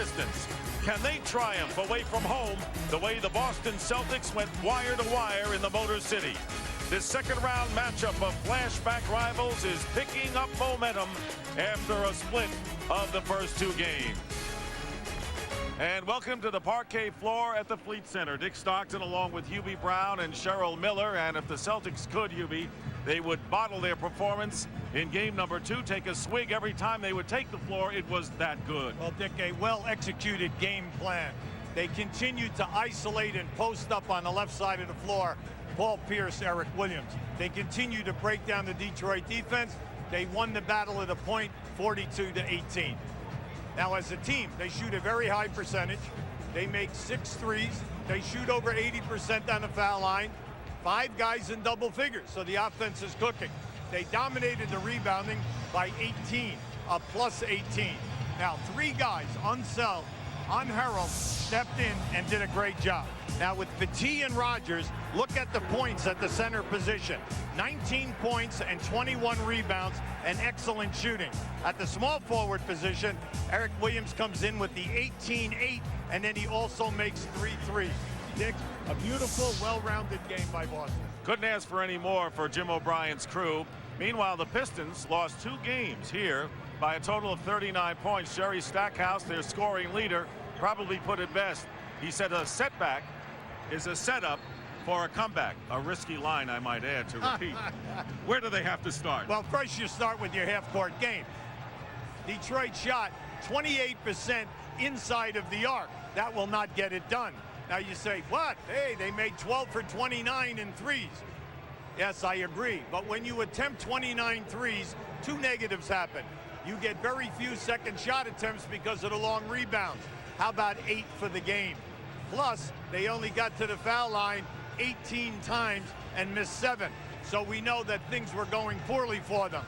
Pistons. Can they triumph away from home the way the Boston Celtics went wire to wire in the Motor City? This second-round matchup of flashback rivals is picking up momentum after a split of the first two games. And welcome to the parquet floor at the Fleet Center. Dick Stockton along with Hubie Brown and Cheryl Miller. And if the Celtics could, Hubie, they would bottle their performance in game number 2, take a swig every time they would take the floor. It was that good. Well, Dick, a well-executed game plan. They continued to isolate and post up on the left side of the floor Paul Pierce, Eric Williams. They continued to break down the Detroit defense. They won the battle at a point, 42-18. Now, as a team, they shoot a very high percentage. They make 6 threes. They shoot over 80% on the foul line. 5 guys in double figures, so the offense is cooking. They dominated the rebounding by 18, a plus 18. Now, 3 guys, Unseld, unheralded, stepped in and did a great job. Now, with Petit and Rogers, look at the points at the center position. 19 points and 21 rebounds and excellent shooting. At the small forward position, Eric Williams comes in with the 18-8, and then he also makes 3 threes. Dick, a beautiful, well-rounded game by Boston. Couldn't ask for any more for Jim O'Brien's crew. Meanwhile, the Pistons lost 2 games here by a total of 39 points. Jerry Stackhouse, their scoring leader, probably put it best. He said a setback is a setup for a comeback. A risky line, I might add, to repeat. Where do they have to start? Well, first you start with your half-court game. Detroit shot 28% inside of the arc. That will not get it done. Now you say, what? Hey, they made 12 for 29 in threes. Yes, I agree. But when you attempt 29 threes, 2 negatives happen. You get very few second shot attempts because of the long rebounds. How about 8 for the game? Plus, they only got to the foul line 18 times and missed 7. So we know that things were going poorly for them.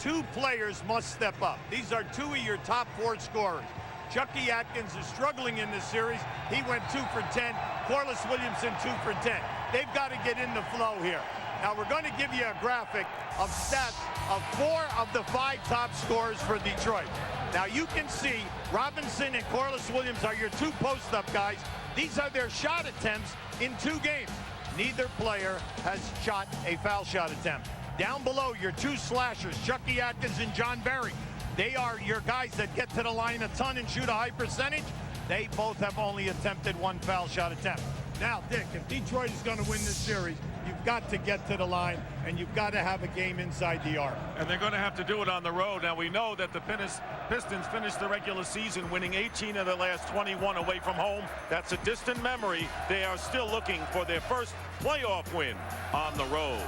2 players must step up. These are 2 of your top 4 scorers. Chucky Atkins is struggling in this series. He went 2 for 10. Corliss Williamson 2 for 10. They've got to get in the flow here. Now we're going to give you a graphic of stats of 4 of the 5 top scorers for Detroit. Now you can see Robinson and Corliss Williams are your 2 post-up guys. These are their shot attempts in 2 games. Neither player has shot a foul shot attempt. Down below, your 2 slashers, Chucky Atkins and John Berry. They are your guys that get to the line a ton and shoot a high percentage. They both have only attempted 1 foul shot attempt. Now, Dick, if Detroit is going to win this series, you've got to get to the line, and you've got to have a game inside the arc. And they're going to have to do it on the road. Now, we know that the Pistons finished the regular season winning 18 of the last 21 away from home. That's a distant memory. They are still looking for their first playoff win on the road.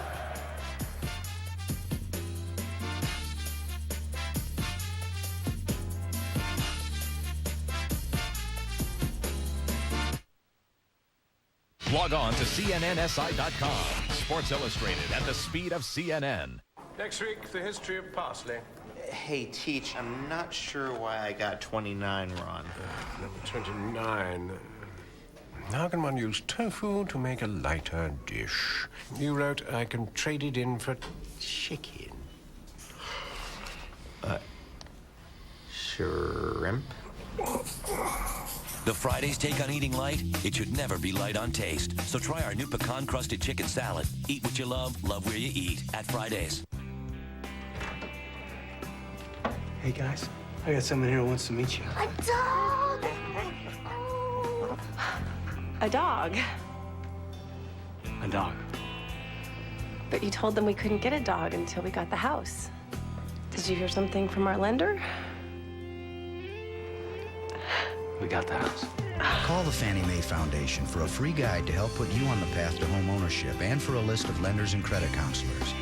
Log on to CNNSI.com. Sports Illustrated at the speed of CNN. Next week, the history of parsley. Hey, Teach, I'm not sure why I got 29 wrong. Number 29. How can one use tofu to make a lighter dish? You wrote, I can trade it in for chicken. Shrimp? The Friday's take on eating light? It should never be light on taste. So try our new pecan-crusted chicken salad. Eat what you love where you eat at Fridays. Hey, guys. I got someone here who wants to meet you. A dog! A dog? A dog. But you told them we couldn't get a dog until we got the house. Did you hear something from our lender? We got the house. Call the Fannie Mae Foundation for a free guide to help put you on the path to home ownership and for a list of lenders and credit counselors.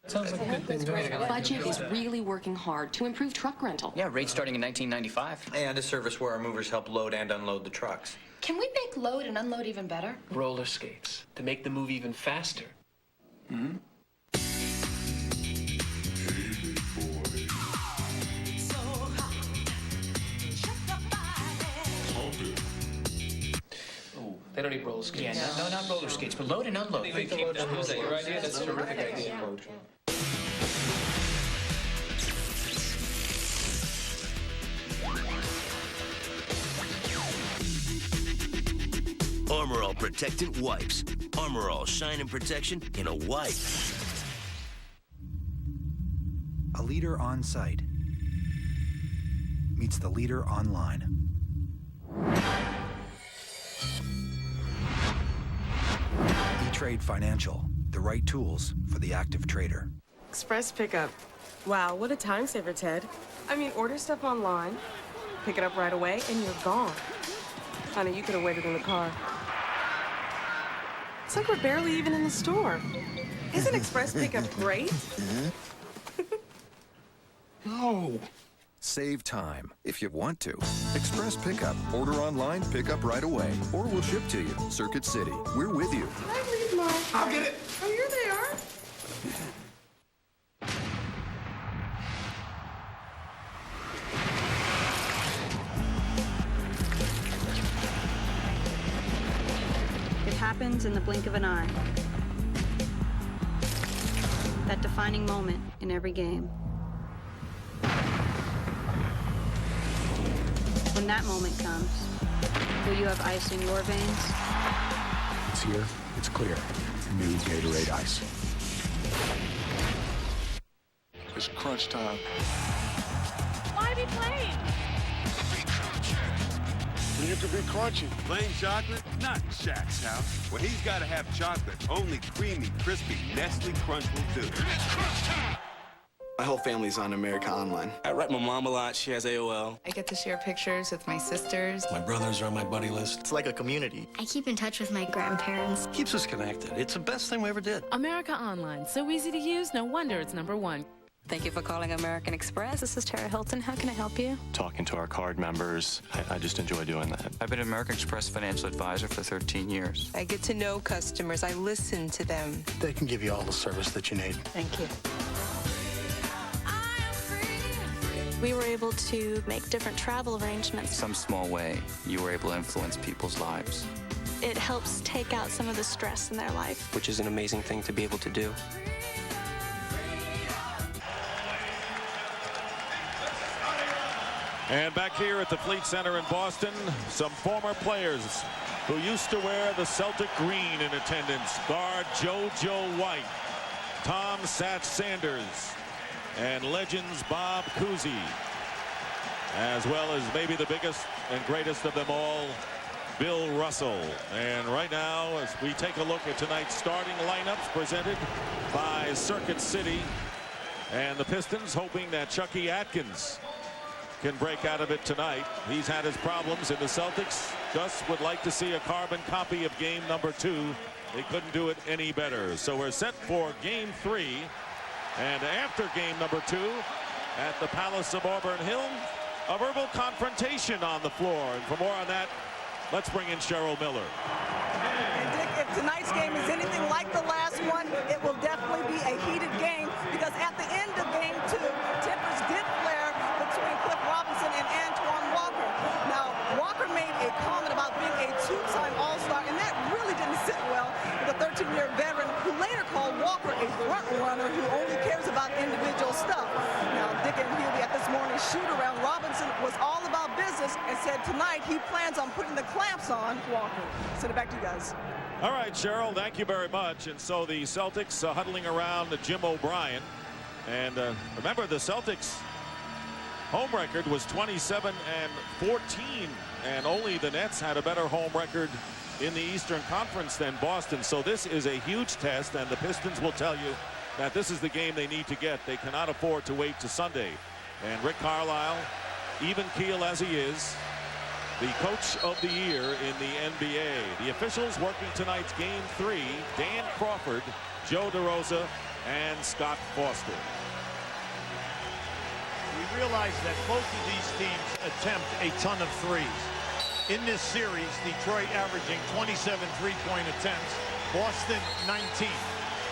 Sounds like a good thing. Budget is really working hard to improve truck rental. Yeah, rates starting in 1995. And a service where our movers help load and unload the trucks. Can we make load and unload even better? Roller skates to make the move even faster. Mm-hmm. They don't need roller skates. Yeah, no, not roller skates, but load and unload. I think is that your idea? That's a terrific idea. Protectant Wipes. Armor All shine and protection in a wipe. A leader on site meets the leader online. E-Trade Financial, the right tools for the active trader. Express pickup. Wow, what a time saver, Ted. I mean, order stuff online, pick it up right away, and you're gone. Honey, you could have waited in the car. It's like we're barely even in the store. Isn't Express pickup great? No. Save time if you want to. Express Pickup. Order online, pick up right away. Or we'll ship to you. Circuit City. We're with you. Can I leave my... I'll get it. Oh, here they are. It happens in the blink of an eye. That defining moment in every game. When that moment comes, will you have ice in your veins? It's here. It's clear. New Gatorade Ice. It's crunch time. Why be plain? You can be crunchy. Plain chocolate? Not in Shaq's house. When he's got to have chocolate, only creamy, crispy Nestle Crunch will do. My whole family's on America Online. I write my mom a lot. She has AOL. I get to share pictures with my sisters. My brothers are on my buddy list. It's like a community. I keep in touch with my grandparents. Keeps us connected. It's the best thing we ever did. America Online. So easy to use, no wonder it's #1. Thank you for calling American Express. This is Tara Hilton. How can I help you? Talking to our card members, I just enjoy doing that. I've been an American Express financial advisor for 13 years. I get to know customers. I listen to them. They can give you all the service that you need. Thank you. We were able to make different travel arrangements. Some small way, you were able to influence people's lives. It helps take out some of the stress in their life. Which is an amazing thing to be able to do. And back here at the Fleet Center in Boston, some former players who used to wear the Celtic green in attendance. Guard JoJo White, Tom Satch Sanders, and legends Bob Cousy, as well as maybe the biggest and greatest of them all, Bill Russell. And right now, as we take a look at tonight's starting lineups presented by Circuit City, and the Pistons hoping that Chucky Atkins can break out of it tonight. He's had his problems in the Celtics. Gus would like to see a carbon copy of game number 2. They couldn't do it any better. So we're set for game 3. And after game number 2 at the Palace of Auburn Hill, a verbal confrontation on the floor. And for more on that, let's bring in Cheryl Miller. And Dick, if tonight's game is anything like the last one, it will definitely be a heated game, because at the end of game 2, tempers did flare between Cliff Robinson and Antoine Walker. Now, Walker made a comment about being a 2-time All-Star, and that really didn't sit well with a 13-year veteran who later called Walker a front runner who only cares about individual stuff. Now, Dick and Huey at this morning's shoot-around, Robinson was all about business and said tonight he plans on putting the clamps on Walker. Send it back to you guys. All right, Cheryl, thank you very much. And so the Celtics huddling around Jim O'Brien. And remember, the Celtics home record was 27-14, and only the Nets had a better home record in the Eastern Conference than Boston. So this is a huge test, and the Pistons will tell you that this is the game they need to get. They cannot afford to wait to Sunday. And Rick Carlisle, even keel as he is, the coach of the year in the NBA. The officials working tonight's game 3, Dan Crawford, Joe DeRosa, and Scott Foster. We realize that both of these teams attempt a ton of threes. In this series, Detroit averaging 27 three-point attempts, Boston 19.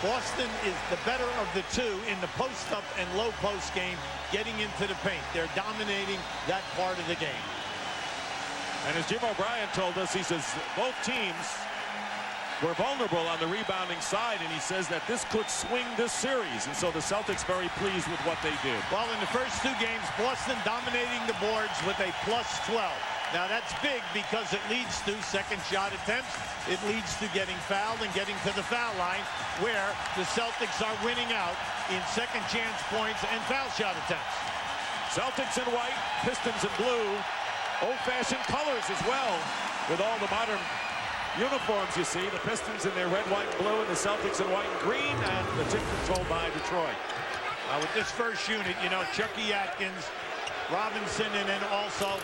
Boston is the better of the two in the post-up and low-post game, getting into the paint. They're dominating that part of the game. And as Jim O'Brien told us, he says both teams were vulnerable on the rebounding side, and he says that this could swing this series. And so the Celtics very pleased with what they did. Well, in the first 2 games, Boston dominating the boards with a +12. Now that's big because it leads to second shot attempts. It leads to getting fouled and getting to the foul line, where the Celtics are winning out in second chance points and foul shot attempts. Celtics in white, Pistons in blue. Old-fashioned colors as well, with all the modern uniforms you see. The Pistons in their red, white, and blue, and the Celtics in white and green, and the tip controlled by Detroit. With this first unit, you know, Chucky Atkins, Robinson, and then also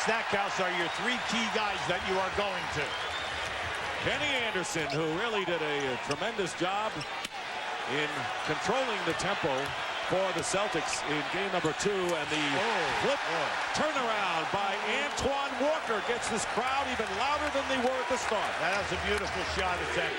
Stackhouse are your three key guys that you are going to. Kenny Anderson, who really did a tremendous job in controlling the tempo for the Celtics in game number 2, and the flip turnaround by Antoine Walker gets this crowd even louder than they were at the start. That was a beautiful shot attempt.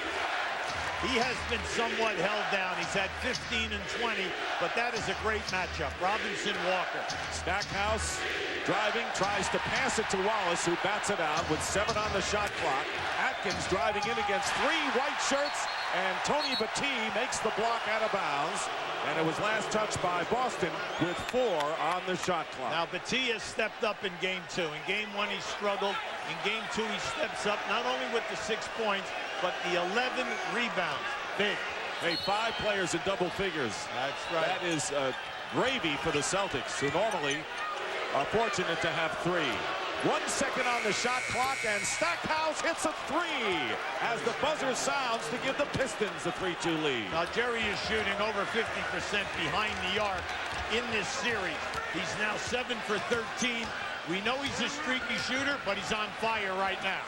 He has been somewhat held down. He's had 15 and 20, but that is a great matchup. Robinson, Walker. Stackhouse driving, tries to pass it to Wallace, who bats it out with 7 on the shot clock. Atkins driving in against 3 white shirts, and Tony Battie makes the block out of bounds. And it was last touched by Boston with 4 on the shot clock. Now Battie has stepped up in game 2. In game 1 he struggled. In game 2 he steps up not only with the 6 points, but the 11 rebounds. Big. Hey, 5 players in double figures. That's right. That is gravy for the Celtics, who normally are fortunate to have 3. 1 second on the shot clock, and Stackhouse hits a 3 as the buzzer sounds to give the Pistons the 3-2 lead. Now Jerry is shooting over 50% behind the arc in this series. He's now 7 for 13. We know he's a streaky shooter, but he's on fire right now.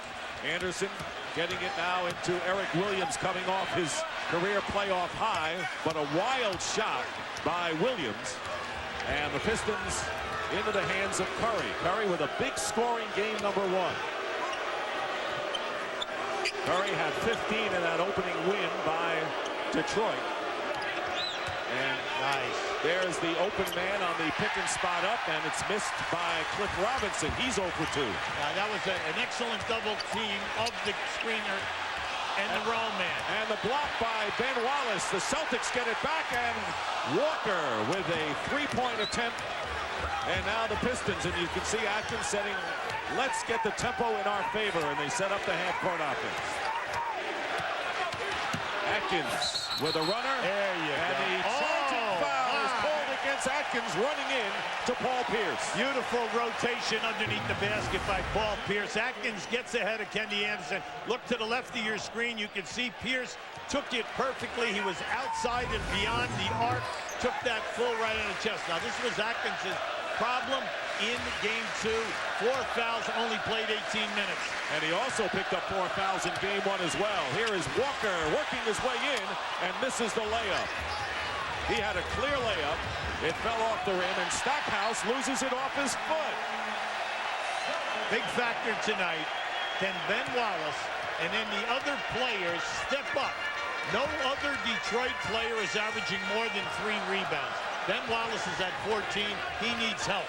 Anderson getting it now into Eric Williams, coming off his career playoff high, but a wild shot by Williams. And the Pistons into the hands of Curry. Curry with a big scoring game number 1. Curry had 15 in that opening win by Detroit. And nice. There's the open man on the pick and spot up, and it's missed by Cliff Robinson. He's 0 for 2. Now that was an excellent double team of the screener and the roll man. And the block by Ben Wallace. The Celtics get it back, and Walker with a 3-point attempt. And now the Pistons, and you can see Atkins setting, let's get the tempo in our favor, and they set up the half-court offense. Atkins with a runner. There you go. And the charging foul is called against Atkins, running in to Paul Pierce. Beautiful rotation underneath the basket by Paul Pierce. Atkins gets ahead of Kenny Anderson. Look to the left of your screen. You can see Pierce took it perfectly. He was outside and beyond the arc. Took that full right on the chest. Now, this was Atkins' problem in game 2. 4 fouls, only played 18 minutes. And he also picked up 4 fouls in game 1 as well. Here is Walker working his way in and misses the layup. He had a clear layup. It fell off the rim, and Stackhouse loses it off his foot. Big factor tonight. Can Ben Wallace and then the other players step up? No other Detroit player is averaging more than 3 rebounds. Ben Wallace is at 14. He needs help.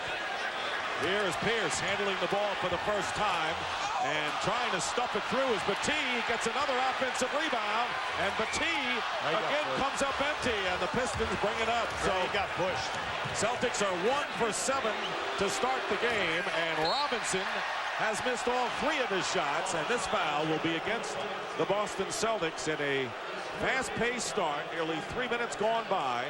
Here is Pierce handling the ball for the first time and trying to stuff it through as Battie gets another offensive rebound, and Battie again comes up empty, and the Pistons bring it up. So he got pushed. Celtics are 1 for 7 to start the game, and Robinson has missed all 3 of his shots, and this foul will be against the Boston Celtics in a fast-paced start. Nearly 3 minutes gone by.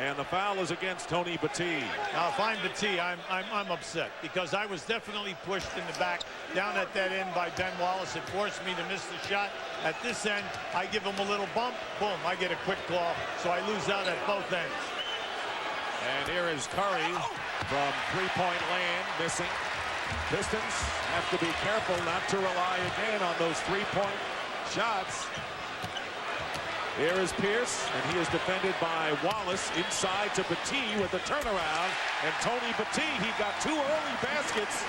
And the foul is against Tony Battie. Now, if I'm Battie, I'm upset because I was definitely pushed in the back down at that end by Ben Wallace. It forced me to miss the shot. At this end, I give him a little bump. Boom, I get a quick call. So I lose out at both ends. And here is Curry from 3-point land, missing. Pistons have to be careful not to rely again on those 3-point shots. Here is Pierce, and he is defended by Wallace inside to Battie with the turnaround. And Tony Battie, he got 2 early baskets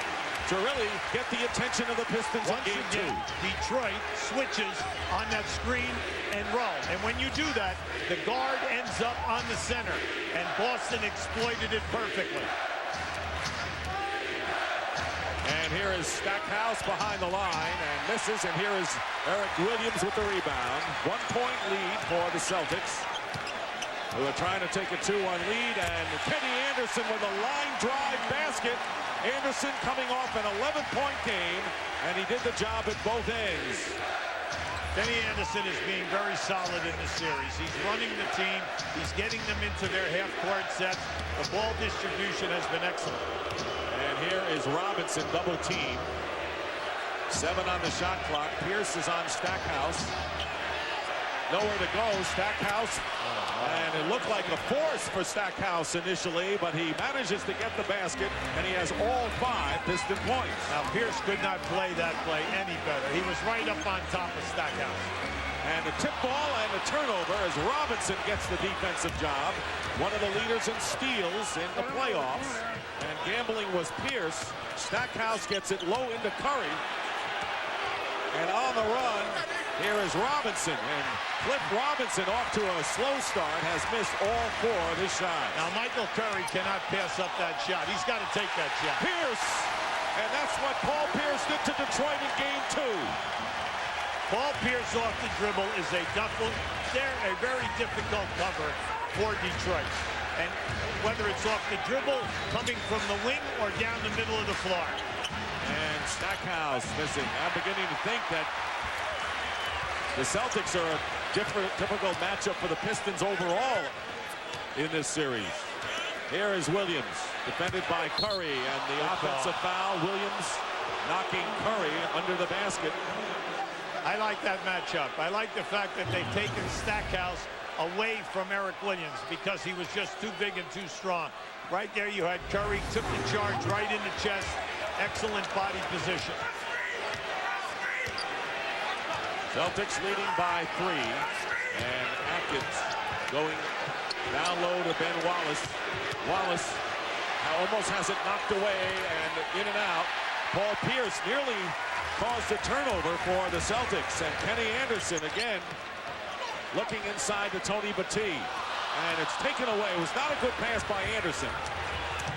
to really get the attention of the Pistons Once in game again, 2. Detroit switches on that screen and roll. And when you do that, the guard ends up on the center. And Boston exploited it perfectly. And here is Stackhouse behind the line and misses. And here is Eric Williams with the rebound. 1-point lead for the Celtics, who are trying to take a 2-1 lead. And Kenny Anderson with a line drive basket Anderson coming off an 11-point game, and he did the job at both ends. Kenny Anderson is being very solid in this series. He's running the team. He's getting them into their half-court sets. The ball distribution has been excellent. And here is Robinson double team. 7 on the shot clock. Pierce is on Stackhouse. Nowhere to go. Stackhouse. And it looked like a force for Stackhouse initially, but he manages to get the basket, and he has all 5 Piston points. Now, Pierce could not play that play any better. He was right up on top of Stackhouse. And the tip ball and the turnover as Robinson gets the defensive job. One of the leaders in steals in the playoffs. And gambling was Pierce. Stackhouse gets it low into Curry. And on the run, here is Robinson. And Cliff Robinson, off to a slow start, has missed all 4 of his shots. Now, Michael Curry cannot pass up that shot. He's got to take that shot. Pierce! And that's what Paul Pierce did to Detroit in Game 2. Paul Pierce off the dribble is a very difficult cover for Detroit. And whether it's off the dribble, coming from the wing, or down the middle of the floor. And Stackhouse missing. I'm beginning to think that the Celtics are a difficult matchup for the Pistons overall in this series. Here is Williams, defended by Curry, and the offensive foul. Williams knocking Curry under the basket. I like that matchup. I like the fact that they've taken Stackhouse away from Eric Williams because he was just too big and too strong. Right there you had Curry, took the charge right in the chest. Excellent body position. Celtics leading by 3. And Atkins going down low to Ben Wallace. Wallace almost has it knocked away and in and out. Paul Pierce nearly caused a turnover for the Celtics. And Kenny Anderson again looking inside to Tony Battie. And it's taken away. It was not a good pass by Anderson.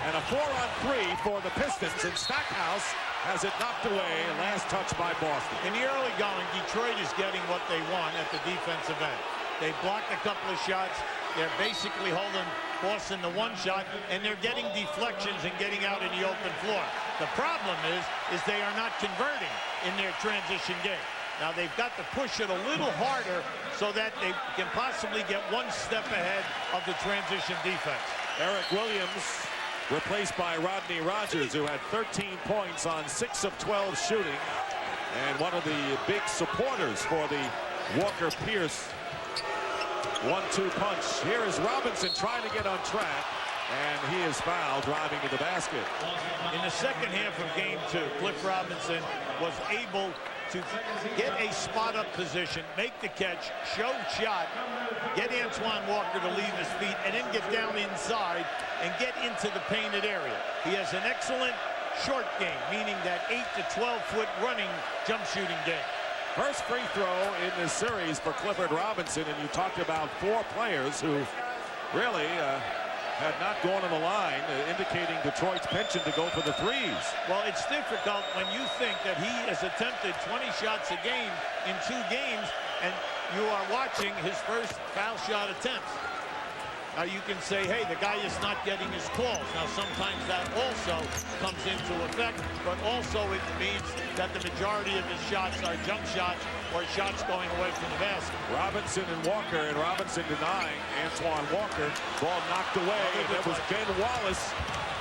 And a 4-on-3 for the Pistons, and Stackhouse has it knocked away. Last touch by Boston. In the early going, Detroit is getting what they want at the defensive end. They blocked a couple of shots. They're basically holding Boston to 1 shot, and they're getting deflections and getting out in the open floor. The problem is they are not converting in their transition game. Now they've got to push it a little harder so that they can possibly get 1 step ahead of the transition defense. Eric Williams replaced by Rodney Rogers, who had 13 points on 6 of 12 shooting, and one of the big supporters for the Walker-Pierce 1-2 punch. Here is Robinson trying to get on track, and he is fouled driving to the basket. In the second half of Game 2, Cliff Robinson was able to get a spot-up position, make the catch, show shot, get Antoine Walker to leave his feet, and then get down inside and get into the painted area. He has an excellent short game, meaning that 8 to 12-foot running jump shooting game. First free throw in this series for Clifford Robinson, and you talked about 4 players who really had not gone on the line, indicating Detroit's penchant to go for the threes. Well, it's difficult when you think that he has attempted 20 shots a game in 2 games, and you are watching his first foul shot attempts. Now you can say, hey, the guy is not getting his calls. Now sometimes that also comes into effect, but also it means that the majority of his shots are jump shots or shots going away from the basket. Robinson and Walker, and Robinson denying Antoine Walker. Ball knocked away. That was Ben Wallace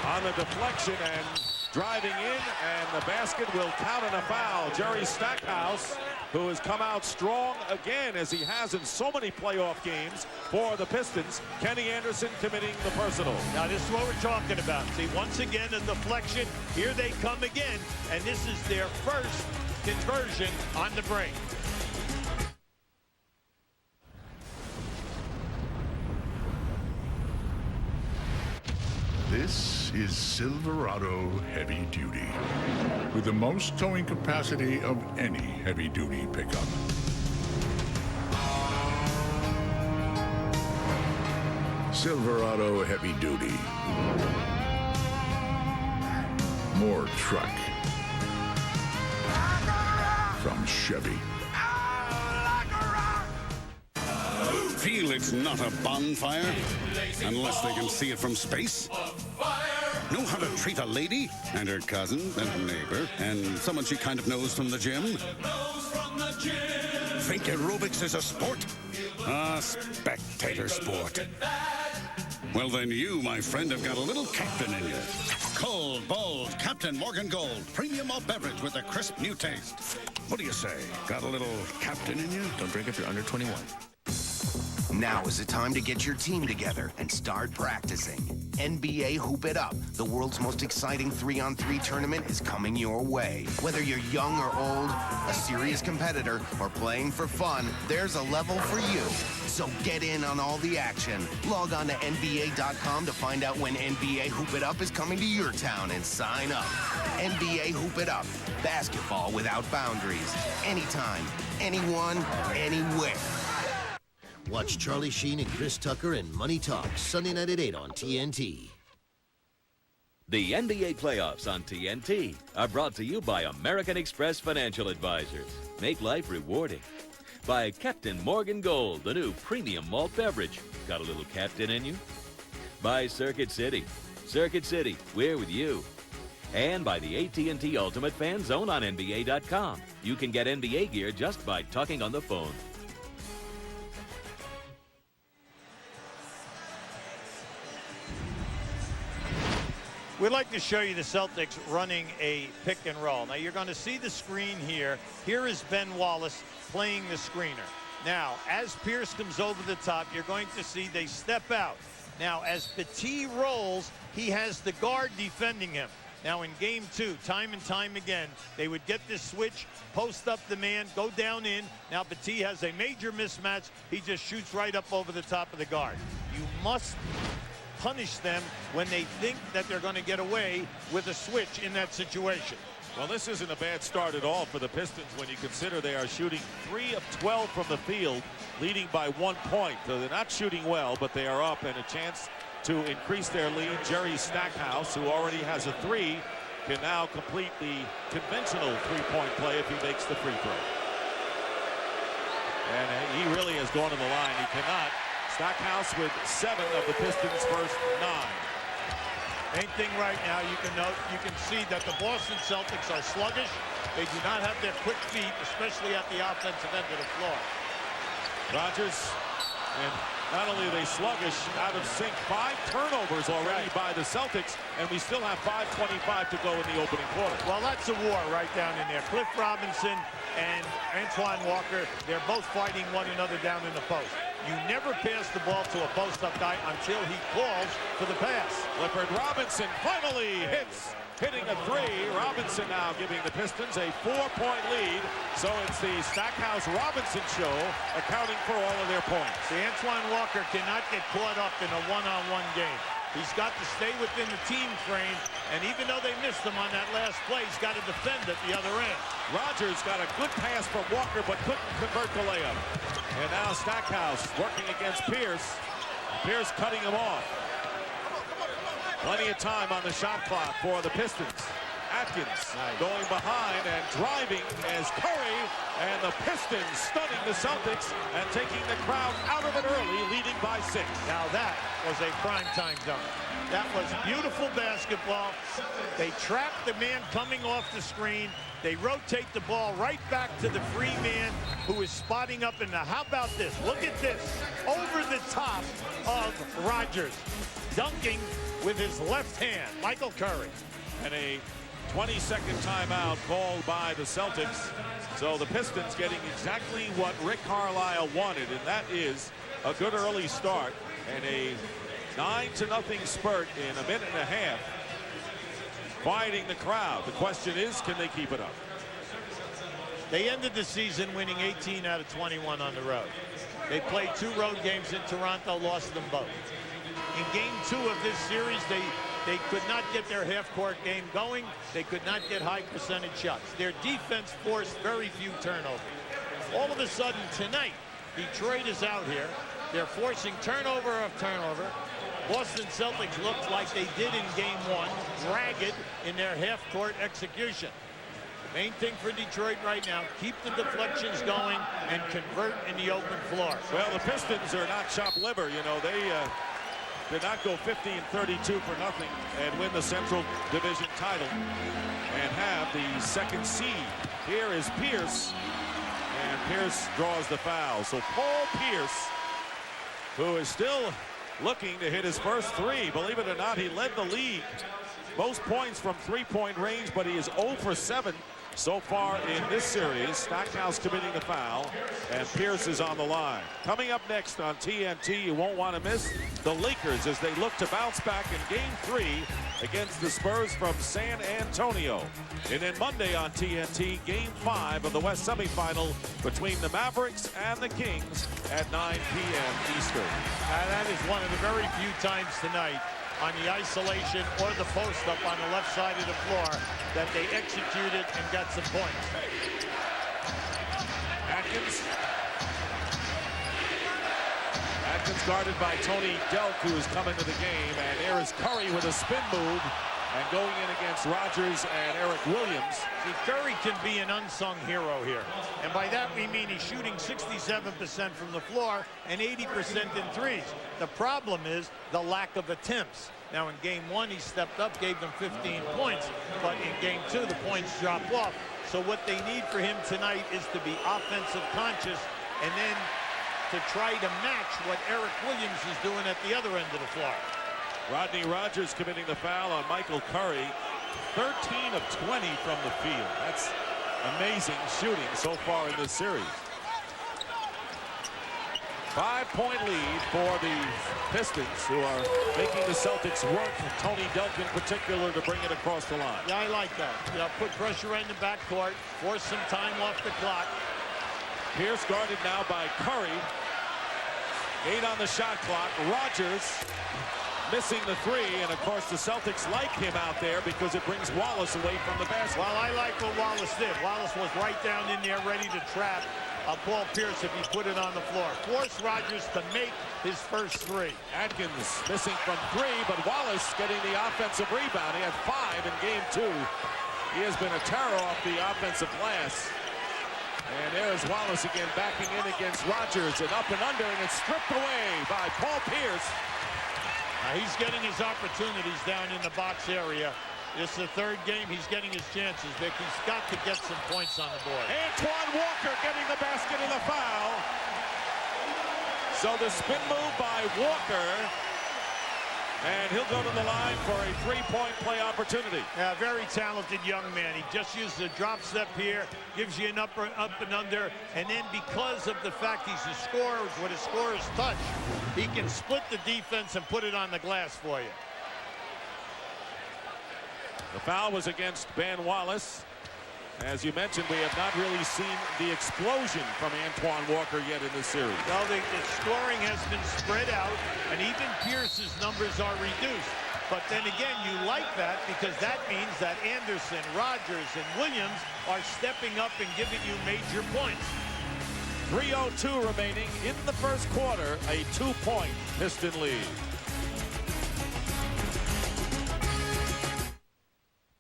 on the deflection and driving in, and the basket will count on a foul. Jerry Stackhouse, who has come out strong again, as he has in so many playoff games for the Pistons. Kenny Anderson committing the personal. Now this is what we're talking about. See, once again, a deflection. Here they come again, and this is their first conversion on the break. This is Silverado Heavy Duty, with the most towing capacity of any heavy-duty pickup. Silverado Heavy Duty. More truck from Chevy. Feel it's not a bonfire unless they can see it from space. Know how to treat a lady and her cousin and her neighbor and someone she kind of knows from the gym? Think aerobics is a sport? A spectator sport. Well, then you, my friend, have got a little captain in you. Cold, bold, Captain Morgan Gold. Premium malt beverage with a crisp new taste. What do you say? Got a little captain in you? Don't drink if you're under 21. Now is the time to get your team together and start practicing. NBA Hoop It Up, the world's most exciting 3-on-3 tournament, is coming your way. Whether you're young or old, a serious competitor, or playing for fun, there's a level for you. So get in on all the action. Log on to NBA.com to find out when NBA Hoop It Up is coming to your town and sign up. NBA Hoop It Up. Basketball without boundaries. Anytime, anyone, anywhere. Watch Charlie Sheen and Chris Tucker in Money Talks Sunday night at 8 on TNT. The NBA playoffs on TNT are brought to you by American Express Financial Advisors. Make life rewarding. By Captain Morgan Gold, the new premium malt beverage. Got a little captain in you? By Circuit City. Circuit City, we're with you. And by the AT&T Ultimate Fan Zone on NBA.com. You can get NBA gear just by talking on the phone. We'd like to show you the Celtics running a pick and roll. Now, you're going to see the screen here. Here is Ben Wallace playing the screener. Now, as Pierce comes over the top, you're going to see they step out. Now, as Petit rolls, he has the guard defending him. Now, in game 2, time and time again, they would get this switch, post up the man, go down in. Now, Petit has a major mismatch. He just shoots right up over the top of the guard. You must punish them when they think that they're going to get away with a switch in that situation. Well, this isn't a bad start at all for the Pistons when you consider they are shooting 3 of 12 from the field, leading by 1 point. So they're not shooting well, but they are up, and a chance to increase their lead. Jerry Stackhouse, who already has a 3, can now complete the conventional 3-point play if he makes the free throw. And he really has gone to the line. He cannot. Stackhouse with 7 of the Pistons' first 9. Main thing right now, you can see that the Boston Celtics are sluggish. They do not have their quick feet, especially at the offensive end of the floor. Rodgers, and not only are they sluggish, out of sync, 5 turnovers already by the Celtics, and we still have 5:25 to go in the opening quarter. Well, that's a war right down in there. Cliff Robinson and Antoine Walker, they're both fighting one another down in the post. You never pass the ball to a post-up guy until he calls for the pass. Clifford Robinson finally hitting a 3. Robinson now giving the Pistons a 4-point lead. So it's the Stackhouse-Robinson show, accounting for all of their points. See, Antoine Walker cannot get caught up in a one-on-one game. He's got to stay within the team frame, and even though they missed him on that last play, he's got to defend at the other end. Rodgers got a good pass from Walker, but couldn't convert the layup. And now Stackhouse working against Pierce. Pierce cutting him off. Plenty of time on the shot clock for the Pistons. Atkins going behind and driving as Curry, and the Pistons stunning the Celtics and taking the crowd out of it early, leading by 6. Now that was a primetime dunk. That was beautiful basketball. They trap the man coming off the screen. They rotate the ball right back to the free man who is spotting up in the. How about this? Look at this. Over the top of Rodgers. Dunking with his left hand. Michael Curry. And a 20-second timeout called by the Celtics. So the Pistons getting exactly what Rick Carlisle wanted, and that is a good early start and a 9-0 spurt in a minute and a half. Quieting the crowd. The question is, can they keep it up? They ended the season winning 18 out of 21 on the road. They played 2 road games in Toronto, lost them both. In game 2 of this series, they could not get their half-court game going. They could not get high percentage shots. Their defense forced very few turnovers. All of a sudden tonight, Detroit is out here. They're forcing turnover of turnover. Boston Celtics looked like they did in game 1, ragged in their half-court execution. The main thing for Detroit right now, keep the deflections going and convert in the open floor. Well, the Pistons are not chopped liver. You know, did not go 50-32 for nothing and win the Central Division title and have the second seed. Here is Pierce, and Pierce draws the foul. So Paul Pierce, who is still looking to hit his first three. Believe it or not, he led the league most points from three-point range, but he is 0 for 7 so far in this series. Stackhouse committing the foul, and Pierce is on the line. Coming up next on TNT, you won't want to miss the Lakers as they look to bounce back in Game 3 against the Spurs from San Antonio. And then Monday on TNT, Game 5 of the West semifinal between the Mavericks and the Kings at 9 p.m. Eastern. That is one of the very few times tonight on the isolation or the post-up on the left side of the floor that they executed and got some points. Atkins guarded by Tony Delk, who has come into the game, and there is Curry with a spin move and going in against Rogers and Eric Williams. See, Curry can be an unsung hero here, and by that we mean he's shooting 67% from the floor and 80% in threes. The problem is the lack of attempts. Now in Game 1 he stepped up, gave them 15 points, but in Game 2 the points dropped off. So what they need for him tonight is to be offensive conscious and then to try to match what Eric Williams is doing at the other end of the floor. Rodney Rogers committing the foul on Michael Curry. 13 of 20 from the field. That's amazing shooting so far in this series. 5-point lead for the Pistons, who are making the Celtics work. Tony Delk in particular to bring it across the line. Yeah, I like that. You know, put pressure in the backcourt, force some time off the clock. Pierce guarded now by Curry. 8 on the shot clock. Rogers missing the three, and of course the Celtics like him out there because it brings Wallace away from the basket. Well, I like what Wallace did. Wallace was right down in there ready to trap Paul Pierce if he put it on the floor. Force Rogers to make his first three. Atkins missing from three, but Wallace getting the offensive rebound. He had 5 in Game 2. He has been a terror off the offensive glass. And there's Wallace again backing in against Rogers, and up and under, and it's stripped away by Paul Pierce. He's getting his opportunities down in the box area. It's the third game. He's getting his chances, Vic. He's got to get some points on the board. Antoine Walker getting the basket and the foul. So the spin move by Walker, and he'll go to the line for a three-point play opportunity. Yeah, very talented young man. He just uses a drop step here, gives you an up and under, and then because of the fact he's a scorer with a scorer's touch, he can split the defense and put it on the glass for you. The foul was against Ben Wallace. As you mentioned, we have not really seen the explosion from Antoine Walker yet in this series. Well, the scoring has been spread out, and even Pierce's numbers are reduced. But then again, you like that because that means that Anderson, Rogers, and Williams are stepping up and giving you major points. 3:02 remaining in the first quarter, a 2-point Piston lead.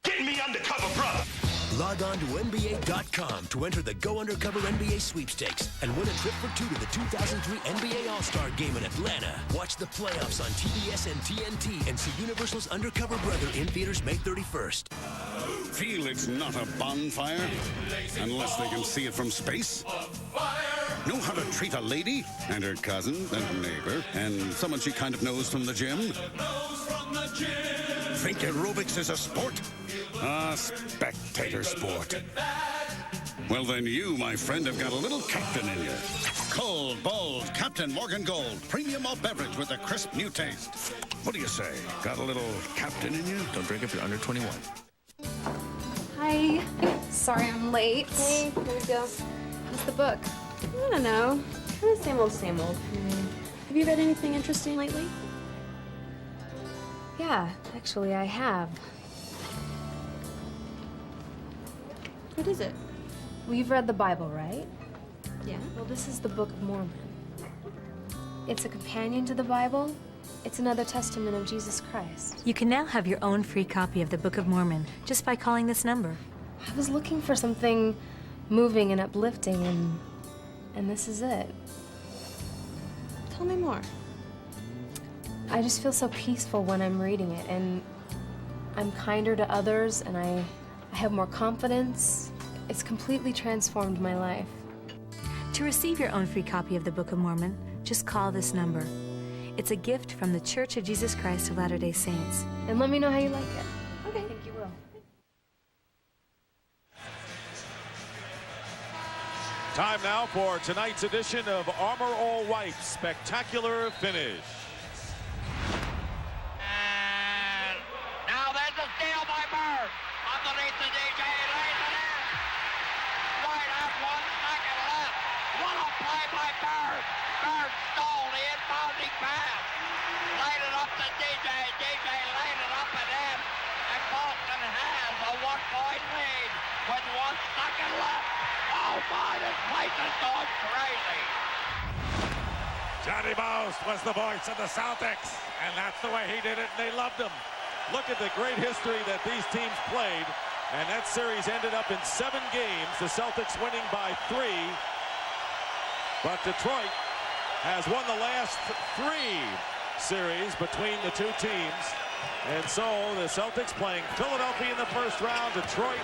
Get me undercover, brother. Log on to NBA.com to enter the Go Undercover NBA sweepstakes and win a trip for 2 to the 2003 NBA All-Star Game in Atlanta. Watch the playoffs on TBS and TNT and see Universal's Undercover Brother in theaters May 31st. Feel it's not a bonfire unless they can see it from space? Know how to treat a lady and her cousin and her neighbor and someone she kind of knows from the gym? Think aerobics is a sport? A spectator sport. Well, then you, my friend, have got a little captain in you. Cold, bold, Captain Morgan Gold. Premium malt beverage with a crisp new taste. What do you say? Got a little captain in you? Don't drink if you're under 21. Hi. Sorry I'm late. Hey, here we go. How's the book? I don't know. Kind of same old, same old. Have you read anything interesting lately? Yeah, actually I have. What is it? Well, you've read the Bible, right? Yeah. Well, this is the Book of Mormon. It's a companion to the Bible. It's another testament of Jesus Christ. You can now have your own free copy of the Book of Mormon just by calling this number. I was looking for something moving and uplifting, and this is it. Tell me more. I just feel so peaceful when I'm reading it, and I'm kinder to others, and I have more confidence. It's completely transformed my life. To receive your own free copy of the Book of Mormon, just call this number. It's a gift from the Church of Jesus Christ of Latter-day Saints. And let me know how you like it. Okay. I think you will. Time now for tonight's edition of Armor All White Spectacular Finish. And now there's a steal by Bird. Underneath the DJ, lays it in. Right at 1 second left. What a play by Bird. Bird stole the inbounding pass. Laid it up to DJ. DJ laid it up and in. And Boston has a 1-point lead with 1 second left. Oh my, this place is going crazy. Johnny Most was the voice of the Celtics, and that's the way he did it, and they loved him. Look at the great history that these teams played, and that series ended up in 7 games, the Celtics winning by 3. But Detroit has won the last 3 series between the two teams. And so the Celtics playing Philadelphia in the first round, Detroit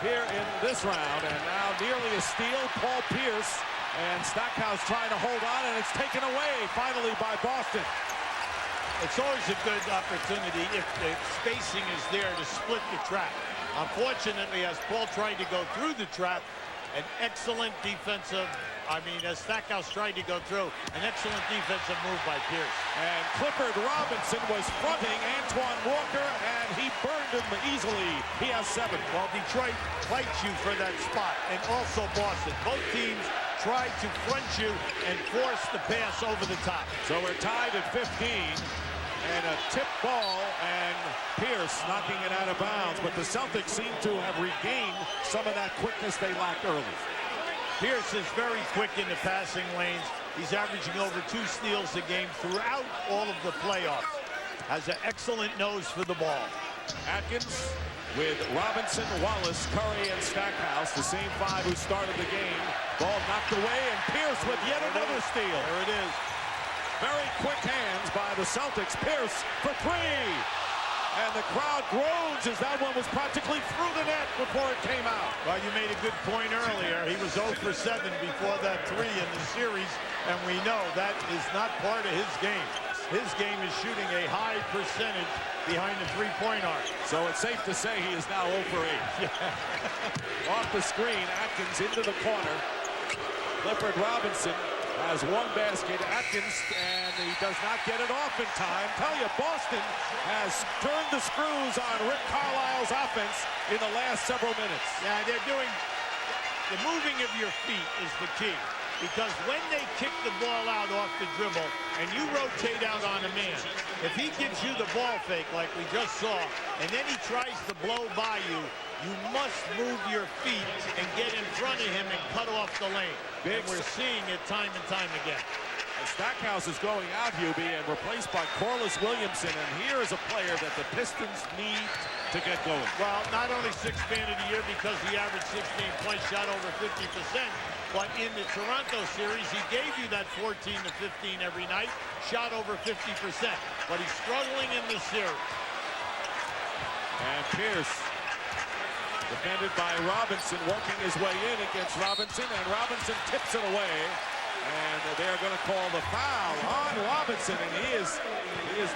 here in this round, and now nearly a steal. Paul Pierce and Stackhouse trying to hold on, and it's taken away finally by Boston. It's always a good opportunity if the spacing is there to split the trap. Unfortunately, as Paul tried to go through the trap, an excellent defensive, as Stackhouse tried to go through, an excellent defensive move by Pierce. And Clifford Robinson was fronting Antoine Walker, and he burned him easily. He has 7. Well, Detroit fights you for that spot, and also Boston. Both teams tried to front you and force the pass over the top. So we're tied at 15, and a tip ball, and Pierce knocking it out of bounds. But the Celtics seem to have regained some of that quickness they lacked early. Pierce is very quick in the passing lanes. He's averaging over 2 steals a game throughout all of the playoffs. Has an excellent nose for the ball. Atkins with Robinson, Wallace, Curry, and Stackhouse, the same 5 who started the game. Ball knocked away, and Pierce with yet another steal. There it is. Very quick hands by the Celtics. Pierce for 3. And the crowd groans as that one was practically through the net before it came out. Well, you made a good point earlier. He was 0 for 7 before that 3 in the series, and we know that is not part of his game. His game is shooting a high percentage behind the three-point arc. So it's safe to say he is now 0 for 8. Off the screen, Atkins into the corner. Clifford Robinson has 1 basket. Atkins, and he does not get it off in time. Tell you, Boston has turned the screws on Rick Carlisle's offense in the last several minutes. Yeah, they're doing the moving of your feet is the key. Because when they kick the ball out off the dribble and you rotate out on a man, if he gives you the ball fake like we just saw, and then he tries to blow by you, you must move your feet and get in front of him and cut off the lane. And we're seeing it time and time again. Stackhouse is going out, Hubie, and replaced by Corliss Williamson. And here is a player that the Pistons need to get going. Well, not only 6th man of the year because he averaged 16 points, shot over 50%, but in the Toronto series, he gave you that 14 to 15 every night, shot over 50%. But he's struggling in this series. And Pierce, defended by Robinson, working his way in against Robinson, and Robinson tips it away. And they're going to call the foul on Robinson, and he is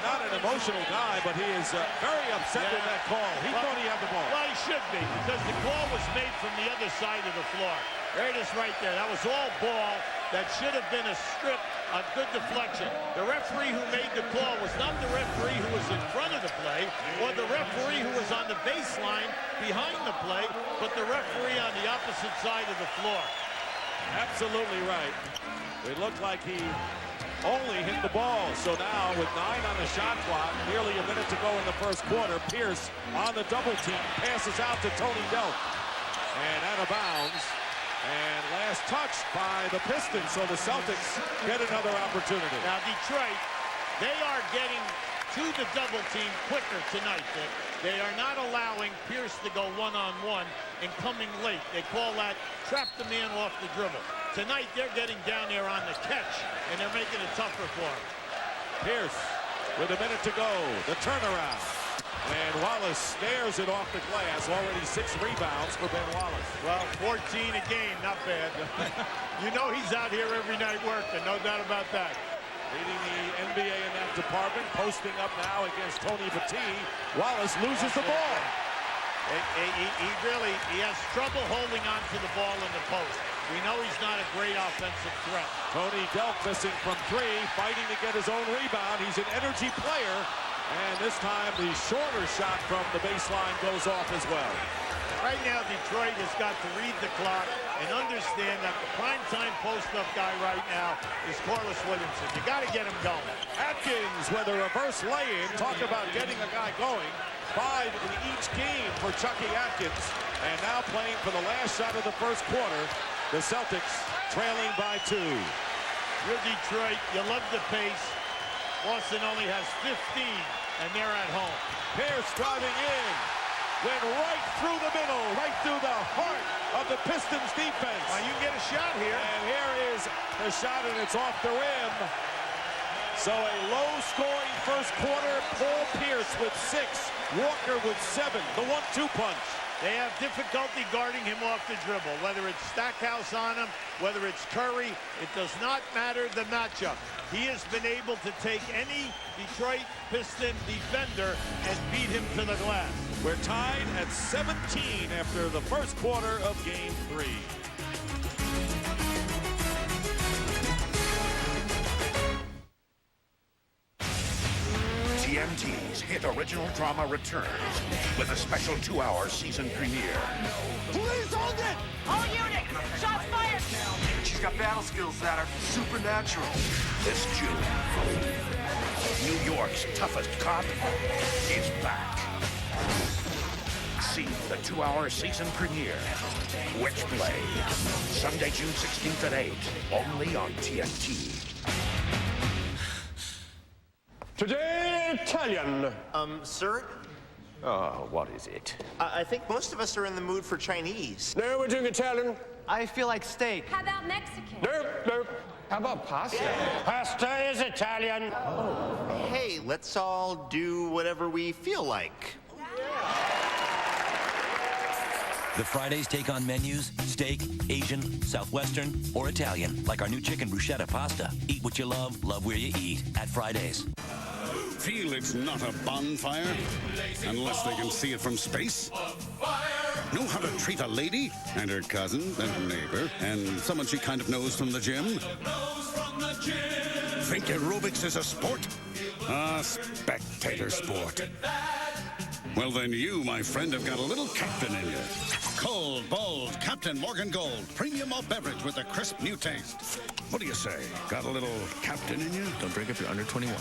not an emotional guy, but he is very upset with that call. He thought he had the ball. Well, he should be, because the call was made from the other side of the floor. There it is right there. That was all ball. That should have been a strip, a good deflection. The referee who made the call was not the referee who was in front of the play, or the referee who was on the baseline behind the play, but the referee on the opposite side of the floor. Absolutely right. It looked like he only hit the ball. So now with 9 on the shot clock, nearly a minute to go in the first quarter, Pierce on the double team, passes out to Tony Delk. And out of bounds. And last touch by the Pistons. So the Celtics get another opportunity. Now Detroit, they are getting to the double team quicker tonight. They are not allowing Pierce to go one-on-one and coming late. They call that trap the man off the dribble. Tonight they're getting down there on the catch, and they're making it tougher for him. Pierce with a minute to go. The turnaround. And Wallace snares it off the glass. Already 6 rebounds for Ben Wallace. Well, 14 a game, not bad. You know he's out here every night working, no doubt about that. Leading the NBA in that department, posting up now against Tony Battie. Wallace loses the ball. He has trouble holding on to the ball in the post. We know he's not a great offensive threat. Tony Delk missing from 3, fighting to get his own rebound. He's an energy player. And this time the shorter shot from the baseline goes off as well. Right now, Detroit has got to read the clock and understand that the primetime post-up guy right now is Corliss Williamson. You got to get him going. Atkins with a reverse lay-in. Talk about getting a guy going. 5 in each game for Chucky Atkins. And now playing for the last shot of the first quarter. The Celtics trailing by 2. You're Detroit. You love the pace. Boston only has 15, and they're at home. Pierce driving in. Went right through the middle, right through the heart of the Pistons defense. Well, you get a shot here. And here is the shot, and it's off the rim. So a low-scoring first quarter. Paul Pierce with 6. Walker with 7. The 1-2 punch. They have difficulty guarding him off the dribble. Whether it's Stackhouse on him, whether it's Curry, it does not matter the matchup. He has been able to take any Detroit Piston defender and beat him to the glass. We're tied at 17 after the first quarter of Game 3. TNT's hit original drama returns with a special 2-hour season premiere. Please hold it! All unit! Shots fired! She's got battle skills that are supernatural. This June, New York's toughest cop is back. See the 2-hour season premiere, Witchblade, Sunday, June 16th at 8, only on TNT. Today, Italian. Sir? Oh, what is it? I think most of us are in the mood for Chinese. No, we're doing Italian. I feel like steak. How about Mexican? Nope. How about pasta? Pasta is Italian. Oh. Hey, let's all do whatever we feel like. The Fridays take on menus, steak, Asian, Southwestern, or Italian, like our new chicken bruschetta pasta. Eat what you love where you eat at Fridays. Feel it's not a bonfire unless they can see it from space? Know how to treat a lady and her cousin and neighbor and someone she kind of knows from the gym? Think aerobics is a sport? A spectator sport. Well, then you, my friend, have got a little captain in you. Cold, bold, Captain Morgan Gold. Premium malt beverage with a crisp new taste. What do you say? Got a little captain in you? Don't drink if you're under 21.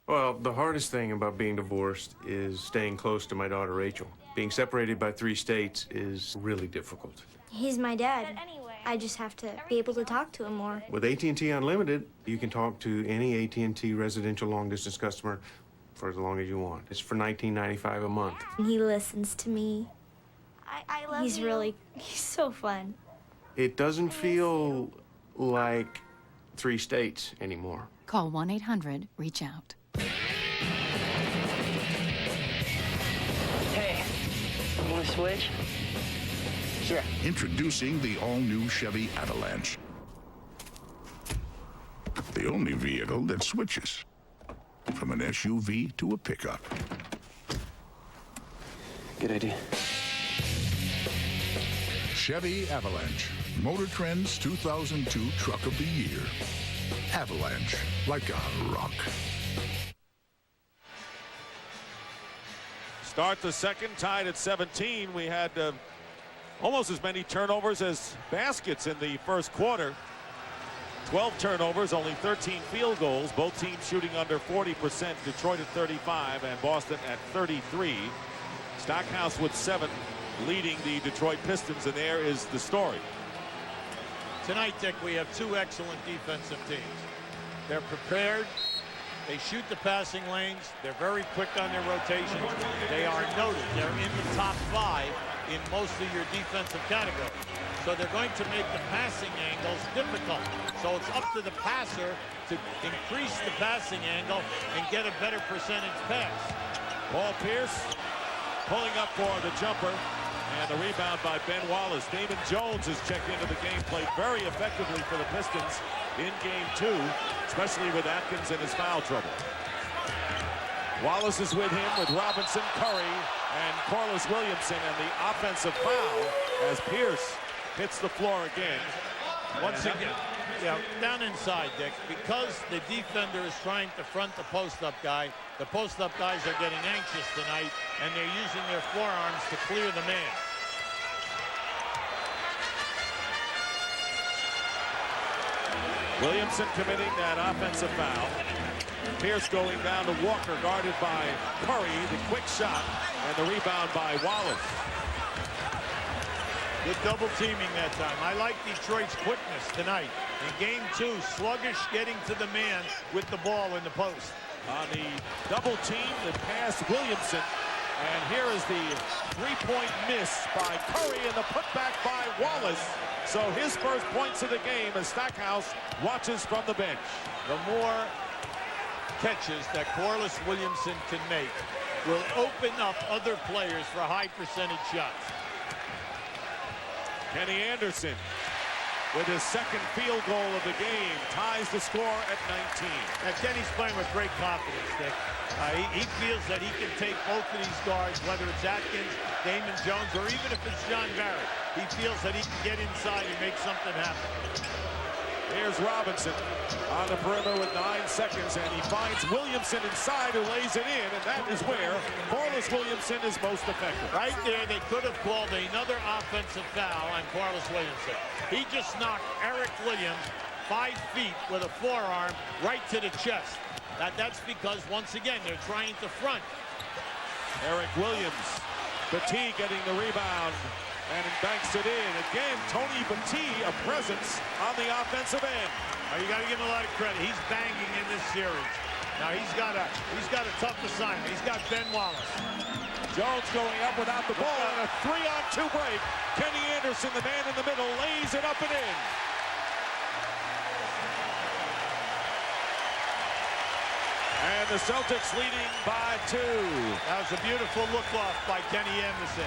Well, the hardest thing about being divorced is staying close to my daughter, Rachel. Being separated by 3 states is really difficult. He's my dad. I just have to be able to talk to him more. With AT&T Unlimited, you can talk to any AT&T residential long-distance customer for as long as you want. It's for $19.95 a month. He listens to me. I love you. He's so fun. It doesn't feel like 3 states anymore. Call 1-800-REACH-OUT. Hey, you want to switch? Sure. Introducing the all-new Chevy Avalanche. The only vehicle that switches from an SUV to a pickup. Good idea. Chevy Avalanche, Motor Trend's 2002 Truck of the Year. Avalanche, like a rock. Start the second, tied at 17. We had almost as many turnovers as baskets in the first quarter. 12 turnovers, only 13 field goals. Both teams shooting under 40%. Detroit at 35 and Boston at 33. Stackhouse with 7, leading the Detroit Pistons, and there is the story. Tonight, Dick, we have 2 excellent defensive teams. They're prepared. They shoot the passing lanes. They're very quick on their rotations. They are noted. They're in the top 5 in most of your defensive categories. So they're going to make the passing angles difficult. So it's up to the passer to increase the passing angle and get a better percentage pass. Paul Pierce pulling up for the jumper. And the rebound by Ben Wallace. Damon Jones has checked into the game, played very effectively for the Pistons in game 2, especially with Atkins and his foul trouble. Wallace is with him with Robinson, Curry, and Corliss Williamson, and the offensive foul as Pierce hits the floor again. Once again, yeah, down inside, Dick, because the defender is trying to front the post-up guy. The post-up guys are getting anxious tonight, and they're using their forearms to clear the man. Williamson committing that offensive foul. Pierce going down to Walker, guarded by Curry. The quick shot, and the rebound by Wallace. Good double teaming that time. I like Detroit's quickness tonight. In game 2, sluggish getting to the man with the ball in the post. On the double team, the pass Williamson. And here is the three-point miss by Curry and the putback by Wallace. So his first points of the game as Stackhouse watches from the bench. The more catches that Corliss Williamson can make will open up other players for high percentage shots. Kenny Anderson with his second field goal of the game ties the score at 19. Now Kenny's playing with great confidence, Dick. He feels that he can take both of these guards, whether it's Atkins, Damon Jones, or even if it's John Barrett. He feels that he can get inside and make something happen. Here's Robinson on the perimeter with 9 seconds, and he finds Williamson inside, who lays it in, and that is where Corliss Williamson is most effective. Right there, they could have called another offensive foul on Corliss Williamson. He just knocked Eric Williams 5 feet with a forearm right to the chest. That's because, once again, they're trying to front. Eric Williams, Battie getting the rebound, and banks it in. Again, Tony Battie, a presence on the offensive end. You got to give him a lot of credit. He's banging in this series. Now he's got a tough assignment. He's got Ben Wallace. Jones going up without the ball, and a 3-on-2 break. Kenny Anderson, the man in the middle, lays it up and in. And the Celtics leading by 2. That was a beautiful look-off by Kenny Anderson.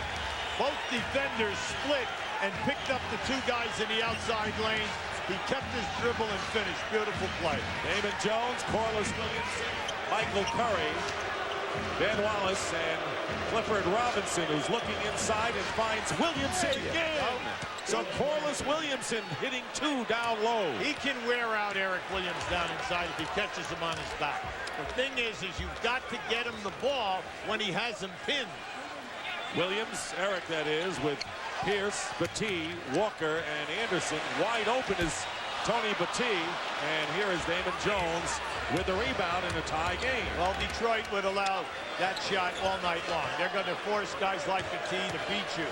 Both defenders split and picked up the 2 guys in the outside lane. He kept his dribble and finished. Beautiful play. Damon Jones, Corliss Williamson, Michael Curry, Ben Wallace, and Clifford Robinson, who's looking inside and finds Williamson again. So Corliss Williamson hitting 2 down low. He can wear out Eric Williams down inside if he catches him on his back. The thing is you've got to get him the ball when he has him pinned. Williams, Eric that is, with Pierce, Battie, Walker, and Anderson. Wide open is Tony Battie, and here is Damon Jones with the rebound in a tie game. Well, Detroit would allow that shot all night long. They're going to force guys like Battie to beat you.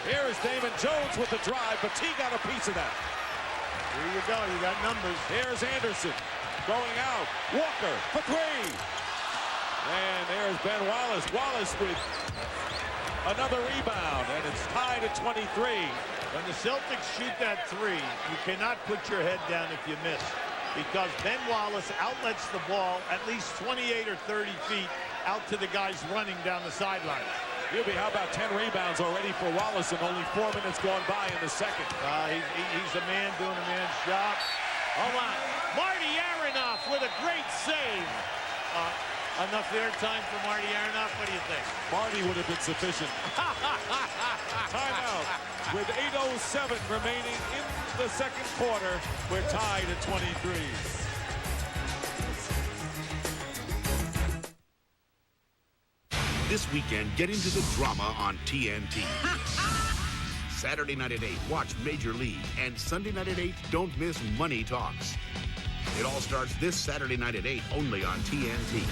Here is Damon Jones with the drive. Battie got a piece of that. Here you go. You got numbers. Here's Anderson going out. Walker for 3. And there's Ben Wallace. Wallace with another rebound, and it's tied at 23. When the Celtics shoot that 3, you cannot put your head down if you miss, because Ben Wallace outlets the ball at least 28 or 30 feet out to the guys running down the sideline. How about 10 rebounds already for Wallace, and only 4 minutes gone by in the second? He's a man doing a man's job. Hold on. Marty Aronoff with a great save. Enough airtime for Marty Aronoff? What do you think? Marty would have been sufficient. Timeout. With 8:07 remaining in the second quarter, we're tied at 23. This weekend, get into the drama on TNT. Saturday night at 8, watch Major League. And Sunday night at 8, don't miss Money Talks. It all starts this Saturday night at 8, only on TNT.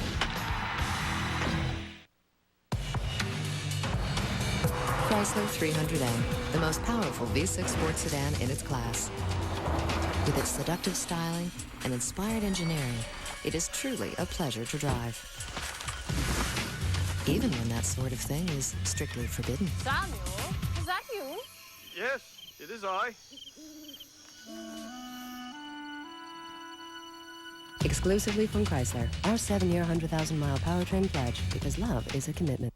Chrysler 300M, the most powerful V6 sports sedan in its class. With its seductive styling and inspired engineering, it is truly a pleasure to drive. Even when that sort of thing is strictly forbidden. Samuel, is that you? Yes. It is I. Exclusively from Chrysler, our 7-year, 100,000-mile powertrain pledge, because love is a commitment.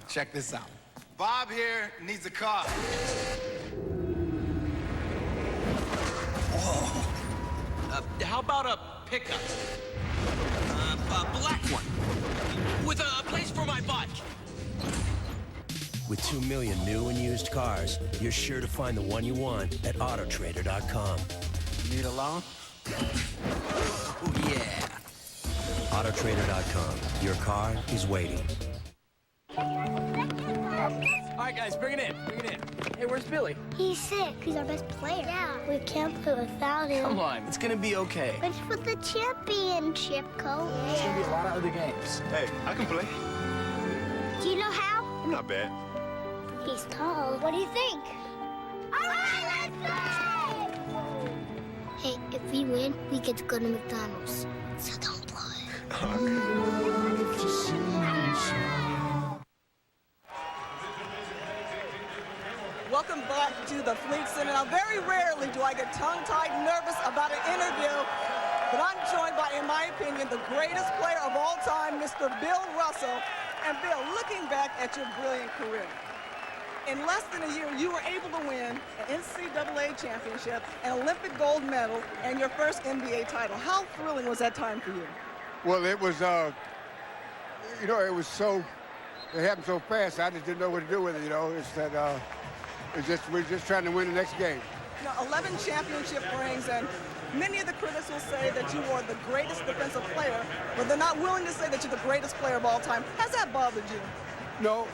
Check this out. Bob here needs a car. Whoa. How about a pickup? A black one. With a place for my bike. With 2 million new and used cars, you're sure to find the one you want at Autotrader.com. Need a loan? Oh, yeah. Autotrader.com. Your car is waiting. All right, guys, bring it in. Bring it in. Hey, where's Billy? He's sick. He's our best player. Yeah, we can't play without him. Come on, it's gonna be okay. But for the championship, Coach. There's gonna be a lot of other games. Hey, I can play. Do you know how? I'm not bad. He's tall. What do you think? All right, let's go! Hey, if we win, we get to go to McDonald's. So don't play. Welcome back to the Fleet Center. Now, very rarely do I get tongue-tied nervous about an interview, but I'm joined by, in my opinion, the greatest player of all time, Mr. Bill Russell. And Bill, looking back at your brilliant career, in less than a year, you were able to win an NCAA championship, an Olympic gold medal, and your first NBA title. How thrilling was that time for you? Well, it was, you know, it happened so fast, I just didn't know what to do with it, you know. It's that, we're just trying to win the next game. You know, 11 championship rings, and many of the critics will say that you are the greatest defensive player, but they're not willing to say that you're the greatest player of all time. Has that bothered you? No.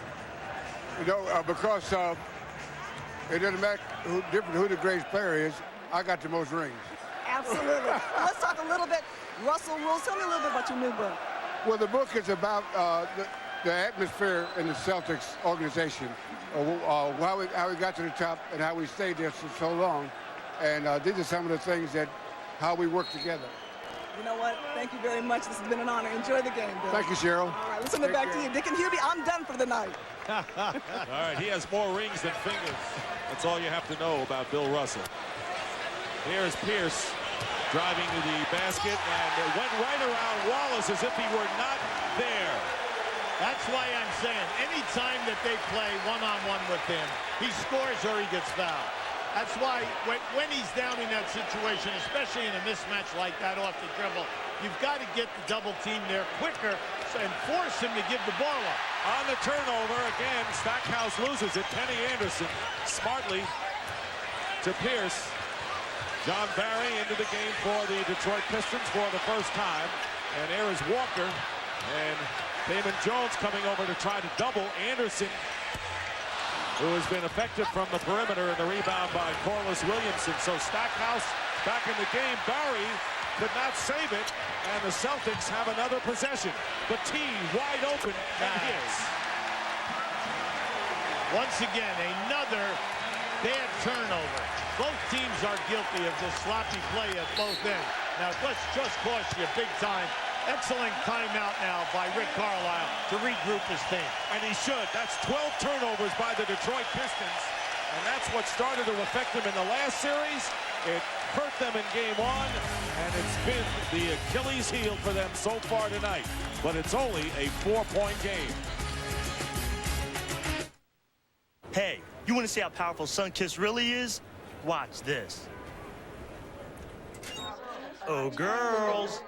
You know, because it doesn't matter who the greatest player is. I got the most rings. Absolutely. Let's talk a little bit. Russell Rules, tell me a little bit about your new book. Well, the book is about the atmosphere in the Celtics organization, how we got to the top and how we stayed there for so long. And these are some of the things how we work together. You know what? Thank you very much. This has been an honor. Enjoy the game, Bill. Thank you, Cheryl. All right, let's send it back to you. Dick and Hubie, I'm done for the night. All right, he has more rings than fingers. That's all you have to know about Bill Russell. Here's Pierce driving to the basket and went right around Wallace as if he were not there. That's why I'm saying any time that they play one-on-one with him, he scores or he gets fouled. That's why when he's down in that situation, especially in a mismatch like that off the dribble, you've got to get the double team there quicker and force him to give the ball up. On the turnover, again, Stackhouse loses it. Kenny Anderson smartly to Pierce. John Barry into the game for the Detroit Pistons for the first time. And there is Walker. And Damon Jones coming over to try to double Anderson, who has been effective from the perimeter, in the rebound by Corliss Williamson. So Stackhouse back in the game. Barry could not save it, and the Celtics have another possession. But T wide open, and hits. Once again, another bad turnover. Both teams are guilty of this sloppy play at both ends. Now, let's just cost you big time. Excellent timeout now by Rick Carlisle to regroup his team. And he should. That's 12 turnovers by the Detroit Pistons. And that's what started to affect them in the last series. It hurt them in game one. And it's been the Achilles heel for them so far tonight. But it's only a 4-point game. Hey, you want to see how powerful Sunkist really is? Watch this. Oh, girls.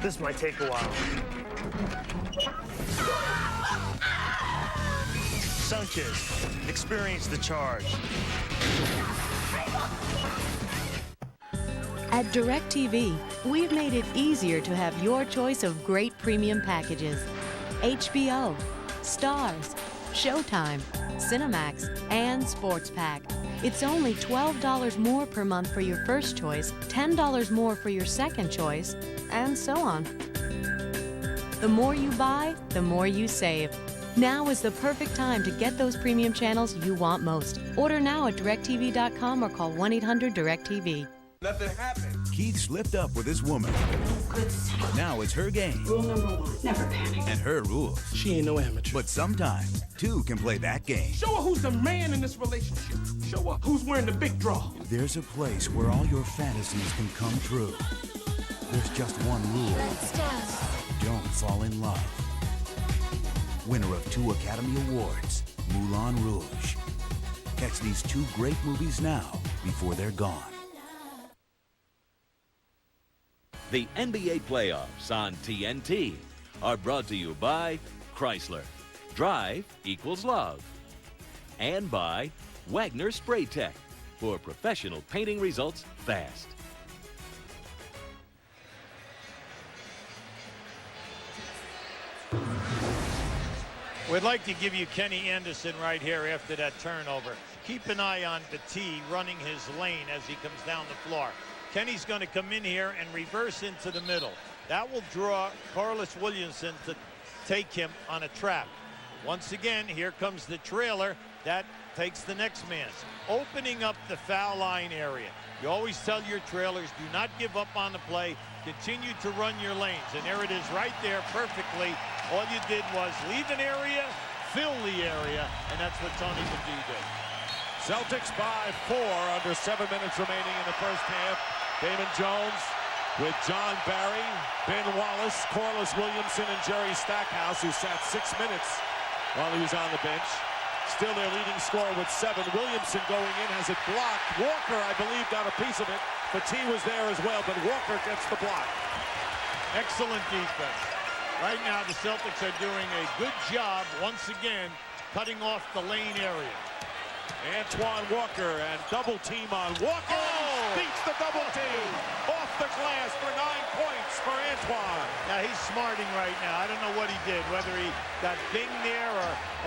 This might take a while. Sunkist, experience the charge. At DirecTV, we've made it easier to have your choice of great premium packages. HBO, Stars, Showtime, Cinemax, and Sports Pack. It's only $12 more per month for your first choice, $10 more for your second choice, and so on. The more you buy, the more you save. Now is the perfect time to get those premium channels you want most. Order now at DirecTV.com or call 1-800-DirecTV. Nothing happened. Keith slipped up with his woman. Now it's her game. Rule number 1, never panic. And her rules. She ain't no amateur. But sometimes, two can play that game. Show her who's the man in this relationship. Show her who's wearing the big draw. There's a place where all your fantasies can come true. There's just one rule. Don't fall in love. Winner of 2 Academy Awards, Moulin Rouge. Catch these 2 great movies now before they're gone. The NBA playoffs on TNT are brought to you by Chrysler. Drive equals love. And by Wagner Spray Tech for professional painting results fast. We'd like to give you Kenny Anderson right here after that turnover. Keep an eye on Petit running his lane as he comes down the floor. Kenny's going to come in here and reverse into the middle. That will draw Corliss Williamson to take him on a trap. Once again, here comes the trailer. That takes the next man. Opening up the foul line area. You always tell your trailers, do not give up on the play. Continue to run your lanes. And there it is right there perfectly. All you did was leave an area, fill the area, and that's what Tony McGee did. Celtics by 4 under 7 minutes remaining in the first half. Damon Jones with John Barry, Ben Wallace, Corliss Williamson, and Jerry Stackhouse, who sat 6 minutes while he was on the bench. Still their leading scorer with 7. Williamson going in, has it blocked. Walker, I believe, got a piece of it. Petit was there as well, but Walker gets the block. Excellent defense. Right now, the Celtics are doing a good job, once again, cutting off the lane area. Antoine Walker and double team on Walker. Beats the double team. Off the glass for 9 points for Antoine. Now, he's smarting right now. I don't know what he did, whether he got dinged there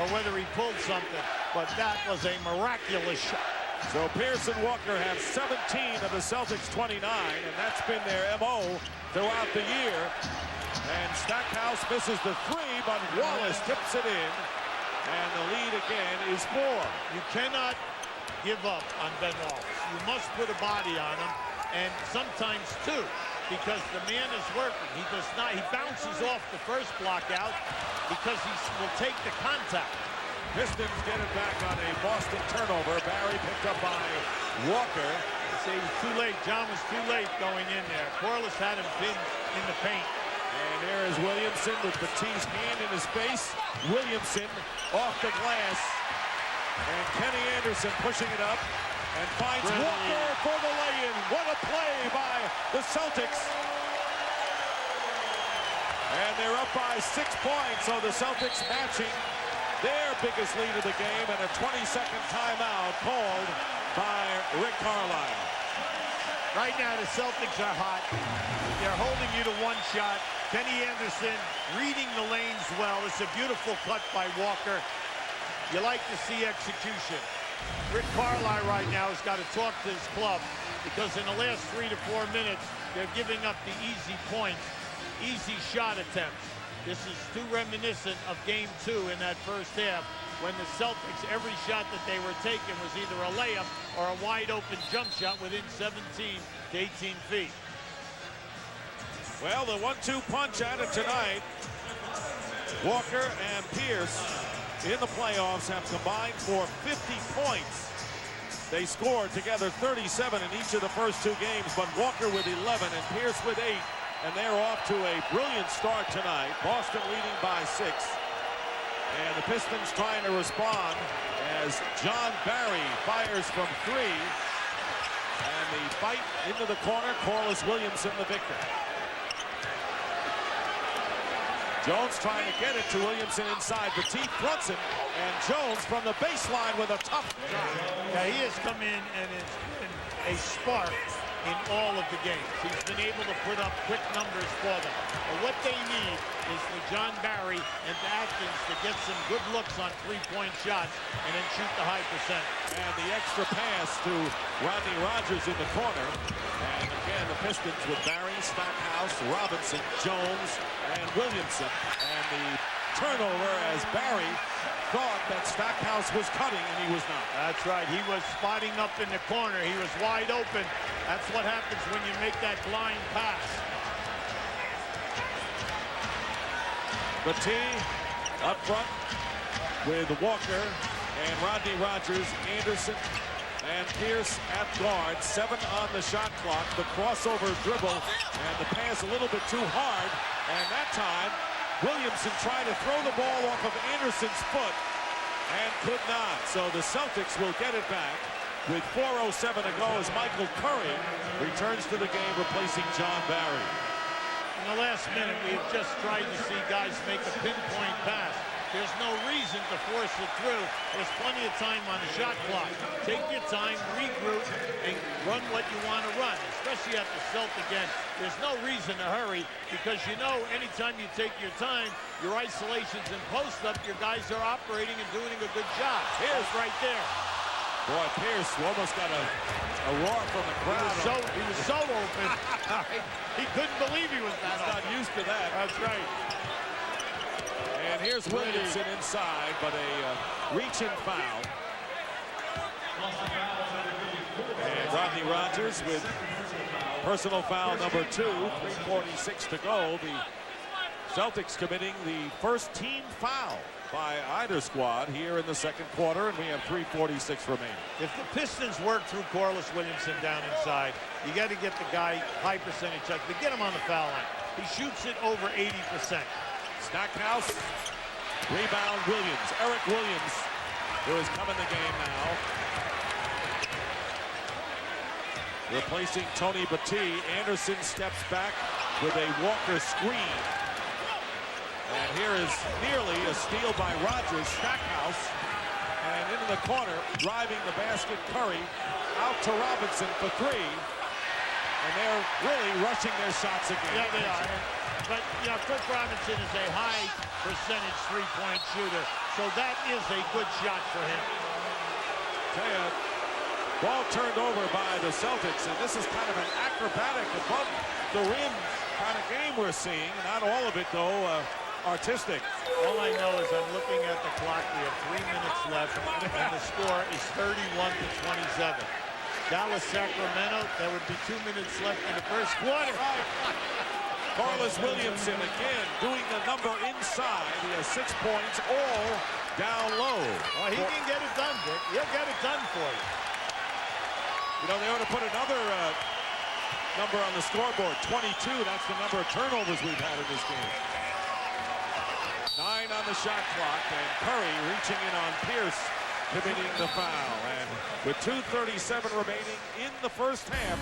or whether he pulled something, but that was a miraculous shot. So Pearson Walker has 17 of the Celtics' 29, and that's been their MO throughout the year. And Stackhouse misses the 3, but Wallace tips it in. And the lead again is 4. You cannot give up on Ben Wallace. You must put a body on him, and sometimes 2, because the man is working. He does not. He bounces off the first block out because he will take the contact. Pistons get it back on a Boston turnover. Barry picked up by Walker. Say he was too late. John was too late going in there. Corliss had him pinned in the paint. And there is Williamson with Petit's hand in his face. Williamson off the glass. And Kenny Anderson pushing it up and finds Walker for the lay-in. What a play by the Celtics. And they're up by 6 points, so the Celtics matching their biggest lead of the game, and a 20-second timeout called by Rick Carlisle. Right now, the Celtics are hot. They're holding you to 1 shot. Kenny Anderson reading the lanes well. It's a beautiful cut by Walker. You like to see execution. Rick Carlisle right now has got to talk to his club, because in the last 3 to 4 minutes, they're giving up the easy points, easy shot attempts. This is too reminiscent of Game 2 in that first half, when the Celtics, every shot that they were taking was either a layup or a wide-open jump shot within 17 to 18 feet. Well, the 1-2 punch at it tonight. Walker and Pierce in the playoffs have combined for 50 points. They scored together 37 in each of the first 2 games, but Walker with 11 and Pierce with 8. And they're off to a brilliant start tonight. Boston leading by 6. And the Pistons trying to respond as John Barry fires from 3. And the fight into the corner, Corliss Williamson the victor. Jones trying to get it to Williamson inside. Petit fronts him, and Jones from the baseline with a tough shot. Yeah, he has come in and it's been a spark in all of the games. He's been able to put up quick numbers for them. But what they need is for John Barry and Atkins to get some good looks on 3-point shots and then shoot the high percentage. And the extra pass to Rodney Rogers in the corner. And again, the Pistons with Barry, Stackhouse, Robinson, Jones, and Williamson. And the turnover as Barry thought that Stackhouse was cutting, and he was not. That's right. He was spotting up in the corner. He was wide open. That's what happens when you make that blind pass. Battee up front with Walker and Rodney Rogers, Anderson, and Pierce at guard. 7 on the shot clock. The crossover dribble and the pass a little bit too hard. And that time, Williamson tried to throw the ball off of Anderson's foot and could not. So the Celtics will get it back with 4:07 to go as Michael Curry returns to the game, replacing John Barry. In the last minute, we've just tried to see guys make a pinpoint pass. There's no reason to force it through. There's plenty of time on the shot clock. Take your time, regroup, and run what you want to run, especially at the Celtic end. There's no reason to hurry because you know anytime you take your time, your isolations and post-up, your guys are operating and doing a good job. Here's right there. Boy, Pierce almost got a roar from the crowd. He was so open. He couldn't believe he was that open. Not used to that. That's right. And here's Williamson inside, but a reach-in foul. And Rodney Rogers with personal foul number 2, 3:46 to go. The Celtics committing the first team foul by either squad here in the second quarter, and we have 3:46 remaining. If the Pistons work through Corliss Williamson down inside, you got to get the guy high percentage shots, but get him on the foul line. He shoots it over 80%. Stackhouse, rebound Williams. Eric Williams, who has come in the game now, replacing Tony Battee. Anderson steps back with a Walker screen. And here is nearly a steal by Rogers. Stackhouse, and into the corner, driving the basket. Curry out to Robinson for 3. And they're really rushing their shots again. Yeah, they are. But, you know, Cliff Robinson is a high percentage three-point shooter, so that is a good shot for him. Tell you, ball turned over by the Celtics, and this is kind of an acrobatic above the rim kind of game we're seeing. Not all of it, though, artistic. All I know is I'm looking at the clock. We have 3 minutes left, and the score is 31-27. Dallas, Sacramento, there would be 2 minutes left in the first quarter. Corliss Williamson again doing the number inside. He has 6 points, all down low. Well, he can get it done, Dick. He'll get it done for you. You know, they ought to put another number on the scoreboard. 22, that's the number of turnovers we've had in this game. 9 on the shot clock, and Curry reaching in on Pierce, committing the foul. And with 2:37 remaining in the first half,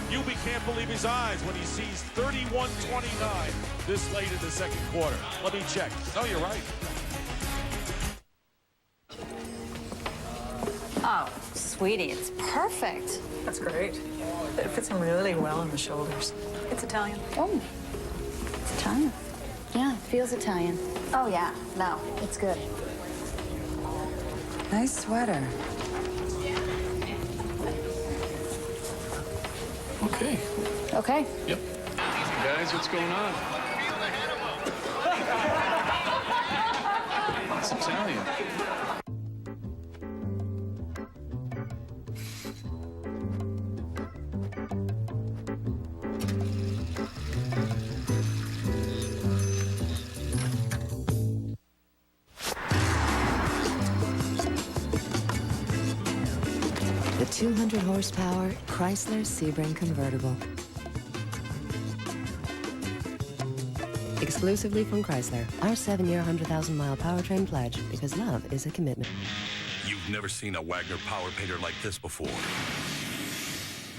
Hubie can't believe his eyes when he sees 31-29 this late in the second quarter. Let me check. No, you're right. Oh, sweetie, it's perfect. That's great. It fits him really well on the shoulders. It's Italian. Oh, it's Italian. Yeah, it feels Italian. Oh, yeah. No, it's good. Nice sweater. Okay. Okay. Yep. Guys, what's going on? It's Italian. The 200 horsepower Chrysler Sebring convertible. Exclusively from Chrysler, our 7-year, 100,000-mile powertrain pledge, because love is a commitment. You've never seen a Wagner power painter like this before.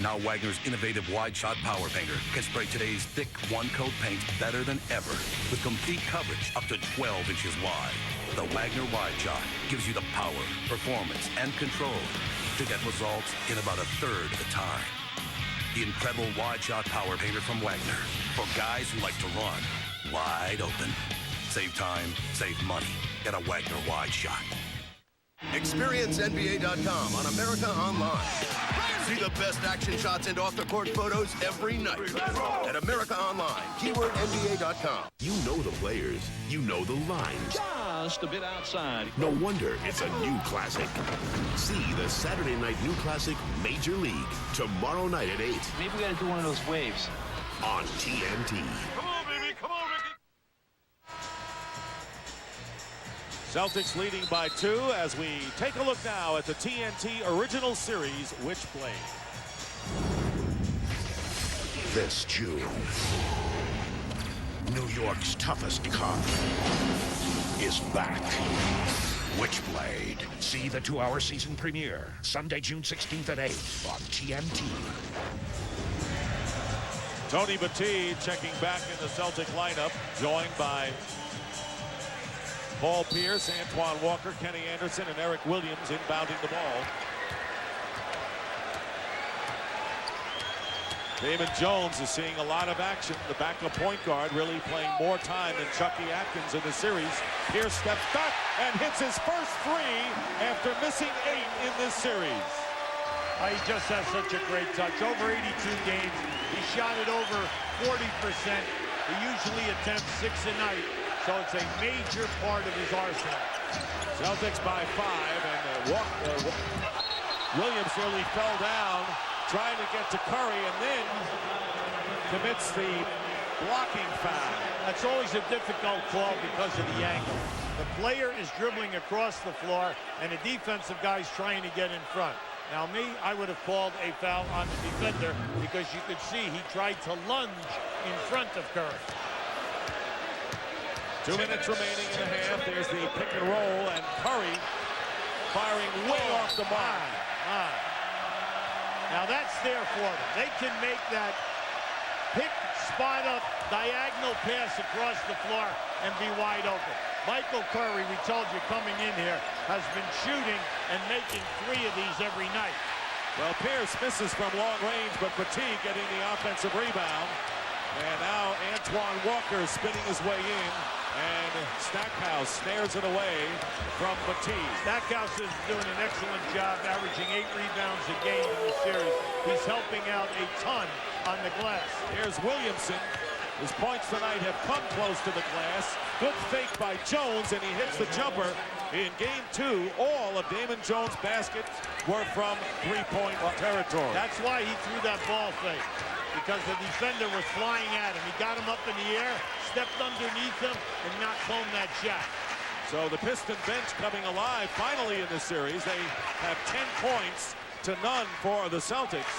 Now Wagner's innovative wide-shot power painter can spray today's thick one-coat paint better than ever, with complete coverage up to 12 inches wide. The Wagner Wide Shot gives you the power, performance, and control to get results in about a third of the time. The incredible Wide Shot power painter from Wagner, for guys who like to run wide open. Save time, save money. Get a Wagner Wide Shot. Experience NBA.com on America Online. See the best action shots and off-the-court photos every night. At America Online, keyword NBA.com. You know the players. You know the lines. just a bit outside. No wonder it's a new classic. See the Saturday night new classic Major League tomorrow night at 8. Maybe we got to do one of those waves. On TNT. Come on, baby. Come on, Ricky. Celtics leading by 2 as we take a look now at the TNT Original Series, Which Blade. This June, New York's toughest cop is back. Witchblade. See the 2-hour season premiere Sunday, June 16th at 8 on TNT. Tony Batiste checking back in the Celtic lineup, joined by Paul Pierce, Antoine Walker, Kenny Anderson, and Eric Williams inbounding the ball. Damon Jones is seeing a lot of action. The backup point guard really playing more time than Chucky Atkins in the series. Pierce steps back and hits his first 3 after missing 8 in this series. He just has such a great touch. Over 82 games. He shot it over 40%. He usually attempts 6 a night, so it's a major part of his arsenal. Celtics by 5, and Williams nearly fell down trying to get to Curry, and then commits the blocking foul. That's always a difficult call because of the angle. The player is dribbling across the floor, and the defensive guy's trying to get in front. Now, I would have called a foul on the defender because you could see he tried to lunge in front of Curry. 2 minutes remaining in the half. There's the pick and roll, and Curry firing way off the mark. Now that's there for them. They can make that pick, spot up, diagonal pass across the floor and be wide open. Michael Curry, we told you coming in here, has been shooting and making 3 of these every night. Well, Pierce misses from long range, but Batiste getting the offensive rebound. And now Antoine Walker spinning his way in, and Stackhouse snares it away from Batiste. Stackhouse is doing an excellent job, averaging 8 rebounds a game in the series. He's helping out a ton on the glass. Here's Williamson. His points tonight have come close to the glass. Good fake by Jones, and he hits the jumper. In game 2, all of Damon Jones' baskets were from 3-point territory. That's why he threw that ball fake, because the defender was flying at him. He got him up in the air, stepped underneath him, and knocked home that shot. So the Piston bench coming alive finally in this series. They have 10 points to none for the Celtics.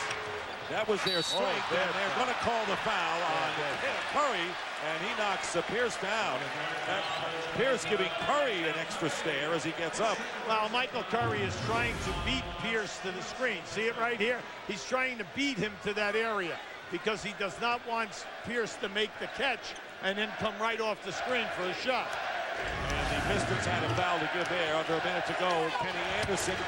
That was their strength, and they're going to call the foul on Curry, and he knocks Pierce down. Pierce giving Curry an extra stare as he gets up. Well, Michael Curry is trying to beat Pierce to the screen. See it right here? He's trying to beat him to that area because he does not want Pierce to make the catch and then come right off the screen for a shot. And the Pistons had a foul to give there. Under a minute to go. Kenny Anderson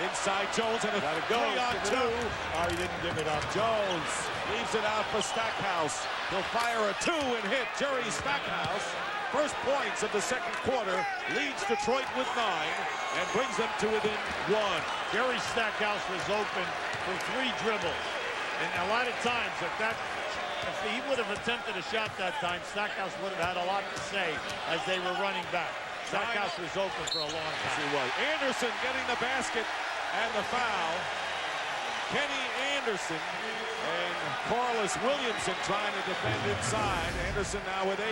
inside Jones, and a 3-on-2. Oh, he didn't give it up. Jones leaves it out for Stackhouse. He'll fire a 2 and hit Jerry Stackhouse. First points of the second quarter, leads Detroit with 9 and brings them to within 1. Jerry Stackhouse was open for 3 dribbles. And a lot of times, if he would have attempted a shot that time, Stackhouse would have had a lot to say as they were running back. Stackhouse was open for a long time. He was. Anderson getting the basket and the foul. Kenny Anderson and Corliss Williamson trying to defend inside. Anderson now with 8.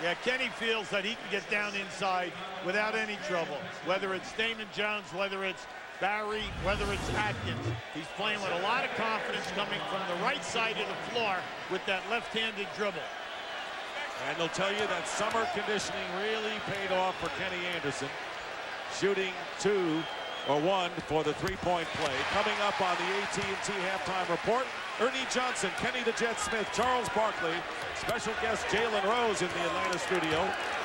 Yeah, Kenny feels that he can get down inside without any trouble. Whether it's Damon Jones, whether it's Barry, whether it's Atkins. He's playing with a lot of confidence coming from the right side of the floor with that left-handed dribble. And they'll tell you that summer conditioning really paid off for Kenny Anderson. Shooting 1 for the 3-point play. Coming up on the AT&T Halftime Report, Ernie Johnson, Kenny the Jet Smith, Charles Barkley, special guest Jalen Rose in the Atlanta studio.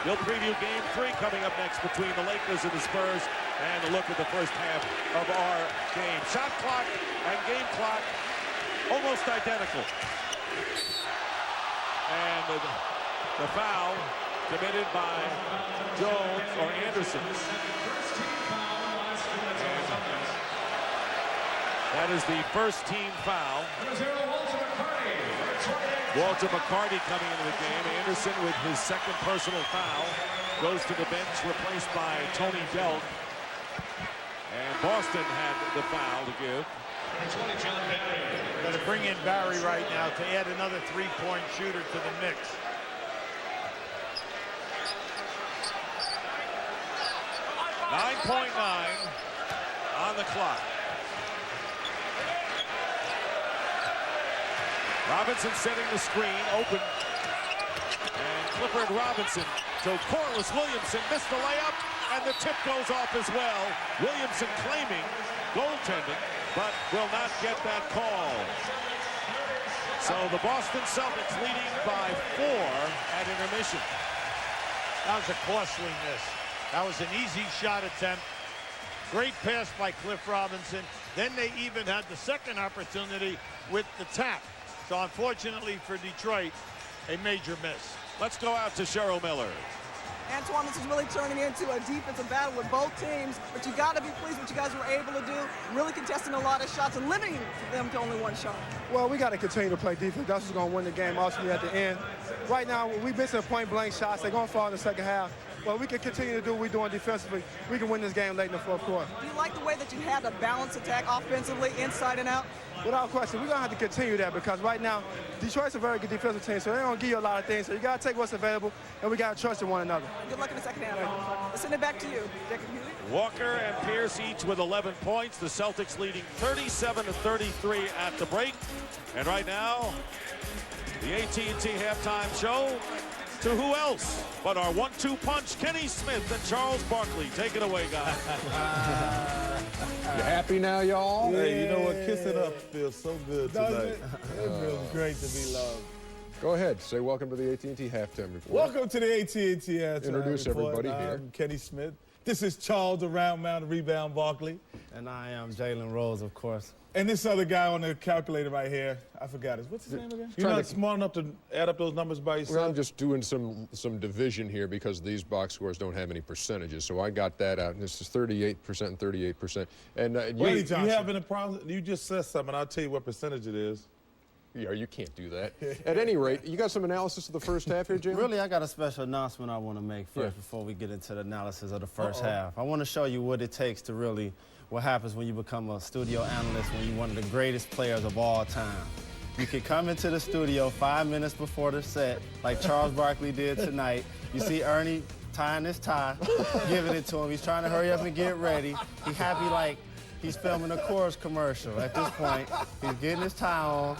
We'll preview Game 3 coming up next between the Lakers and the Spurs, and a look at the first half of our game. Shot clock and game clock almost identical. And the foul committed by Jones or Anderson. That is the first team foul. Walter McCarty coming into the game. Anderson with his second personal foul goes to the bench, replaced by Tony Delk. And Boston had the foul to give. We're going to bring in Barry right now to add another three-point shooter to the mix. .9 on the clock. Robinson setting the screen, open. And Clifford Robinson to Corliss Williamson, missed the layup, and the tip goes off as well. Williamson claiming goaltending, but will not get that call. So the Boston Celtics leading by 4 at intermission. That was a costly miss. That was an easy shot attempt. Great pass by Cliff Robinson. Then they even had the second opportunity with the tap. So unfortunately for Detroit, a major miss. Let's go out to Cheryl Miller. Antoine, this is really turning into a defensive battle with both teams, but you got to be pleased with what you guys were able to do, really contesting a lot of shots and limiting them to only one shot. Well, we got to continue to play defense. That's what's going to win the game ultimately at the end. Right now, we've been some point-blank shots. They're going to fall in the second half. Well, we can continue to do what we're doing defensively. We can win this game late in the fourth quarter. Do you like the way that you had a balanced attack offensively, inside and out? Without question, we're going to have to continue that because right now, Detroit's a very good defensive team, so they're going to give you a lot of things. So you got to take what's available, and we got to trust in one another. Good luck in the second half. Let's send it back to you, Jacob Hughley. Walker and Pierce each with 11 points. The Celtics leading 37-33 at the break. And right now, the AT&T halftime show to who else but our 1-2 punch, Kenny Smith and Charles Barkley. Take it away, guys. You happy now, y'all? Yeah. Hey, you know what? Kissing up feels so good tonight. It feels great to be loved. Go ahead. Say welcome to the AT&T halftime report. Welcome to the AT&T halftime Introduce report. everybody here. I'm Kenny Smith. This is Charles, the round mound rebound Barkley. And I am Jalen Rose, of course. And this other guy on the calculator right here, I forgot his. What's his name again? You're not smart enough to add up those numbers by yourself? Well, I'm just doing some division here because these box scores don't have any percentages. So I got that out. And this is 38% and 38%. And Wait, you having a problem? You just said something. I'll tell you what percentage it is. Yeah, you can't do that. At any rate, you got some analysis of the first half here, Jalen? Really, I got a special announcement I want to make first before we get into the analysis of the first half. I want to show you what it takes to really, what happens when you become a studio analyst, when you're one of the greatest players of all time. You can come into the studio 5 minutes before the set, like Charles Barkley did tonight. You see Ernie tying his tie, giving it to him. He's trying to hurry up and get ready. He's happy like he's filming a chorus commercial at this point. He's getting his tie on.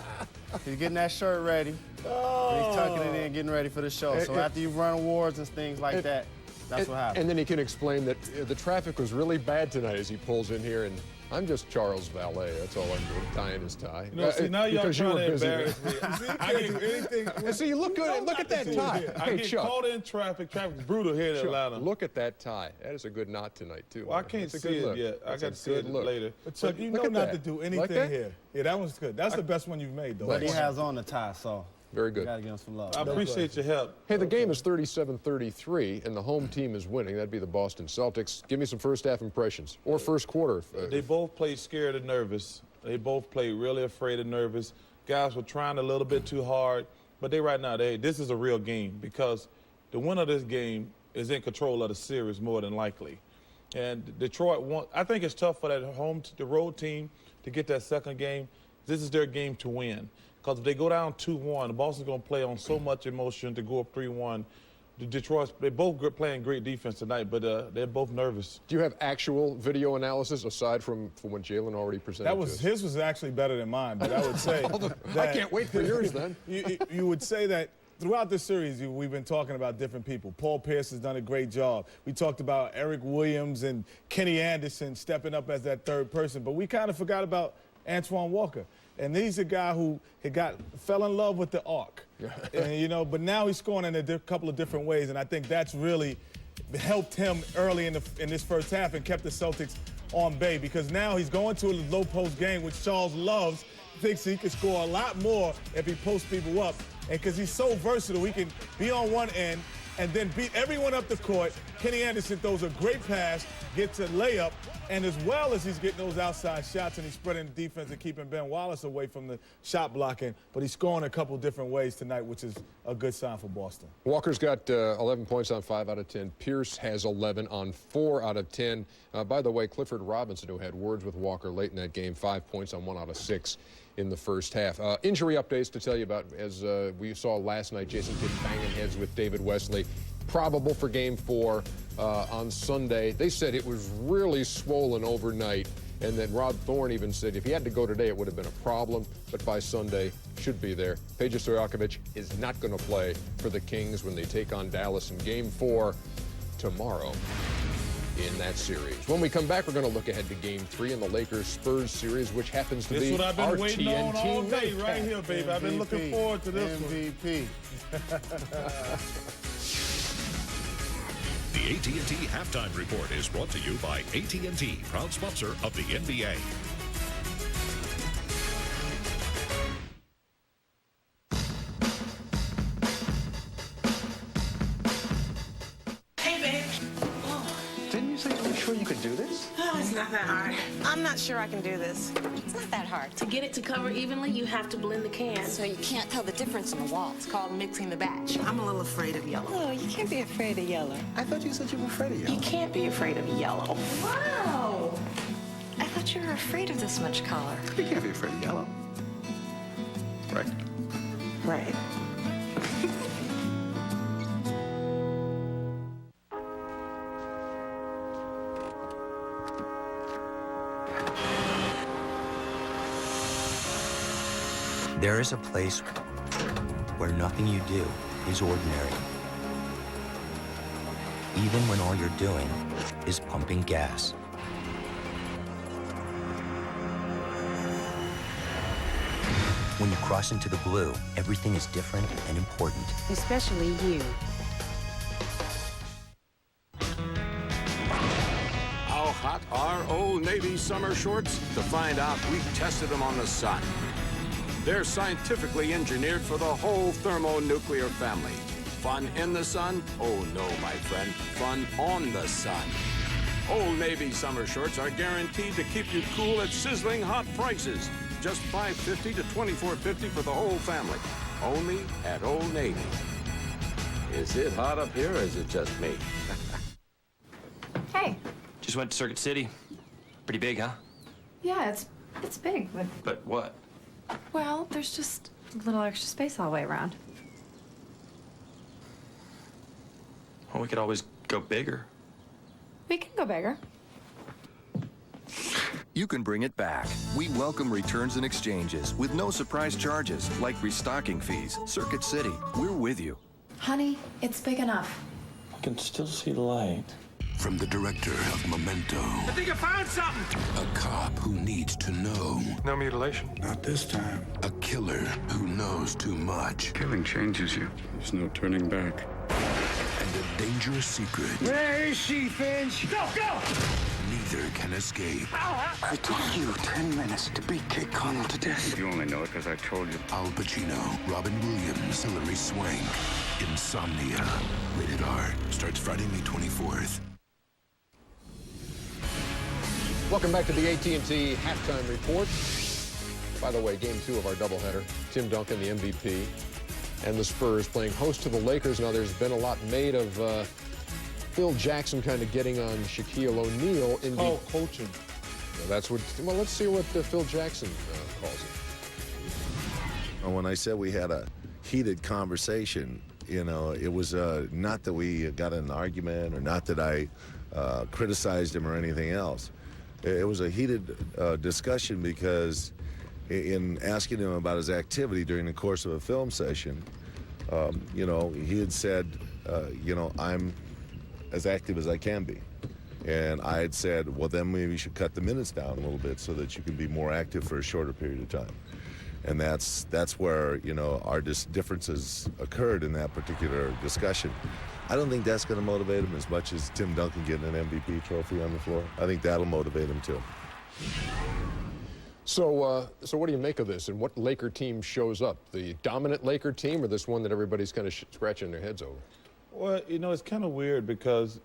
He's getting that shirt ready. And he's tucking it in, getting ready for the show. So after you run awards and things like that, that's what happens. And then he can explain that the traffic was really bad tonight as he pulls in here, and I'm just Charles' valet. That's all I'm doing, tying his tie. You know, see, now y'all trying to embarrass me. I get anything. See, you look good. Look at that tie. I get caught in traffic. Traffic's brutal here in Atlanta. Look at that tie. That is a good knot tonight, too. Well, I can't see it yet. I got to see it later. But Chuck, you know not to do anything here. Yeah, that one's good. That's the best one you've made, though. But he has on the tie, so. Very good. Gotta give him some love. I appreciate your help. Hey, the game is 37-33, and the home team is winning. That'd be the Boston Celtics. Give me some first half impressions, or first quarter. They both played scared and nervous. They both played really afraid and nervous. Guys were trying a little bit too hard, but right now, this is a real game because the winner of this game is in control of the series more than likely. And Detroit I think it's tough for the road team to get that second game. This is their game to win. Because if they go down 2-1, Boston's going to play on so much emotion to go up 3-1. They're both playing great defense tonight, but they're both nervous. Do you have actual video analysis aside from what Jalen already presented to us? His was actually better than mine, but I would say I can't wait for yours then. You would say that throughout this series, we've been talking about different people. Paul Pierce has done a great job. We talked about Eric Williams and Kenny Anderson stepping up as that third person, but we kind of forgot about Antoine Walker. And he's a guy who fell in love with the arc. And, but now he's scoring in a couple of different ways, and I think that's really helped him early in this first half and kept the Celtics on bay because now he's going to a low post game, which Charles loves, thinks he can score a lot more if he posts people up. And because he's so versatile, he can be on one end, and then beat everyone up the court. Kenny Anderson throws a great pass, gets a layup, and as well as he's getting those outside shots and he's spreading the defense and keeping Ben Wallace away from the shot blocking, but he's scoring a couple different ways tonight, which is a good sign for Boston. Walker's got 11 points on 5 out of 10. Pierce has 11 on 4 out of 10. By the way, Clifford Robinson, who had words with Walker late in that game, 5 points on 1 out of 6 in the first half. Injury updates to tell you about, as we saw last night, Jason Kidd banging heads with David Wesley. Probable for Game 4 on Sunday. They said it was really swollen overnight, and then Rod Thorne even said if he had to go today, it would have been a problem, but by Sunday, should be there. Peja Stojakovic is not going to play for the Kings when they take on Dallas in Game 4 tomorrow in that series. When we come back, we're going to look ahead to Game 3 in the Lakers-Spurs series, which happens to be what I've been our waiting on all TNT day night. right here, baby. I've been looking forward to this MVP. The AT&T Halftime Report is brought to you by AT&T, proud sponsor of the NBA. Hey, babe. Didn't you say you were sure you could do this? Oh, it's not that hard. I'm not sure I can do this. It's not that hard. To get it to cover evenly, you have to blend the can. So you can't tell the difference in the wall. It's called mixing the batch. I'm a little afraid of yellow. Oh, you can't be afraid of yellow. I thought you said you were afraid of yellow. You can't be afraid of yellow. Wow! I thought you were afraid of this much color. You can't be afraid of yellow. Right? Right. There is a place where nothing you do is ordinary. Even when all you're doing is pumping gas. When you cross into the blue, everything is different and important. Especially you. How hot are Old Navy summer shorts? To find out, we tested them on the sun. They're scientifically engineered for the whole thermonuclear family. Fun in the sun? Oh no, my friend. Fun on the sun. Old Navy summer shorts are guaranteed to keep you cool at sizzling hot prices. Just $5.50 to $24.50 for the whole family. Only at Old Navy. Is it hot up here or is it just me? Hey. Just went to Circuit City. Pretty big, huh? Yeah, it's big, but But what? well, there's just a little extra space all the way around. Well, we could always go bigger. We can go bigger. You can bring it back. We welcome returns and exchanges with no surprise charges, like restocking fees. Circuit City, we're with you. Honey, it's big enough. I can still see the light. From the director of Memento, I think I found something. a cop who needs to know. No mutilation. Not this time. A killer who knows too much. Killing changes you. There's no turning back. And a dangerous secret Where is she, Finch? Go, go! neither can escape. I told you 10 minutes to beat Kate Connell to death. You only know it because I told you. Al Pacino, Robin Williams, Hilary Swank. Insomnia. Rated R. Starts Friday, May 24th. Welcome back to the AT&T Halftime Report. By the way, Game 2 of our doubleheader. Tim Duncan, the MVP, and the Spurs playing host to the Lakers. Now, there's been a lot made of Phil Jackson kind of getting on Shaquille O'Neal in the coaching. Well, that's what. Well, let's see what Phil Jackson calls it. When I said we had a heated conversation, you know, it was not that we got in an argument or not that I criticized him or anything else. It was a heated discussion because in asking him about his activity during the course of a film session, you know, he had said, you know, I'm as active as I can be. And I had said, well, then maybe you should cut the minutes down a little bit so that you can be more active for a shorter period of time. And that's where, you know, our differences occurred in that particular discussion. I don't think that's going to motivate him as much as Tim Duncan getting an MVP trophy on the floor. I think that'll motivate him too. So what do you make of this, and what Laker team shows up? The dominant Laker team, or this one that everybody's kind of scratching their heads over? Well, you know, it's kind of weird because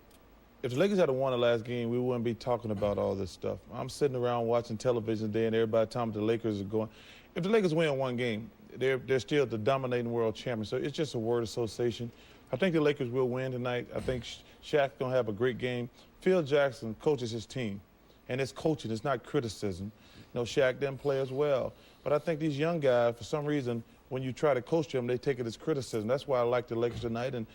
if the Lakers had won the last game, we wouldn't be talking about all this stuff. I'm sitting around watching television today, and everybody telling me the Lakers are going. If the Lakers win one game, they're still the dominating world champion. So it's just a word association. I think the Lakers will win tonight. I think Shaq's going to have a great game. Phil Jackson coaches his team, and it's coaching. It's not criticism. You know, Shaq didn't play as well. But I think these young guys, for some reason, when you try to coach them, they take it as criticism. That's why I like the Lakers tonight. And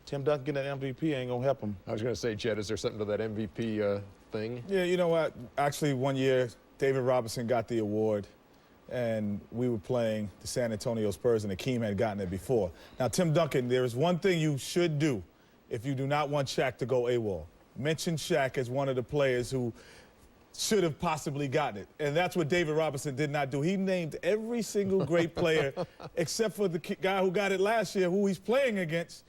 Tim Duncan getting that MVP ain't going to help him. I was going to say, Jed, is there something to that MVP thing? Yeah, you know what? Actually, one year, David Robinson got the award, and we were playing the San Antonio Spurs, and Akeem had gotten it before. Now, Tim Duncan, there is one thing you should do if you do not want Shaq to go AWOL. Mention Shaq as one of the players who should have possibly gotten it. And that's what David Robinson did not do. He named every single great player except for the guy who got it last year, who he's playing against.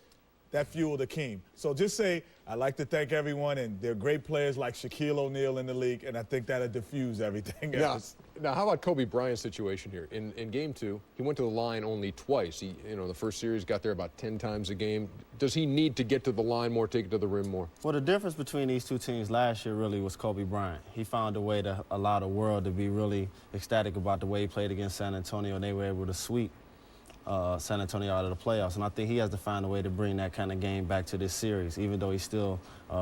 That fueled Akeem. So just say, I'd like to thank everyone, and they're great players like Shaquille O'Neal in the league, and I think that'll diffuse everything else. Now, how about Kobe Bryant's situation here? In Game 2, he went to the line only twice. He, the first series got there about 10 times a game. Does he need to get to the line more, take it to the rim more? Well, the difference between these two teams last year really was Kobe Bryant. He found a way to allow the world to be really ecstatic about the way he played against San Antonio, and they were able to sweep San Antonio out of the playoffs. And I think he has to find a way to bring that kind of game back to this series, even though he's still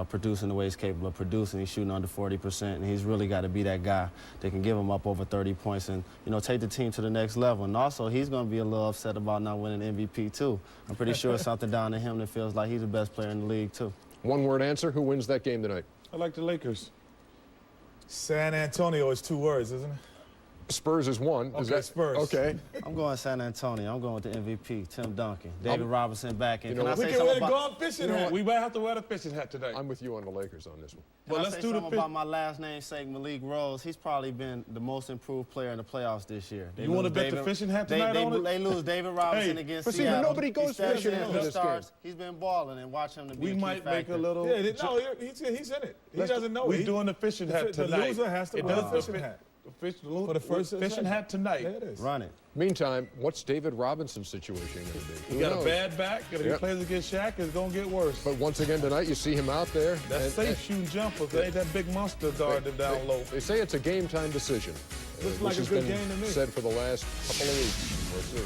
producing the way he's capable of producing. He's shooting under 40%, and he's really got to be that guy that can give him up over 30 points and, take the team to the next level. And also, he's going to be a little upset about not winning MVP, too. I'm pretty sure it's something down to him that feels like he's the best player in the league, too. One-word answer, who wins that game tonight? I like the Lakers. San Antonio is 2 words, isn't it? Spurs is 1. Okay, is that Spurs. Okay. I'm going San Antonio. I'm going with the MVP, Tim Duncan. David Robinson back in. We can wear the golf fishing hat. We might have to wear the fishing hat today. I'm with you on the Lakers on this one. Well, let's do something about my last namesake, Malik Rose. He's probably been the most improved player in the playoffs this year. You want to bet the fishing hat tonight on it? They lose David Robinson against Seattle. Nobody goes fishing in this game. He's been balling, and watch him to be a key might factor. make a little... Yeah, no, he's in it. He doesn't know. We're doing the fishing hat tonight. The loser has to wear the fishing hat. For the first fishing hat tonight. There it is. Run it. Meantime, what's David Robinson's situation going to be? He got a bad back, and if he plays against Shaq, it's going to get worse. But once again tonight, you see him out there. That's safe shooting jumpers. They ain't that big monster guarded down low. They say it's a game-time decision. Looks like a good game to me. Said for the last couple of weeks. We'll see.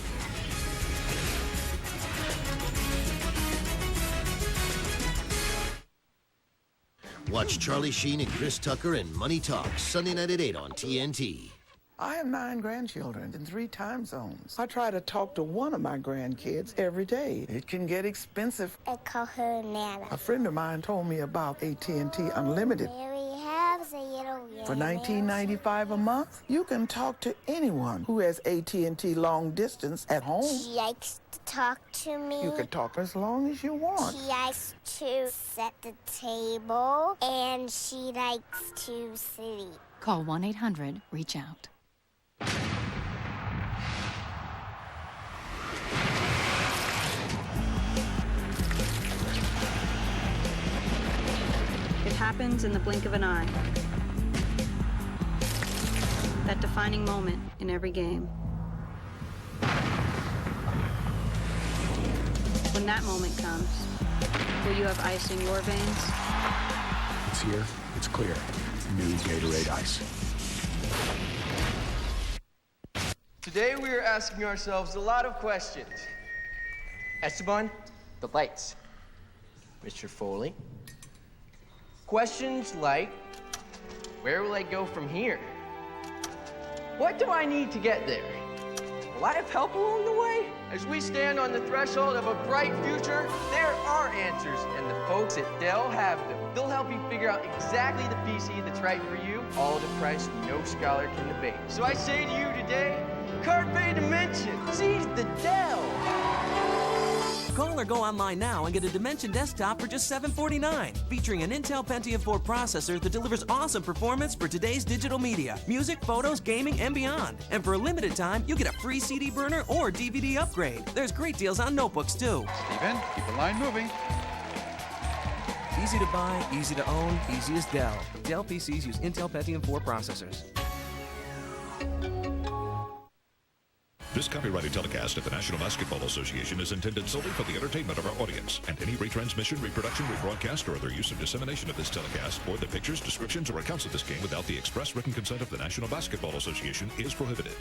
Watch Charlie Sheen and Chris Tucker in Money Talks, Sunday night at 8 on TNT. I have 9 grandchildren in 3 time zones. I try to talk to one of my grandkids every day. It can get expensive. I call her Nana. A friend of mine told me about AT&T Unlimited. For $19.95 a month, you can talk to anyone who has AT&T long distance at home. She likes to talk to me. You can talk as long as you want. She likes to set the table, and she likes to sleep. Call 1-800-REACH-OUT. It happens in the blink of an eye. That defining moment in every game. When that moment comes, will you have ice in your veins? It's here. It's clear. New Gatorade Ice. Today we are asking ourselves a lot of questions. Esteban, the lights. Mr. Foley. Questions like, where will I go from here? What do I need to get there? Will I have help along the way? As we stand on the threshold of a bright future, there are answers, and the folks at Dell have them. They'll help you figure out exactly the PC that's right for you, all at a price no scholar can debate. So I say to you today, Carpe Dimension, seize the Dell! Call or go online now and get a Dimension desktop for just $749, featuring an Intel Pentium 4 processor that delivers awesome performance for today's digital media, music, photos, gaming, and beyond. And for a limited time, you'll get a free CD burner or DVD upgrade. There's great deals on notebooks, too. Steven, keep the line moving. Easy to buy, easy to own, easy as Dell. Dell PCs use Intel Pentium 4 processors. This copyrighted telecast of the National Basketball Association is intended solely for the entertainment of our audience, and any retransmission, reproduction, rebroadcast, or other use or dissemination of this telecast, or the pictures, descriptions, or accounts of this game without the express written consent of the National Basketball Association is prohibited.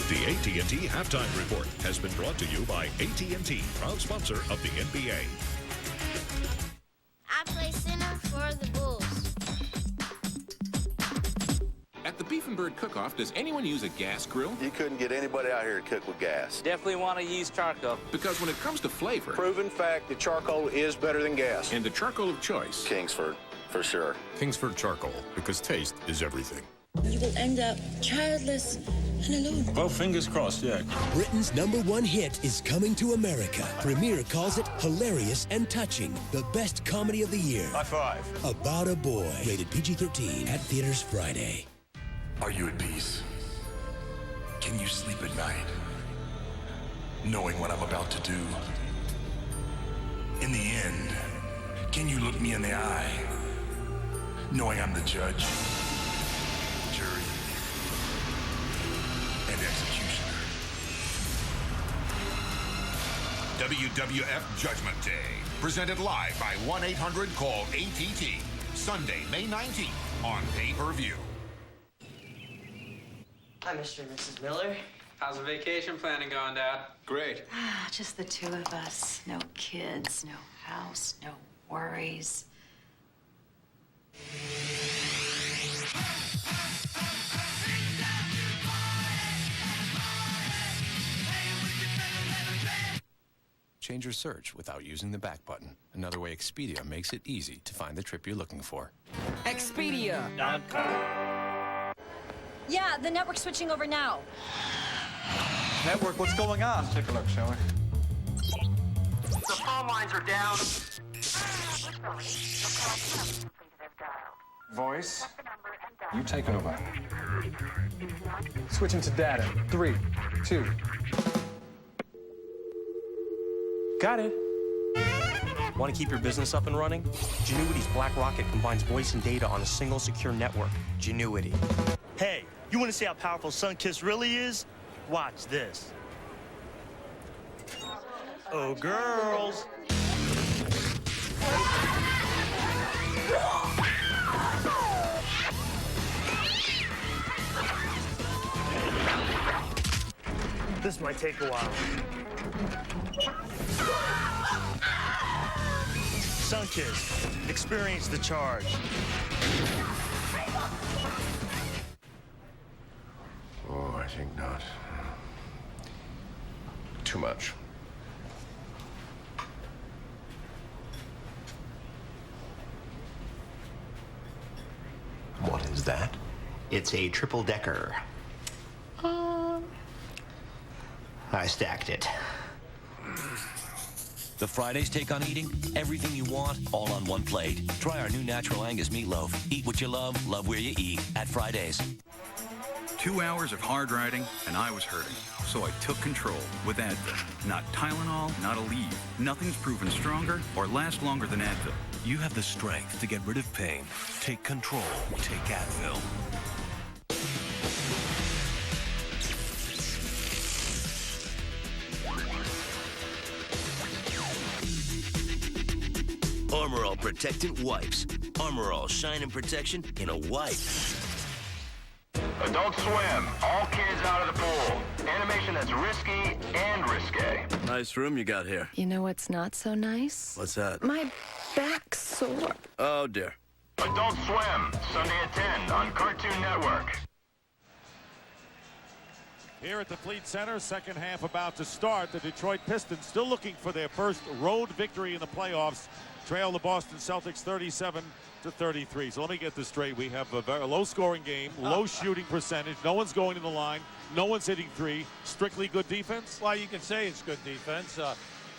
The AT&T Halftime Report has been brought to you by AT&T, proud sponsor of the NBA. I play center for the Bulls. At the Beef and Bird Cook-Off, does anyone use a gas grill? You couldn't get anybody out here to cook with gas. Definitely want to use charcoal. Because when it comes to flavor... Proven fact that charcoal is better than gas. And the charcoal of choice... Kingsford, for sure. Kingsford Charcoal, because taste is everything. You will end up childless and alone. Well, fingers crossed, yeah. Britain's #1 hit is coming to America. Premiere calls it hilarious and touching. The best comedy of the year. High five. About a Boy. Rated PG-13 at theaters Friday. Are you at peace? Can you sleep at night, knowing what I'm about to do? In the end, can you look me in the eye, knowing I'm the judge, jury, and executioner? WWF Judgment Day, presented live by 1-800-CALL-ATT, Sunday, May 19th on pay-per-view. Hi, Mr. and Mrs. Miller. How's the vacation planning going, Dad? Great. Just the two of us. No kids, no house, no worries. Change your search without using the back button. Another way Expedia makes it easy to find the trip you're looking for. Expedia.com. Yeah, the network's switching over now. Network, what's going on? Let's take a look, shall we? The phone lines are down. Voice, you take over. Switching to data. 3, 2. Got it. Want to keep your business up and running? Genuity's Black Rocket combines voice and data on a single secure network. Genuity. Hey, you want to see how powerful Sunkist really is? Watch this. Oh, girls. This might take a while. Sunkist, experience the charge. Oh, I think not. Too much. What is that? It's a triple-decker. I stacked it. The Fridays take on eating? Everything you want, all on one plate. Try our new Natural Angus meatloaf. Eat what you love where you eat at Fridays. 2 hours of hard riding, and I was hurting. So I took control with Advil. Not Tylenol, not Aleve. Nothing's proven stronger or last longer than Advil. You have the strength to get rid of pain. Take control. Take Advil. Armor All Protectant Wipes. Armor All Shine and Protection in a wipe. Adult Swim, all kids out of the pool. Animation that's risky and risque. Nice room you got here. You know what's not so nice? What's that? My back's sore. Oh, dear. Adult Swim, Sunday at 10 on Cartoon Network. Here at the Fleet Center, second half about to start. The Detroit Pistons still looking for their first road victory in the playoffs. Trail the Boston Celtics 37-33. So let me get this straight. We have a very low-scoring game, low shooting percentage. No one's going to the line. No one's hitting three. Strictly good defense? Well, you can say it's good defense.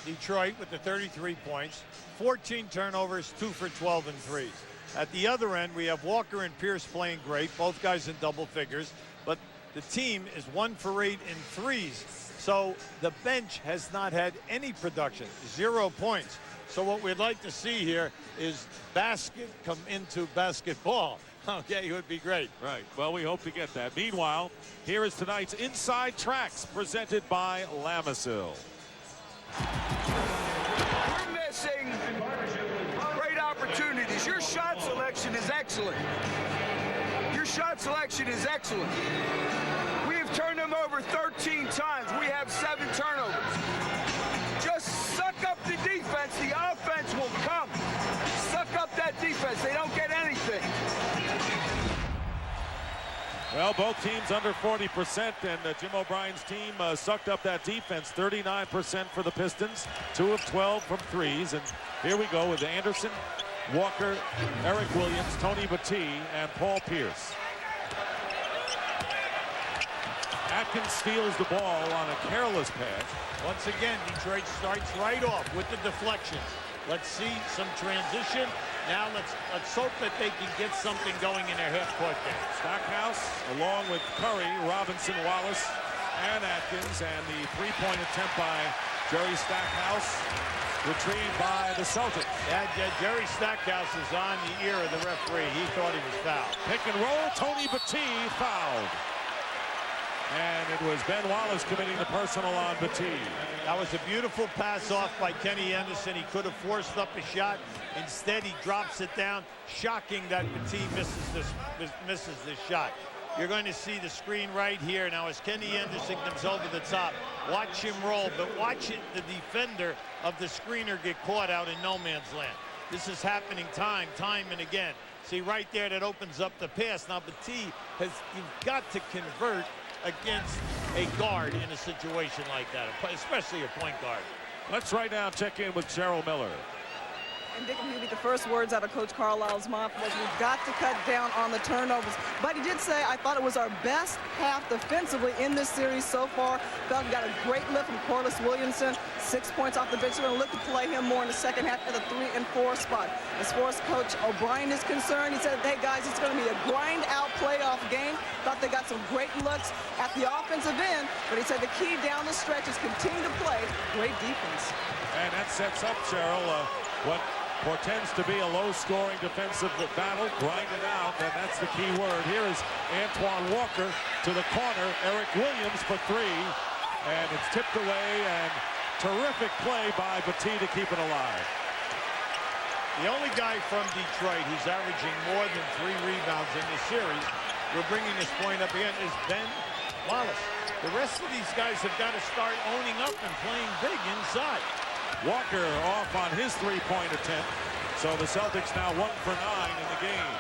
Detroit with the 33 points, 14 turnovers, 2 for 12 in threes. At the other end, we have Walker and Pierce playing great, both guys in double figures. But the team is 1 for 8 in threes. So the bench has not had any production, 0 points. So what we'd like to see here is basket come into basketball. Okay, it would be great. Right. Well, we hope to get that. Meanwhile, here is tonight's Inside Tracks presented by Lamisil. We're missing great opportunities. Your shot selection is excellent. Your shot selection is excellent. We have turned them over 13 times. We have 7 turnovers. Just suck up the defense. The offense will come. Suck up that defense. They don't get anything. Well, both teams under 40%, and Jim O'Brien's team sucked up that defense. 39% for the Pistons, 2 of 12 from threes. And here we go with Anderson, Walker, Eric Williams, Tony Battie, and Paul Pierce. Atkins steals the ball on a careless pass. Once again, Detroit starts right off with the deflections. Let's see some transition. Now let's hope that they can get something going in their half-court game. Stackhouse, along with Curry, Robinson, Wallace, and Atkins, and the three-point attempt by Jerry Stackhouse, retrieved by the Celtics. Yeah, Jerry Stackhouse is on the ear of the referee. He thought he was fouled. Pick and roll, Tony Battie fouled. And it was Ben Wallace committing the personal on Battie. That was a beautiful pass off by Kenny Anderson. He could have forced up a shot. Instead, he drops it down. Shocking that Battie misses this shot. You're going to see the screen right here. Now, as Kenny Anderson comes over the top, watch him roll, but watch it, the defender of the screener get caught out in no man's land. This is happening time and again. See, right there, that opens up the pass. Now, Battie you've got to convert against a guard in a situation like that, especially a point guard. Let's right now check in with Cheryl Miller. And Dick, maybe the first words out of Coach Carlisle's mouth was, we've got to cut down on the turnovers. But he did say, I thought it was our best half defensively in this series so far. Felt we got a great lift from Corliss Williamson, 6 points off the bench. We're going to look to play him more in the second half at the 3 and 4 spot. As far as Coach O'Brien is concerned, he said, hey guys, it's going to be a grind-out playoff game. Thought they got some great looks at the offensive end, but he said the key down the stretch is continue to play great defense. And that sets up, Cheryl, what portends to be a low-scoring defensive battle. Grind it out, and that's the key word. Here is Antoine Walker to the corner. Eric Williams for 3, and it's tipped away, and terrific play by Battie to keep it alive. The only guy from Detroit who's averaging more than 3 rebounds in this series, we're bringing this point up again, is Ben Wallace. The rest of these guys have got to start owning up and playing big inside. Walker off on his three-point attempt. So the Celtics now 1 for 9 in the game.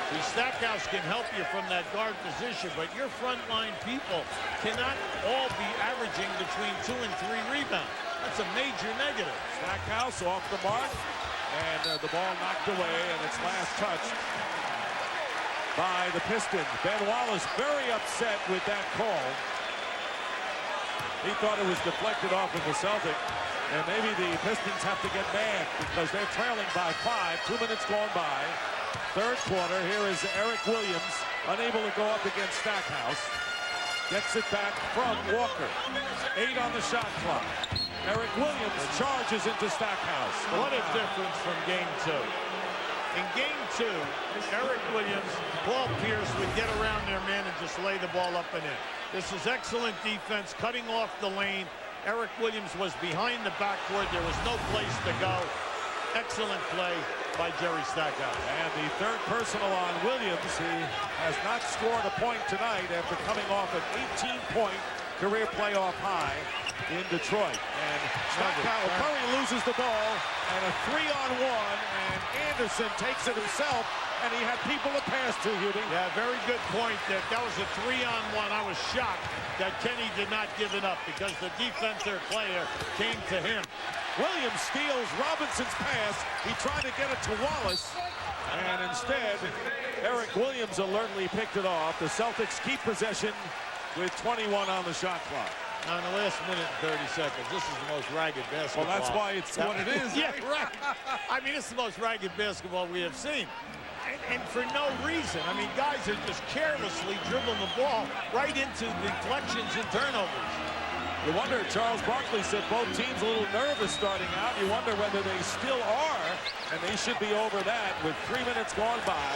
See, Stackhouse can help you from that guard position, but your frontline people cannot all be averaging between 2 and 3 rebounds. That's a major negative. Stackhouse off the mark, and the ball knocked away, and it's last touched by the Pistons. Ben Wallace very upset with that call. He thought it was deflected off of the Celtic. And maybe the Pistons have to get mad because they're trailing by 5. 2 minutes gone by. Third quarter. Here is Eric Williams, unable to go up against Stackhouse. Gets it back from Walker. 8 on the shot clock. Eric Williams charges into Stackhouse. What a difference from game 2. In game 2, Eric Williams, Paul Pierce would get around their man and just lay the ball up and in. This is excellent defense, cutting off the lane. Eric Williams was behind the backboard. There was no place to go. Excellent play by Jerry Stackhouse. And the third personal on Williams. He has not scored a point tonight after coming off an 18-point career playoff high in Detroit. And Curry loses the ball, and a 3-on-1, and Anderson takes it himself, and he had people to pass to, Hubie. Yeah, very good point. That was a 3-on-1. I was shocked that Kenny did not give it up because the defensive player came to him. Williams steals Robinson's pass. He tried to get it to Wallace, and instead, Eric Williams alertly picked it off. The Celtics keep possession with 21 on the shot clock. Now, in the last minute and 30 seconds, this is the most ragged basketball. Well, that's why it's what it is. Yeah, right. I mean, it's the most ragged basketball we have seen. and for no reason. I mean, guys are just carelessly dribbling the ball right into deflections and turnovers. You wonder, Charles Barkley said both teams a little nervous starting out. You wonder whether they still are, and they should be over that with 3 minutes gone by.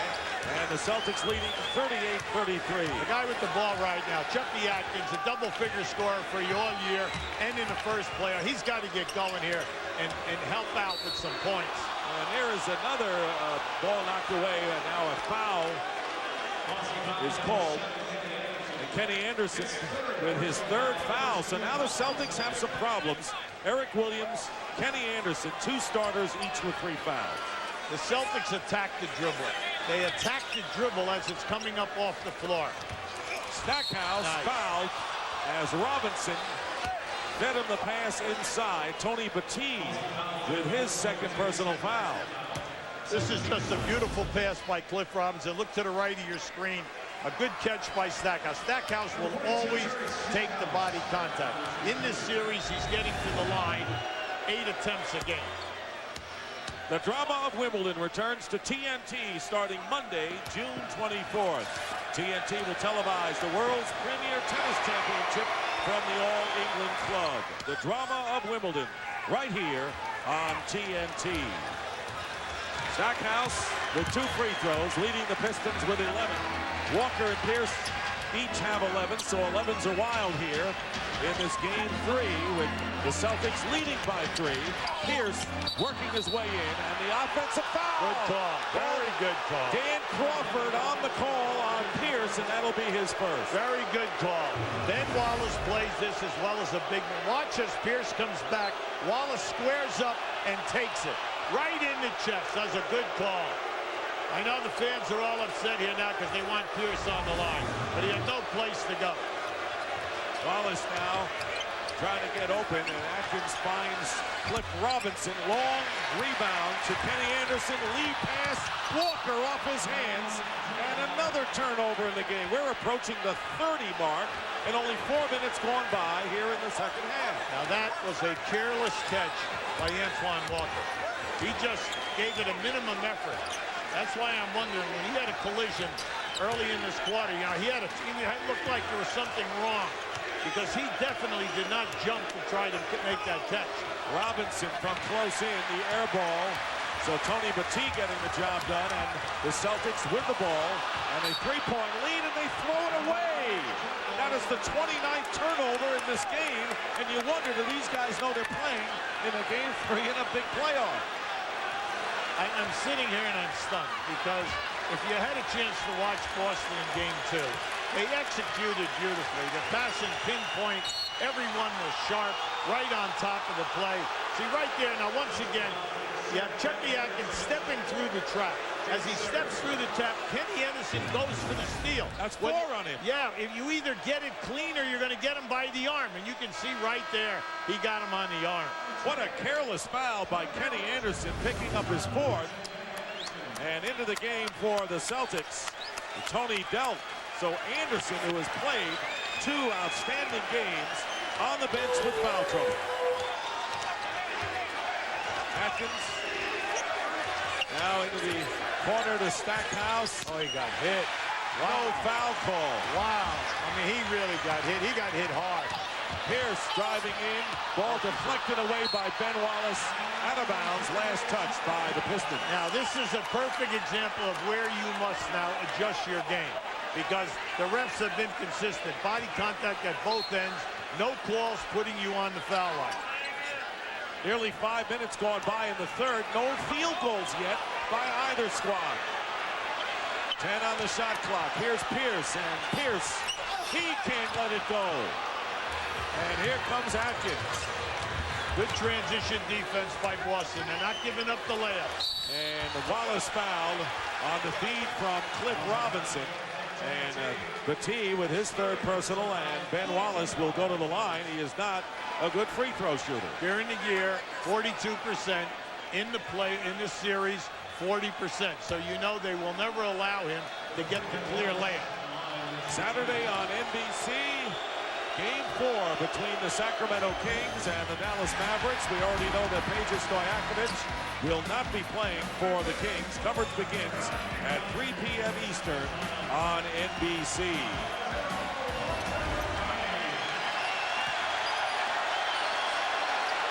And the Celtics leading 38-33. The guy with the ball right now, Chucky Atkins, a double-figure scorer for you all year and in the first player. He's got to get going here and help out with some points. And there is another ball knocked away, and now a foul is called. And Kenny Anderson with his third foul. So now the Celtics have some problems. Eric Williams, Kenny Anderson, 2 starters, each with 3 fouls. The Celtics attack the dribble. They attack the dribble as it's coming up off the floor. Stackhouse fouled as Robinson fed him the pass inside. Tony Batiste with his second personal foul. This is just a beautiful pass by Cliff Robinson. Look to the right of your screen. A good catch by Stackhouse. Stackhouse will always take the body contact. In this series, he's getting to the line 8 attempts a game. The drama of Wimbledon returns to TNT starting Monday, June 24th. TNT will televise the world's premier tennis championship from the All England Club. The drama of Wimbledon right here on TNT. Stackhouse with 2 free throws, leading the Pistons with 11. Walker and Pierce each have 11, so 11's a wild here in this game 3 with the Celtics leading by 3. Pierce working his way in, and the offensive foul. Good call. Very good call. Dan Crawford on the call on Pierce, and that'll be his first. Very good call. Ben Wallace plays this as well as a big man. Watch as Pierce comes back. Wallace squares up and takes it. Right in the chest. That's a good call. I know the fans are all upset here now because they want Pierce on the line, but he had no place to go. Wallace now trying to get open, and Atkins finds Cliff Robinson. Long rebound to Kenny Anderson. Lead pass. Walker off his hands. And another turnover in the game. We're approaching the 30 mark, and only 4 minutes gone by here in the second half. Now that was a careless catch by Antoine Walker. He just gave it a minimum effort. That's why I'm wondering, when he had a collision early in this quarter, you know, it looked like there was something wrong because he definitely did not jump to try to make that catch. Robinson from close in, the air ball. So Tony Batiste getting the job done, and the Celtics with the ball, and a 3-point lead, and they throw it away. That is the 29th turnover in this game, and you wonder, do these guys know they're playing in a game 3 in a big playoff? I'm sitting here and I'm stunned because if you had a chance to watch Boston in game 2, they executed beautifully. The passing pinpoint, everyone was sharp, right on top of the play. See right there, now once again, you have Chucky Atkins stepping through the trap. As he steps through the trap, Kenny Anderson goes for the steal. That's 4 on him. Yeah, if you either get it clean or you're going to get him by the arm. And you can see right there, he got him on the arm. What a careless foul by Kenny Anderson, picking up his 4th. And into the game for the Celtics, Tony Delk. So Anderson, who has played 2 outstanding games, on the bench with foul trouble. Atkins now into the corner to Stackhouse. Oh, he got hit. Wow. No foul call. Wow. I mean, he really got hit. He got hit hard. Pierce driving in. Ball deflected away by Ben Wallace. Out of bounds. Last touch by the Pistons. Now, this is a perfect example of where you must now adjust your game, because the refs have been consistent. Body contact at both ends. No calls putting you on the foul line. Nearly 5 minutes gone by in the third. No field goals yet by either squad. 10 on the shot clock. Here's Pierce, and Pierce, he can't let it go. And here comes Atkins. Good transition defense by Boston. They're not giving up the layups. And Wallace fouled on the feed from Cliff Robinson. And Batiste with his 3rd personal, and Ben Wallace will go to the line. He is not a good free throw shooter. During the year, 42%. In the play, in this series, 40%. So you know they will never allow him to get the clear layup. Saturday on NBC, Game 4 between the Sacramento Kings and the Dallas Mavericks. We already know that Peja Stojakovic will not be playing for the Kings. Coverage begins at 3 p.m. Eastern on NBC.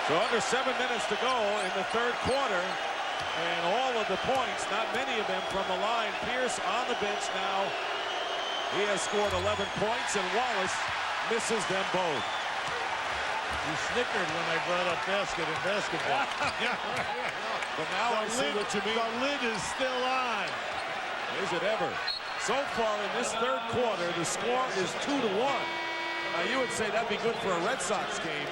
So under 7 minutes to go in the third quarter, and all of the points, not many of them from the line. Pierce on the bench now. He has scored 11 points, and Wallace misses them both. You snickered when I brought up basket in basketball. But now I see what you mean. The lid is still on. Is it ever? So far in this third quarter, the score is 2-1. Now you would say that'd be good for a Red Sox game.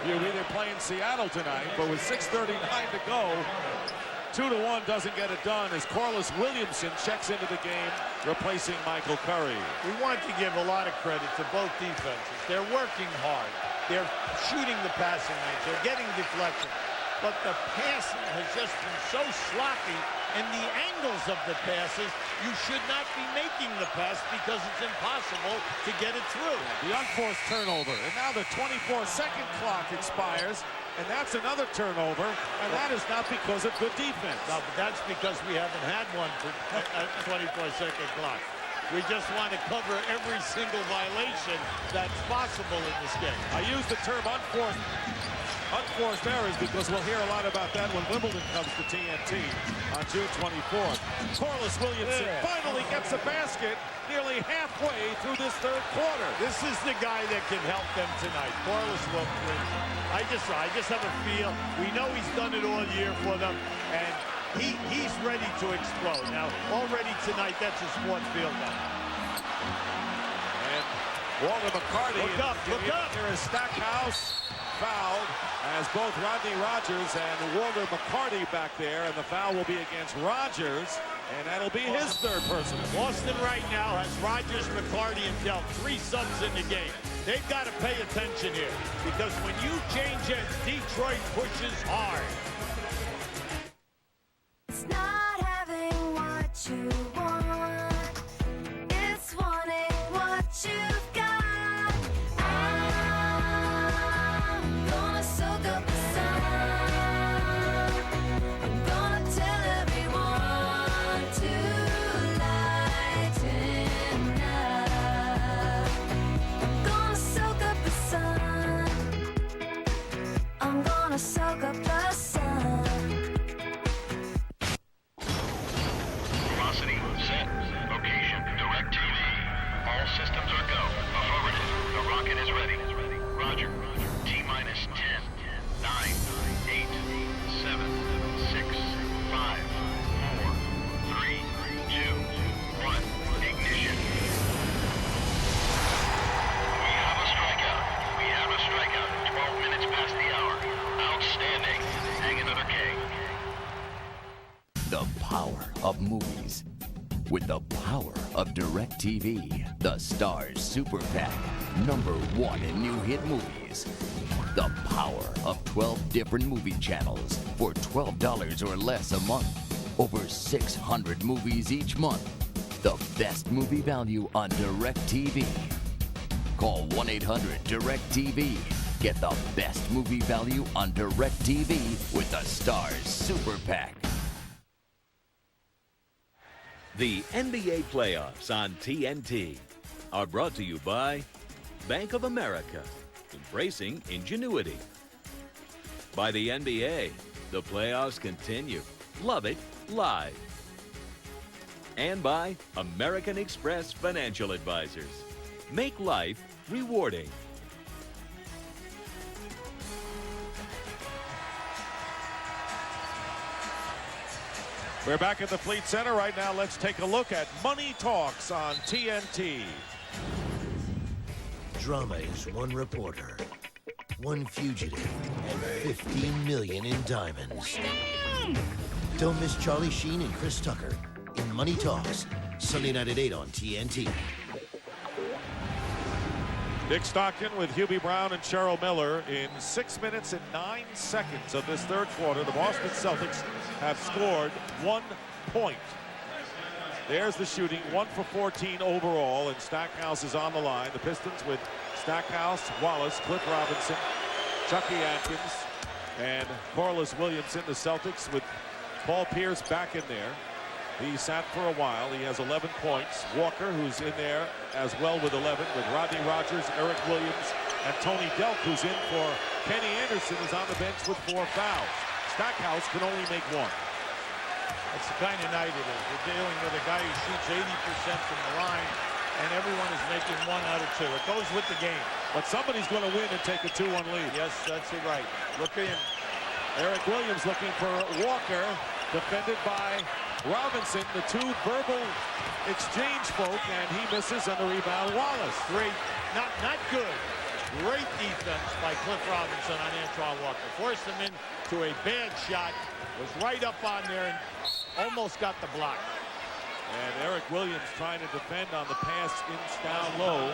You're either playing Seattle tonight, but with 6:39 to go, 2-1 doesn't get it done as Corliss Williamson checks into the game, replacing Michael Curry. We want to give a lot of credit to both defenses. They're working hard. They're shooting the passing lanes. They're getting deflection. But the passing has just been so sloppy, and the angles of the passes, you should not be making the pass because it's impossible to get it through. The unforced turnover, and now the 24-second clock expires, and that's another turnover, and that is not because of good defense. No, but that's because we haven't had one for a 24-second clock. We just want to cover every single violation that's possible in this game. I use the term unforced errors because we'll hear a lot about that when Wimbledon comes to TNT on June 24th. Corliss Williamson finally gets a basket nearly halfway through this third quarter. This is the guy that can help them tonight, Corliss Williamson. I just have a feel. We know he's done it all year for them, and he's ready to explode. Now, already tonight, that's his fourth field goal. And Walter McCarty look up. Here is Stackhouse fouled as both Rodney Rogers and Walter McCarty back there, and the foul will be against Rogers, and that'll be his third personal. Boston right now has Rogers, McCarty, and Dell, 3 subs in the game. They've got to pay attention here because when you change ends, Detroit pushes hard. It's not having what you want, it's wanting what you've got. I'm gonna soak up the sun. I'm gonna tell everyone to lighten up. I'm gonna soak up the sun. I'm gonna soak up the sun. Velocity, set, location, direct TV. All systems are go. Affirmative. The rocket is ready. Roger. T-minus 10, 9, 8, 7, 6, 5, 4, 3, 2, 1. Ignition. We have a strikeout. 12 minutes past the hour. Outstanding. Hang another K. The power of movies. With the power of DirecTV, the Stars Super PAC, #1 in new hit movies. The power of 12 different movie channels for $12 or less a month. Over 600 movies each month. The best movie value on DirecTV. Call 1-800-DirecTV. Get the best movie value on DirecTV with the Stars Super PAC. The NBA playoffs on TNT are brought to you by Bank of America, embracing ingenuity. By the NBA, the playoffs continue. Love it live. And by American Express Financial Advisors. Make life rewarding. We're back at the Fleet Center right now. Let's take a look at Money Talks on TNT. Drama is one reporter, one fugitive, and $15 million in diamonds. Don't miss Charlie Sheen and Chris Tucker in Money Talks, Sunday night at 8 on TNT. Dick Stockton with Hubie Brown and Cheryl Miller in 6 minutes and 9 seconds of this third quarter. The Boston Celtics have scored 1 point. There's the shooting, 1 for 14 overall, and Stackhouse is on the line. The Pistons with Stackhouse, Wallace, Cliff Robinson, Chucky Atkins, and Corliss Williamson, the Celtics, with Paul Pierce back in there. He sat for a while. He has 11 points. Walker, who's in there as well with 11, with Rodney Rogers, Eric Williams, and Tony Delk, who's in for Kenny Anderson, is on the bench with 4 fouls. Stackhouse can only make 1. That's the kind of night it is. We're dealing with a guy who shoots 80% from the line, and everyone is making 1 out of 2. It goes with the game. But somebody's going to win and take a 2-1 lead. Yes, that's it right. Look in. Eric Williams looking for Walker, defended by Robinson. The 2 verbal exchange spoke, and he misses on the rebound. Wallace. Great, not good. Great defense by Cliff Robinson on Antoine Walker. Forced him into a bad shot. Was right up on there and almost got the block. And Eric Williams trying to defend on the pass down low,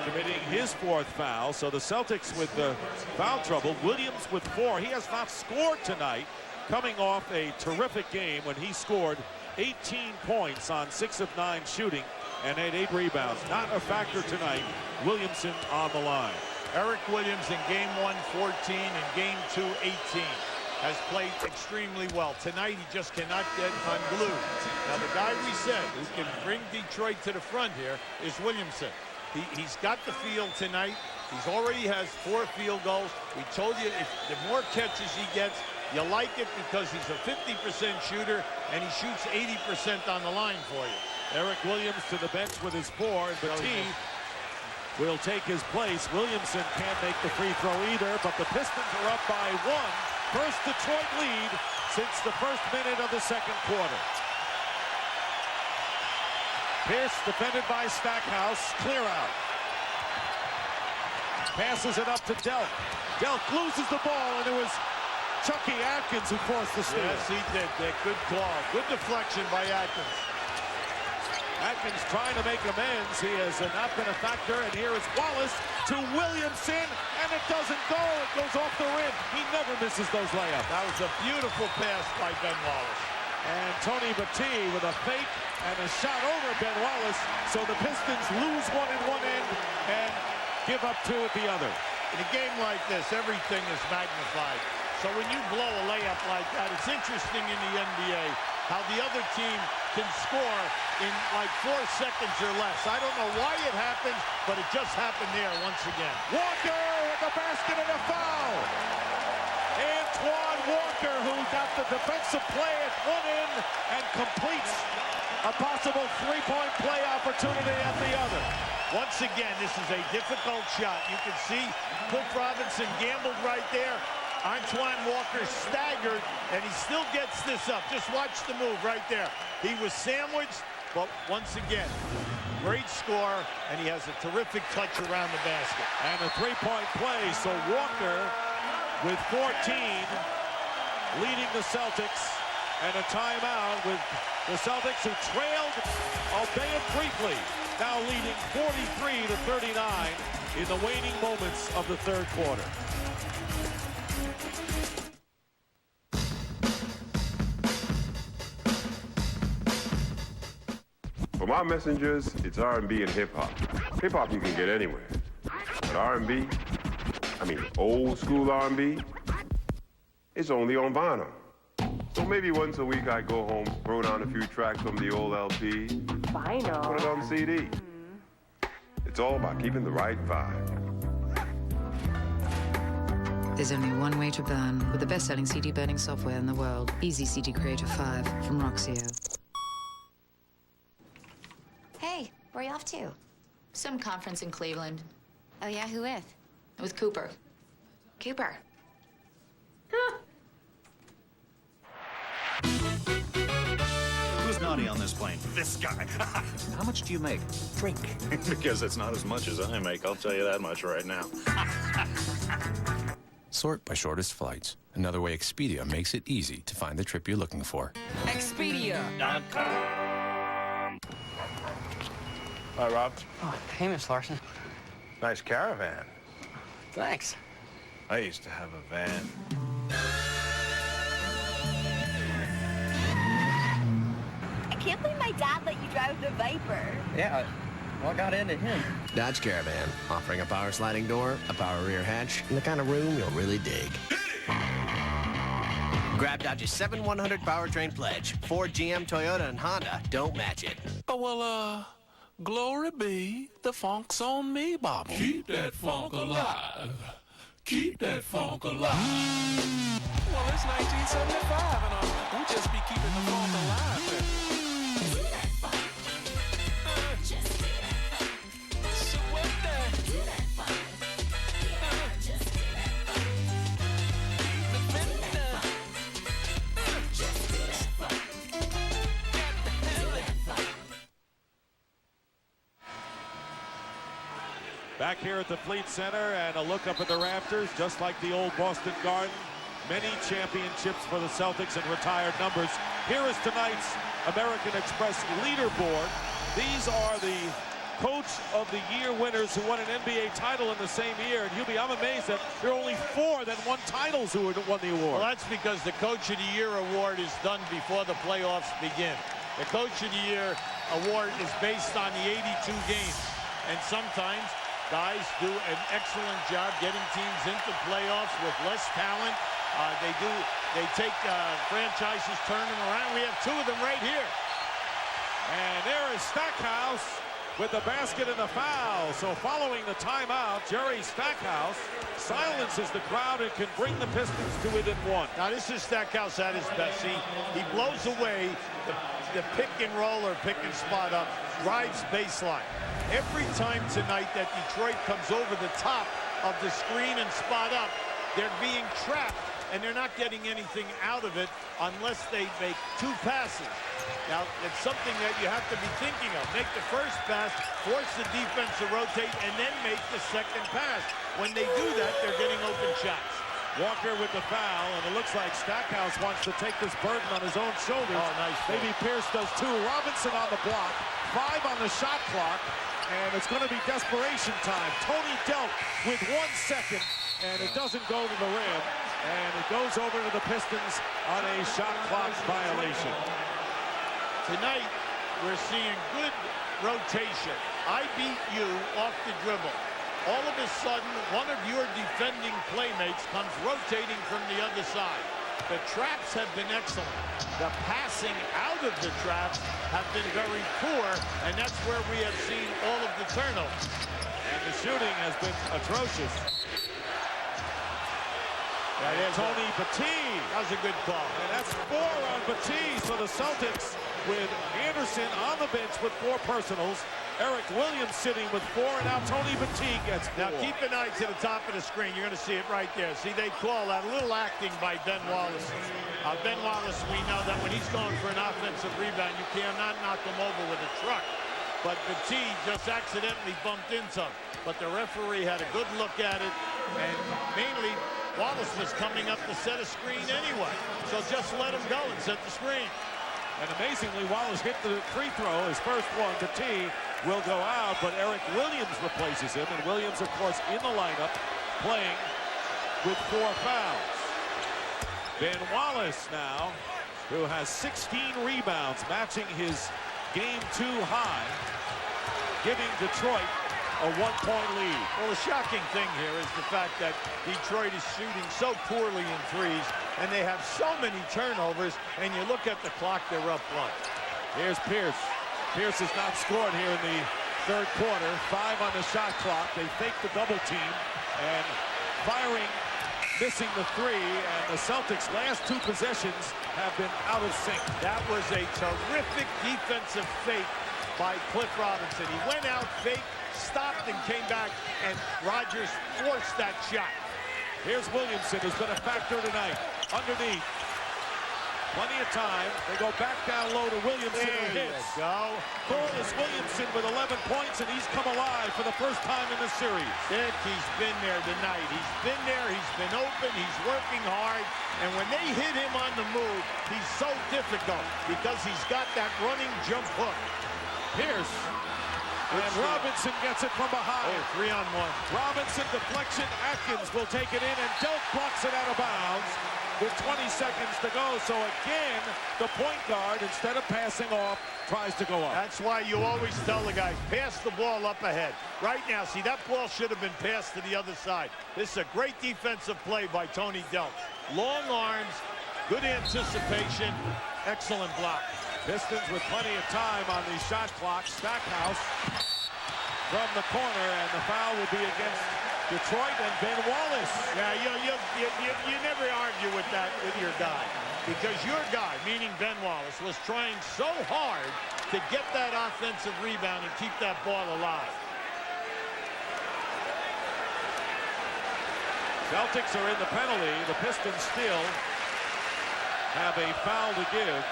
committing his 4th foul. So the Celtics with the foul trouble. Williams with 4. He has not scored tonight, coming off a terrific game when he scored 18 points on 6 of 9 shooting and had 8 rebounds. Not a factor tonight. Williamson on the line. Eric Williams in game 1, 14, and game 2, 18. Has played extremely well. Tonight, he just cannot get unglued. Now, the guy we said who can bring Detroit to the front here is Williamson. He's got the field tonight. He's already has 4 field goals. We told you, if the more catches he gets, you like it because he's a 50% shooter, and he shoots 80% on the line for you. Eric Williams to the bench with his 4, and Petit will take his place. Williamson can't make the free throw either, but the Pistons are up by 1. First Detroit lead since the first minute of the second quarter. Pierce defended by Stackhouse. Clear out. Passes it up to Delk. Delk loses the ball, and it was Chucky Atkins who forced the steal. Yes, he did. Good call. Good deflection by Atkins. Atkins trying to make amends. He has not been a factor, and here is Wallace to Williamson, and it doesn't go. It goes off the rim. He never misses those layups. That was a beautiful pass by Ben Wallace. And Tony Petit with a fake and a shot over Ben Wallace. So the Pistons lose 1 at one end and give up 2 at the other. In a game like this, everything is magnified. So when you blow a layup like that, it's interesting in the NBA how the other team can score in like 4 seconds or less. I don't know why it happens, but it just happened there once again. Walker with the basket and a foul. Antoine Walker, who got the defensive play at one end and completes a possible 3-point play opportunity at the other. Once again, this is a difficult shot. You can see Cliff Robinson gambled right there. Antoine Walker staggered, and he still gets this up. Just watch the move right there. He was sandwiched, but once again, great score, and he has a terrific touch around the basket. And a 3-point play, so Walker with 14 leading the Celtics, and a timeout with the Celtics, who trailed, albeit briefly, now leading 43-39 in the waning moments of the third quarter. For my messengers, it's R&B and hip-hop. Hip-hop you can get anywhere. But R&B, I mean old school R&B, it's only on vinyl. So maybe once a week I go home, throw down a few tracks from the old LP, vinyl, put it on CD. It's all about keeping the right vibe. There's only one way to burn with the best-selling CD burning software in the world, Easy CD Creator 5 from Roxio. Hey, where are you off to? Some conference in Cleveland. Oh, yeah? Who with? With Cooper. Cooper. Who's naughty on this plane? This guy. How much do you make? Drink. Because it's not as much as I make, I'll tell you that much right now. Sort by shortest flights. Another way Expedia makes it easy to find the trip you're looking for. Expedia.com. Hi, Rob. Oh, hey, Miss Larson. Nice caravan. Thanks. I used to have a van. I can't believe my dad let you drive the Viper. Yeah, What got into him? Dodge Caravan, offering a power sliding door, a power rear hatch, and the kind of room you'll really dig. Grab Dodge's 7-100 powertrain pledge. Ford, GM, Toyota, and Honda don't match it. Oh, well, glory be, the funk's on me, Bobby. Keep that funk alive. Keep that funk alive. Well, it's 1975, and we'll just be keeping the funk alive. Do that funk. Just do that funk. So what the? Do that funk. Just do that funk. Keep the fender. Just do that funk. Got the hell in funk. Back here at the Fleet Center, and a look up at the rafters, just like the old Boston Garden. Many championships for the Celtics and retired numbers. Here is tonight's American Express leaderboard. These are the Coach of the Year winners who won an NBA title in the same year. And Hubie, I'm amazed that there are only 4 that won titles who won the award. Well, that's because the Coach of the Year award is done before the playoffs begin. The Coach of the Year award is based on the 82 games. And sometimes guys do an excellent job getting teams into playoffs with less talent. They take franchises, turn them around. We have 2 of them right here. And there is Stackhouse with the basket and the foul. So following the timeout, Jerry Stackhouse silences the crowd and can bring the Pistons to within 1. Now this is Stackhouse at his best. He blows away the pick and roll or pick and spot up, drives baseline. Every time tonight that Detroit comes over the top of the screen and spot up, they're being trapped, and they're not getting anything out of it unless they make 2 passes. Now, it's something that you have to be thinking of. Make the first pass, force the defense to rotate, and then make the second pass. When they do that, they're getting open shots. Walker with the foul, and it looks like Stackhouse wants to take this burden on his own shoulders. Oh, nice. Maybe Pierce does too. Robinson on the block, 5 on the shot clock, and it's going to be desperation time. Tony Delk with 1 second, and it doesn't go to the rim, and it goes over to the Pistons on a shot clock violation. Tonight, we're seeing good rotation. I beat you off the dribble. All of a sudden, one of your defending playmates comes rotating from the other side. The traps have been excellent. The passing out of the traps have been very poor, and that's where we have seen all of the turnovers. And the shooting has been atrocious. Tony Battie. That was a good call. And that's 4 on Battie. So the Celtics with Anderson on the bench with 4 personals. Eric Williams sitting with 4, and now Tony Battie gets 4. Now keep an eye to the top of the screen. You're going to see it right there. See, they call that a little acting by Ben Wallace. Ben Wallace, we know that when he's going for an offensive rebound, you cannot knock him over with a truck. But Battie just accidentally bumped into him. But the referee had a good look at it, and mainly Wallace was coming up to set a screen anyway. So just let him go and set the screen. And amazingly, Wallace hit the free throw, his first one. Battie will go out, but Eric Williams replaces him. And Williams, of course, in the lineup, playing with 4 fouls. Ben Wallace now, who has 16 rebounds, matching his Game 2 high, giving Detroit a 1-point lead. Well, the shocking thing here is the fact that Detroit is shooting so poorly in threes, and they have so many turnovers, and you look at the clock, they're up 1. Here's Pierce. Pierce has not scored here in the 3rd quarter. 5 on the shot clock. They fake the double team, and firing, missing the 3, and the Celtics' last 2 possessions have been out of sync. That was a terrific defensive fake by Cliff Robinson. He went out, fake, stopped, and came back, and Rodgers forced that shot. Here's Williamson, who's been a factor tonight. Underneath. Plenty of time. They go back down low to Williamson, who hits. Go. Corliss Williamson with 11 points, and he's come alive for the first time in the series. Dick, he's been there tonight. He's been there. He's been open. He's working hard. And when they hit him on the move, he's so difficult because he's got that running jump hook. Pierce. And Robinson gets it from behind. Oh, 3-on-1. Robinson deflection. Atkins will take it in, and Delk blocks it out of bounds. with 20 seconds to go. So again, the point guard, instead of passing off, tries to go up. That's why you always tell the guys, pass the ball up ahead. Right now, see, that ball should have been passed to the other side. This is a great defensive play by Tony Delk. Long arms, good anticipation, excellent block. Pistons with plenty of time on the shot clock. Stackhouse from the corner, and the foul will be against Detroit and Ben Wallace. Yeah, you never argue with that with your guy, because your guy, meaning Ben Wallace, was trying so hard to get that offensive rebound and keep that ball alive. Celtics are in the penalty. The Pistons still have a foul to give.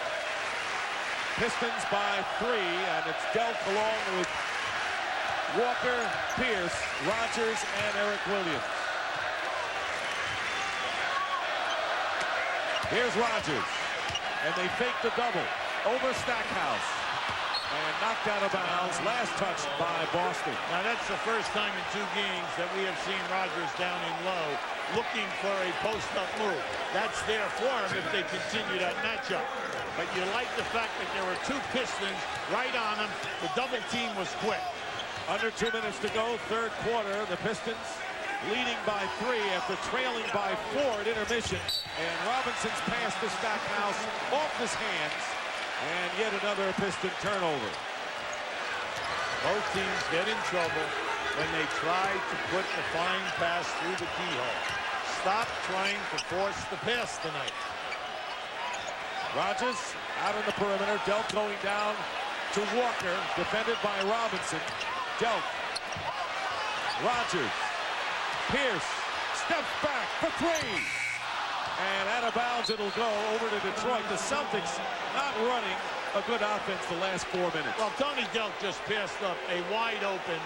Pistons by 3, and it's Delk along with Walker, Pierce, Rogers, and Eric Williams. Here's Rogers, and they fake the double over Stackhouse, and knocked out of bounds. Last touched by Boston. Now that's the first time in 2 games that we have seen Rogers down in low, looking for a post-up move. That's there for him if they continue that matchup. But you like the fact that there were 2 Pistons right on him. The double team was quick. Under 2 minutes to go, third quarter. The Pistons leading by 3 after trailing by 4 at intermission. And Robinson's pass to Stackhouse off his hands. And yet another Piston turnover. Both teams get in trouble when they try to put the fine pass through the keyhole. Stop trying to force the pass tonight. Rogers out on the perimeter. Delk going down to Walker, defended by Robinson. Delk. Rogers. Pierce. Steps back for 3. And out of bounds it'll go over to Detroit. The Celtics not running a good offense the last 4 minutes. Well, Tony Delk just passed up a wide open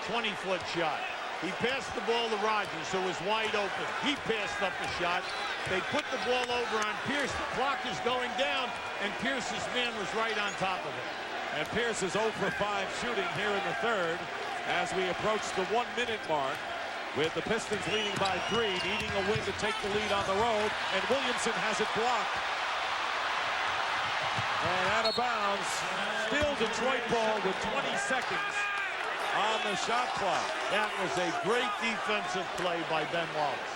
20-foot shot. He passed the ball to Rogers, who was wide open. He passed up the shot. They put the ball over on Pierce. The clock is going down, and Pierce's man was right on top of it. And Pierce is 0 for 5 shooting here in the third as we approach the 1-minute mark, with the Pistons leading by 3, needing a win to take the lead on the road, and Williamson has it blocked. And out of bounds, still Detroit ball with 20 seconds on the shot clock. That was a great defensive play by Ben Wallace.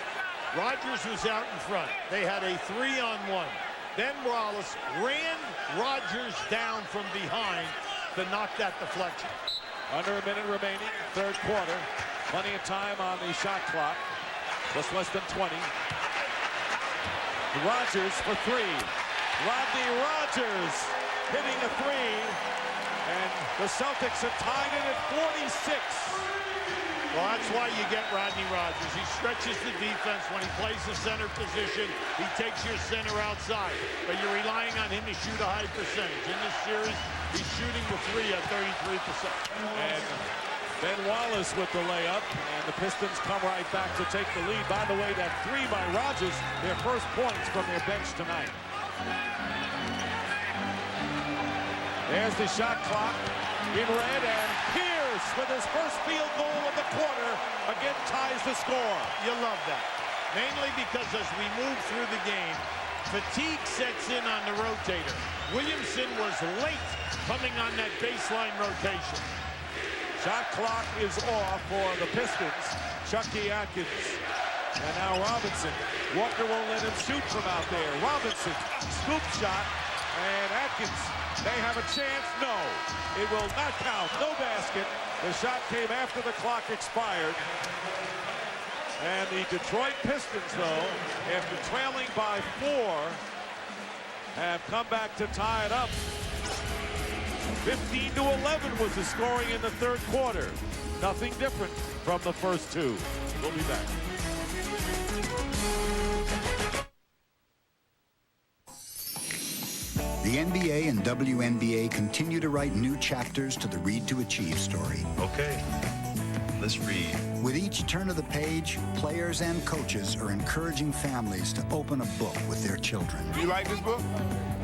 Rogers was out in front. They had a 3-on-1. Ben Wallace ran Rogers down from behind to knock that deflection. Under a minute remaining, third quarter. Plenty of time on the shot clock. Just less than 20. Rogers for 3. Rodney Rogers hitting a 3. And the Celtics have tied it at 46. Well, that's why you get Rodney Rogers. He stretches the defense when he plays the center position. He takes your center outside. But you're relying on him to shoot a high percentage. In this series, he's shooting the 3 at 33%. And Ben Wallace with the layup. And the Pistons come right back to take the lead. By the way, that 3 by Rogers, their first points from their bench tonight. There's the shot clock in red, and Pierce with his first field goal of the quarter again ties the score. You love that. Mainly because as we move through the game, fatigue sets in on the rotator. Williamson was late coming on that baseline rotation. Shot clock is off for the Pistons. Chucky Atkins. And now Robinson. Walker won't let him shoot from out there. Robinson, scoop shot, and Atkins. They have a chance. No, it will not count. No basket. The shot came after the clock expired. And the Detroit Pistons, though, after trailing by 4, have come back to tie it up. 15-11 was the scoring in the third quarter. Nothing different from the first 2. We'll be back. The NBA and WNBA continue to write new chapters to the Read to Achieve story. Okay, let's read. With each turn of the page, players and coaches are encouraging families to open a book with their children. You like this book?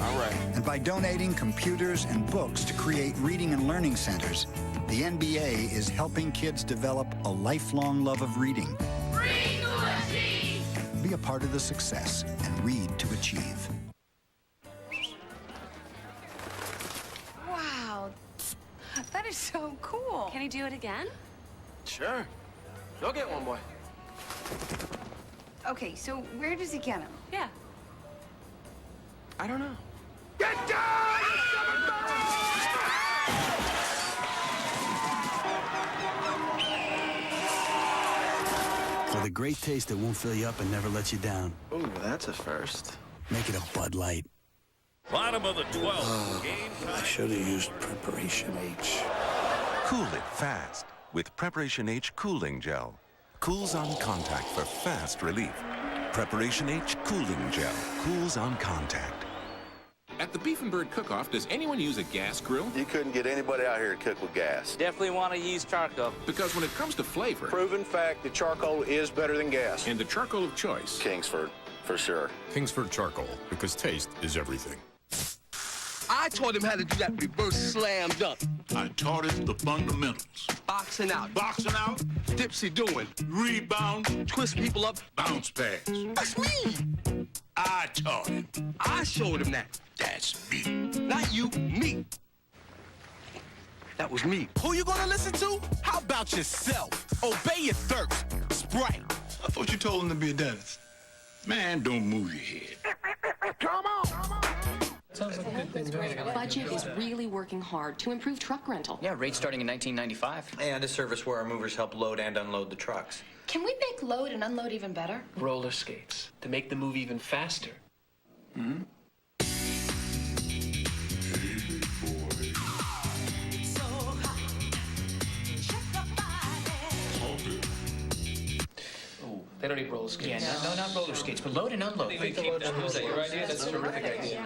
All right. And by donating computers and books to create reading and learning centers, the NBA is helping kids develop a lifelong love of reading. Read to Achieve! Be a part of the success and read to achieve. Wow, that is so cool. Can he do it again? Sure. Go get one, boy. Okay, so where does he get him? Yeah. I don't know. Get down! For the great taste that won't fill you up and never let you down. Ooh, that's a first. Make it a Bud Light. Bottom of the 12th. Game I should have used Preparation H. Cool it fast with Preparation H Cooling Gel. Cools on contact for fast relief. Preparation H Cooling Gel. Cools on contact. At the Beef and Bird Cook-Off, does anyone use a gas grill? You couldn't get anybody out here to cook with gas. Definitely want to use charcoal. Because when it comes to flavor... Proven fact that charcoal is better than gas. And the charcoal of choice. Kingsford, for sure. Kingsford Charcoal, because taste is everything. I taught him how to do that reverse slam dunk. I taught him the fundamentals. Boxing out. Boxing out. Dipsy doing. Rebound. Twist people up. Bounce pass. That's me. I taught him. I showed him that. That's me. Not you, me. That was me. Who you gonna listen to? How about yourself? Obey your thirst. Sprite. I thought you told him to be a dentist. Man, don't move your head. Come on! Sounds like a good thing doing. Budget is really working hard to improve truck rental. Yeah, rates starting in 1995. And a service where our movers help load and unload the trucks. Can we make load and unload even better? Roller skates to make the move even faster. Hmm? They don't need roller skates. Yeah, no, not roller skates, but load and unload. Is that your idea? That's a terrific idea.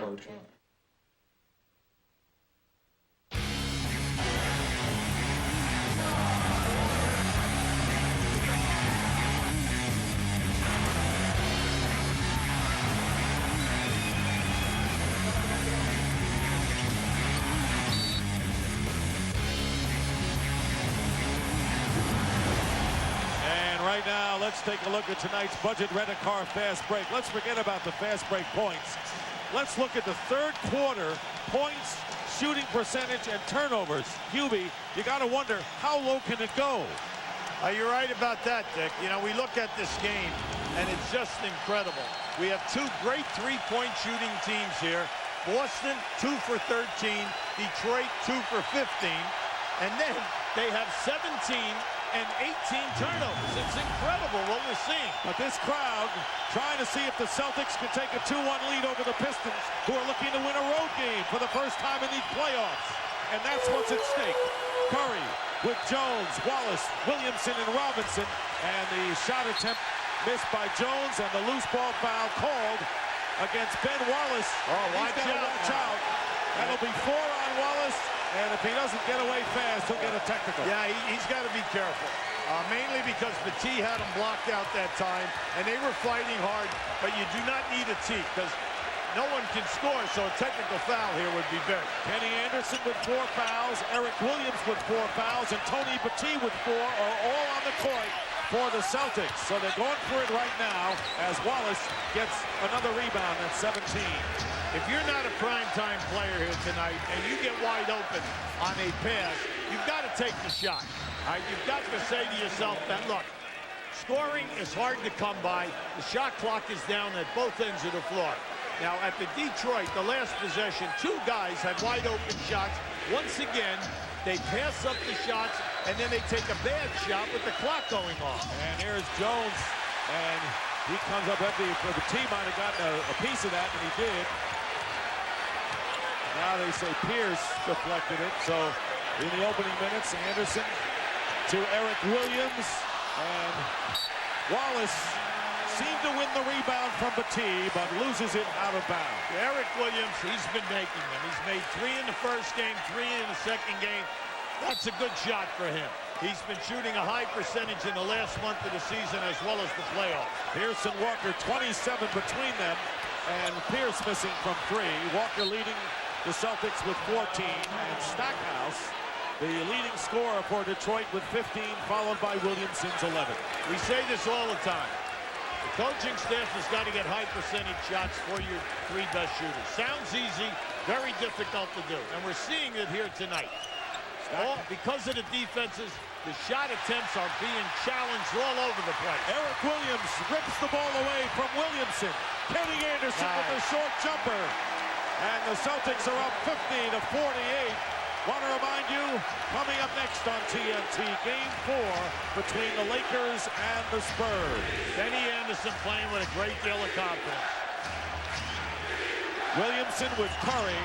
Right now, let's take a look at tonight's budget rent-a-car fast break. Let's forget about the fast break points. Let's look at the third quarter points, shooting percentage, and turnovers. Hubie, you got to wonder, how low can it go? You're right about that, Dick. You know, we look at this game, and it's just incredible. We have two great three-point shooting teams here. Boston, 2 for 13. Detroit, 2 for 15. And then they have 17 and 18 turnovers. It's incredible what we're seeing. But this crowd trying to see if the Celtics can take a 2-1 lead over the Pistons, who are looking to win a road game for the first time in these playoffs. And that's what's at stake. Curry with Jones, Wallace, Williamson, and Robinson. And the shot attempt missed by Jones, and the loose ball foul called against Ben Wallace. Oh, watch out. That'll be 4 on Wallace. And if he doesn't get away fast, he'll get a technical. Yeah, he's got to be careful. Mainly because Petit had him blocked out that time, and they were fighting hard, but you do not need a tee, because no one can score, so a technical foul here would be big. Kenny Anderson with 4 fouls, Eric Williams with 4 fouls, and Tony Petit with 4 are all on the court for the Celtics. So they're going for it right now as Wallace gets another rebound at 17. If you're not a primetime player here tonight and you get wide open on a pass, you've got to take the shot. All right, you've got to say to yourself that, look, scoring is hard to come by. The shot clock is down at both ends of the floor. Now, at the Detroit, the last possession, 2 guys had wide open shots. Once again, they pass up the shots, and then they take a bad shot with the clock going off. And here's Jones, and he comes up empty. The team might have gotten a piece of that, and he did. Now they say Pierce deflected it. So in the opening minutes, Anderson to Eric Williams, and Wallace seemed to win the rebound from Petit, but loses it out of bounds. Eric Williams, he's been making them. He's made 3 in the first game, 3 in the second game. That's a good shot for him. He's been shooting a high percentage in the last month of the season as well as the playoffs. Pierce and Walker, 27 between them, and Pierce missing from 3. Walker leading the Celtics with 14, and Stackhouse, the leading scorer for Detroit with 15, followed by Williamson's 11. We say this all the time. The coaching staff has got to get high percentage shots for your 3 best shooters. Sounds easy, very difficult to do. And we're seeing it here tonight. Because of the defenses, the shot attempts are being challenged all over the place. Eric Williams rips the ball away from Williamson. Kenny Anderson with the short jumper. And the Celtics are up 50-48. Want to remind you, coming up next on TNT, Game 4 between the Lakers and the Spurs. Kenny Anderson playing with a great deal of confidence. Williamson with Curry,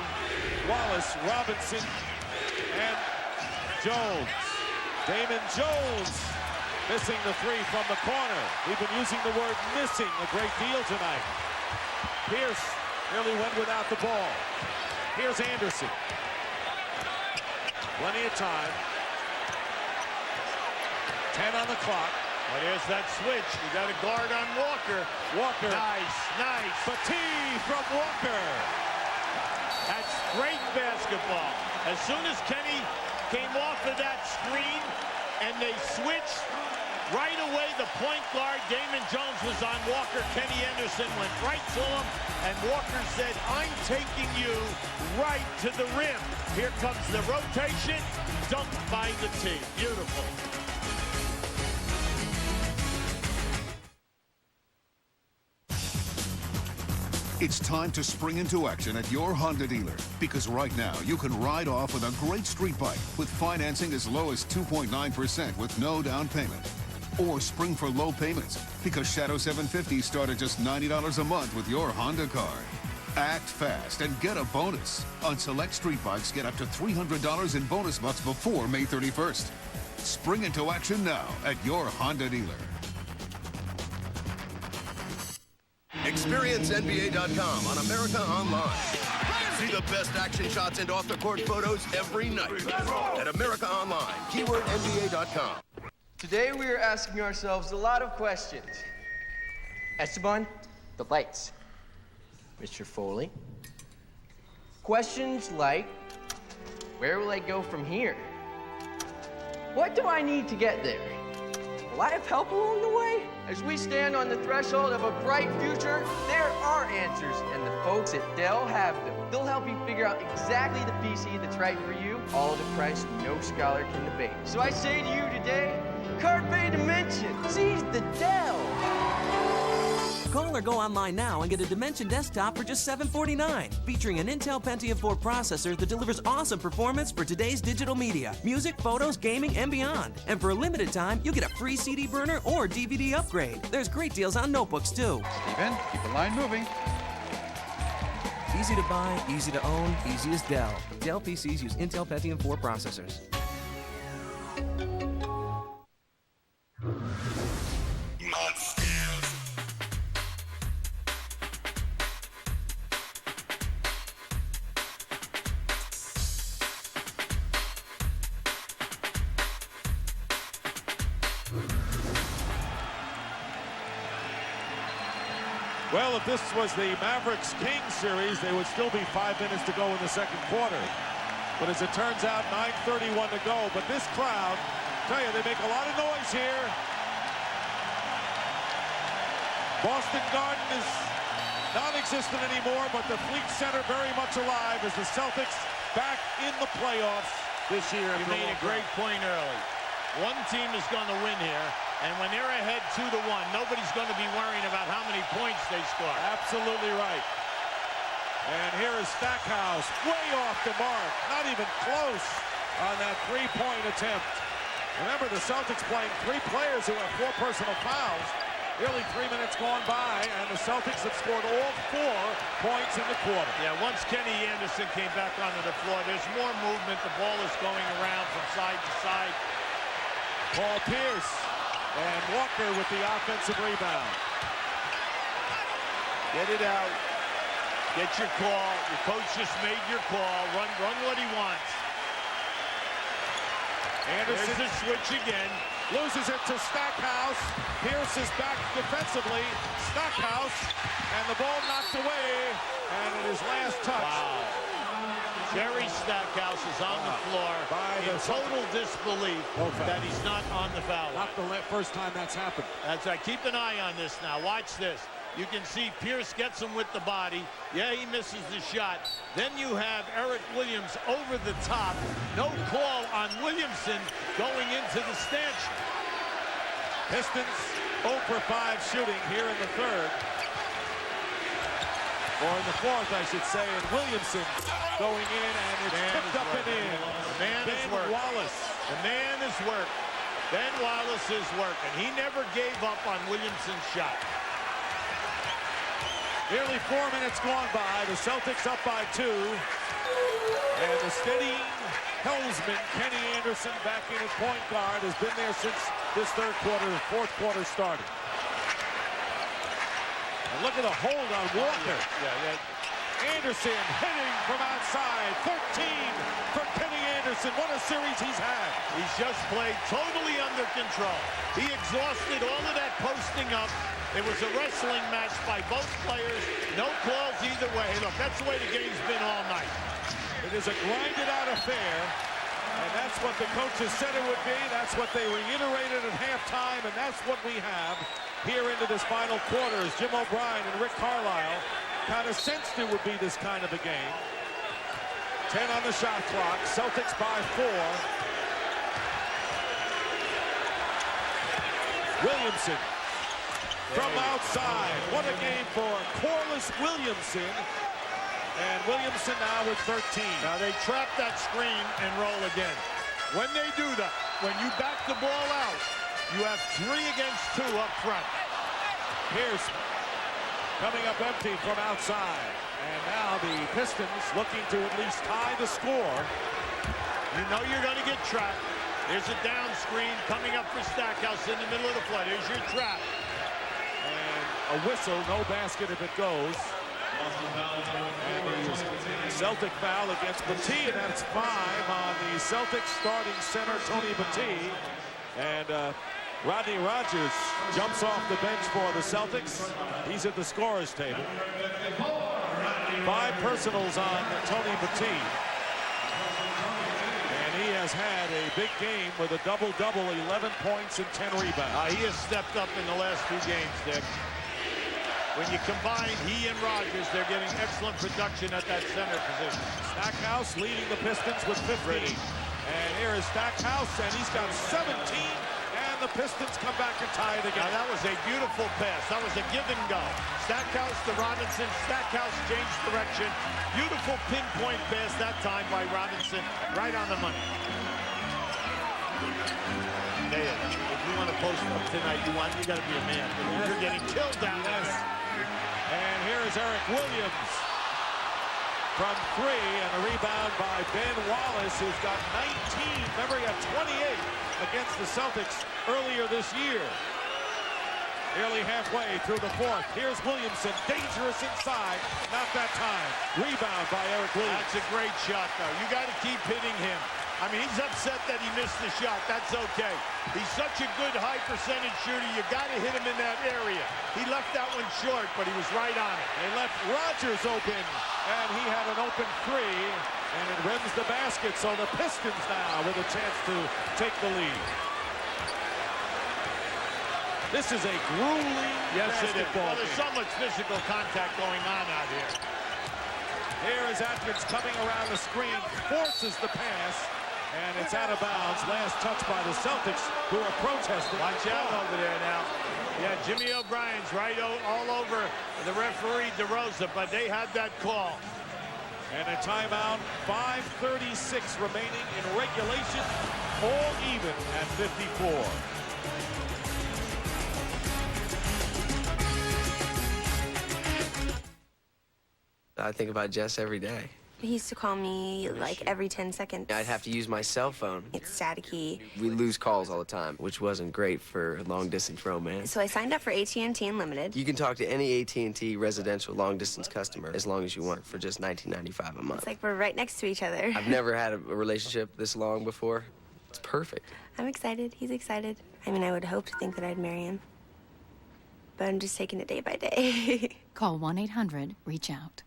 Wallace, Robinson, and Jones. Damon Jones missing the 3 from the corner. We've been using the word missing a great deal tonight. Pierce nearly went without the ball. Here's Anderson. Plenty of time. 10 on the clock. Well, there's that switch. You got a guard on Walker. Walker. Nice. Battie from Walker. That's great basketball. As soon as Kenny came off of that screen and they switched, right away the point guard, Damon Jones, was on Walker. Kenny Anderson went right to him, and Walker said, I'm taking you right to the rim. Here comes the rotation, dunked by the team. Beautiful. It's time to spring into action at your Honda dealer, because right now you can ride off with a great street bike with financing as low as 2.9% with no down payment. Or spring for low payments, because Shadow 750 start at just $90 a month with your Honda card. Act fast and get a bonus. On select street bikes, get up to $300 in bonus bucks before May 31st. Spring into action now at your Honda dealer. Experience NBA.com on America Online. See the best action shots and off-the-court photos every night at America Online. Keyword NBA.com. Today we are asking ourselves a lot of questions. Esteban, the lights. Mr. Foley. Questions like, where will I go from here? What do I need to get there? Will I have help along the way? As we stand on the threshold of a bright future, there are answers, and the folks at Dell have them. They'll help you figure out exactly the PC that's right for you, all at a price no scholar can debate. So I say to you today, Carpe Dimension, seize the Dell! Call or go online now and get a Dimension desktop for just $749, featuring an Intel Pentium 4 processor that delivers awesome performance for today's digital media, music, photos, gaming, and beyond. And for a limited time, you'll get a free CD burner or DVD upgrade. There's great deals on notebooks, too. Steven, keep the line moving. Easy to buy, easy to own, easy as Dell. Dell PCs use Intel Pentium 4 processors. Well, if this was the Mavericks-Kings series, there would still be 5 minutes to go in the second quarter. But as it turns out, 9:31 to go. But this crowd, tell you, they make a lot of noise here. Boston Garden is non-existent anymore, but the Fleet Center very much alive as the Celtics back in the playoffs this year. You made a great point early. One team is going to win here, and when they're ahead 2-1, nobody's going to be worrying about how many points they score. Absolutely right. And here is Stackhouse, way off the mark, not even close on that three-point attempt. Remember, the Celtics playing 3 players who have 4 personal fouls. Nearly 3 minutes gone by, and the Celtics have scored all 4 points in the quarter. Yeah, once Kenny Anderson came back onto the floor, there's more movement. The ball is going around from side to side. Paul Pierce and Walker with the offensive rebound. Get it out. Get your call. Your coach just made your call. Run what he wants. Anderson. There's the switch again. Loses it to Stackhouse. Pierce is back defensively. Stackhouse. And the ball knocked away. And it is last touch. Wow. Jerry Stackhouse is on the floor in total disbelief that he's not on the foul line. Not the first time that's happened. That's right. Keep an eye on this now. Watch this. You can see Pierce gets him with the body. Yeah, he misses the shot. Then you have Eric Williams over the top. No call on Williamson going into the stanchion. Pistons 0 for 5 shooting here in the third. Or in the fourth, I should say. And Williamson going in, and it's tipped up and in. The man is work. Wallace. The man is work. Ben Wallace is work, and he never gave up on Williamson's shot. Nearly 4 minutes gone by. The Celtics up by 2. And the steadying helmsman, Kenny Anderson, back in at point guard, has been there since this fourth quarter started. And look at the hold on Walker. Anderson hitting from outside. 13 for Kenny Anderson. What a series he's had. He's just played totally under control. He exhausted all of that posting up. It was a wrestling match by both players. No calls either way. Look, that's the way the game's been all night. It is a grinded-out affair, and that's what the coaches said it would be. That's what they reiterated at halftime, and that's what we have here into this final quarter as Jim O'Brien and Rick Carlisle kind of sensed it would be this kind of a game. 10 on the shot clock. Celtics by 4. Williamson from outside. What a game for Corliss Williamson. And Williamson now with 13. Now they trap that screen and roll again. When they do that, when you back the ball out, you have 3 against 2 up front. Pierce coming up empty from outside. And now the Pistons looking to at least tie the score. You know you're going to get trapped. There's a down screen coming up for Stackhouse in the middle of the floor. There's your trap. And a whistle, no basket if it goes. And the Celtic foul against Petit, and that's 5 on the Celtics starting center, Tony Petit. And Rodney Rogers jumps off the bench for the Celtics. He's at the scorer's table. 5 personals on Tony Petit. And he has had a big game with a double-double, 11 points and 10 rebounds. He has stepped up in the last 2 games, Dick. When you combine he and Rogers, they're getting excellent production at that center position. Stackhouse leading the Pistons with 15. And here is Stackhouse, and he's got 17, and the Pistons come back and tie it again. Now that was a beautiful pass. That was a give and go. Stackhouse to Robinson. Stackhouse changed direction. Beautiful pinpoint pass that time by Robinson. Right on the money. If you want to post up tonight, you got to be a man. You're getting killed down there. And here is Eric Williams from 3, and a rebound by Ben Wallace, who's got 19. Remember, he had 28 against the Celtics earlier this year. Nearly halfway through the fourth. Here's Williamson, dangerous inside. Not that time. Rebound by Eric Williams. That's a great shot, though. You got to keep hitting him. I mean, he's upset that he missed the shot. That's okay. He's such a good high percentage shooter. You got to hit him in that area. He left that one short, but he was right on it. They left Rogers open, and he had an open 3, and it rims the basket. So the Pistons now with a chance to take the lead. This is a grueling basketball Well, there's so much physical contact going on out here. Here is Atkins coming around the screen, forces the pass, and it's out of bounds. Last touch by the Celtics, who are protesting. Watch out over there now. Yeah, Jimmy O'Brien's right all over the referee, DeRosa, but they had that call. And a timeout, 5:36 remaining in regulation, all even at 54. I think about Jess every day. He used to call me like every 10 seconds. I'd have to use my cell phone. It's staticky. We lose calls all the time, which wasn't great for long-distance romance. So I signed up for AT&T Unlimited. You can talk to any AT&T residential long-distance customer as long as you want for just $19.95 a month. It's like we're right next to each other. I've never had a relationship this long before. It's perfect. I'm excited. He's excited. I mean, I would hope to think that I'd marry him. But I'm just taking it day by day. Call 1-800-REACH-OUT.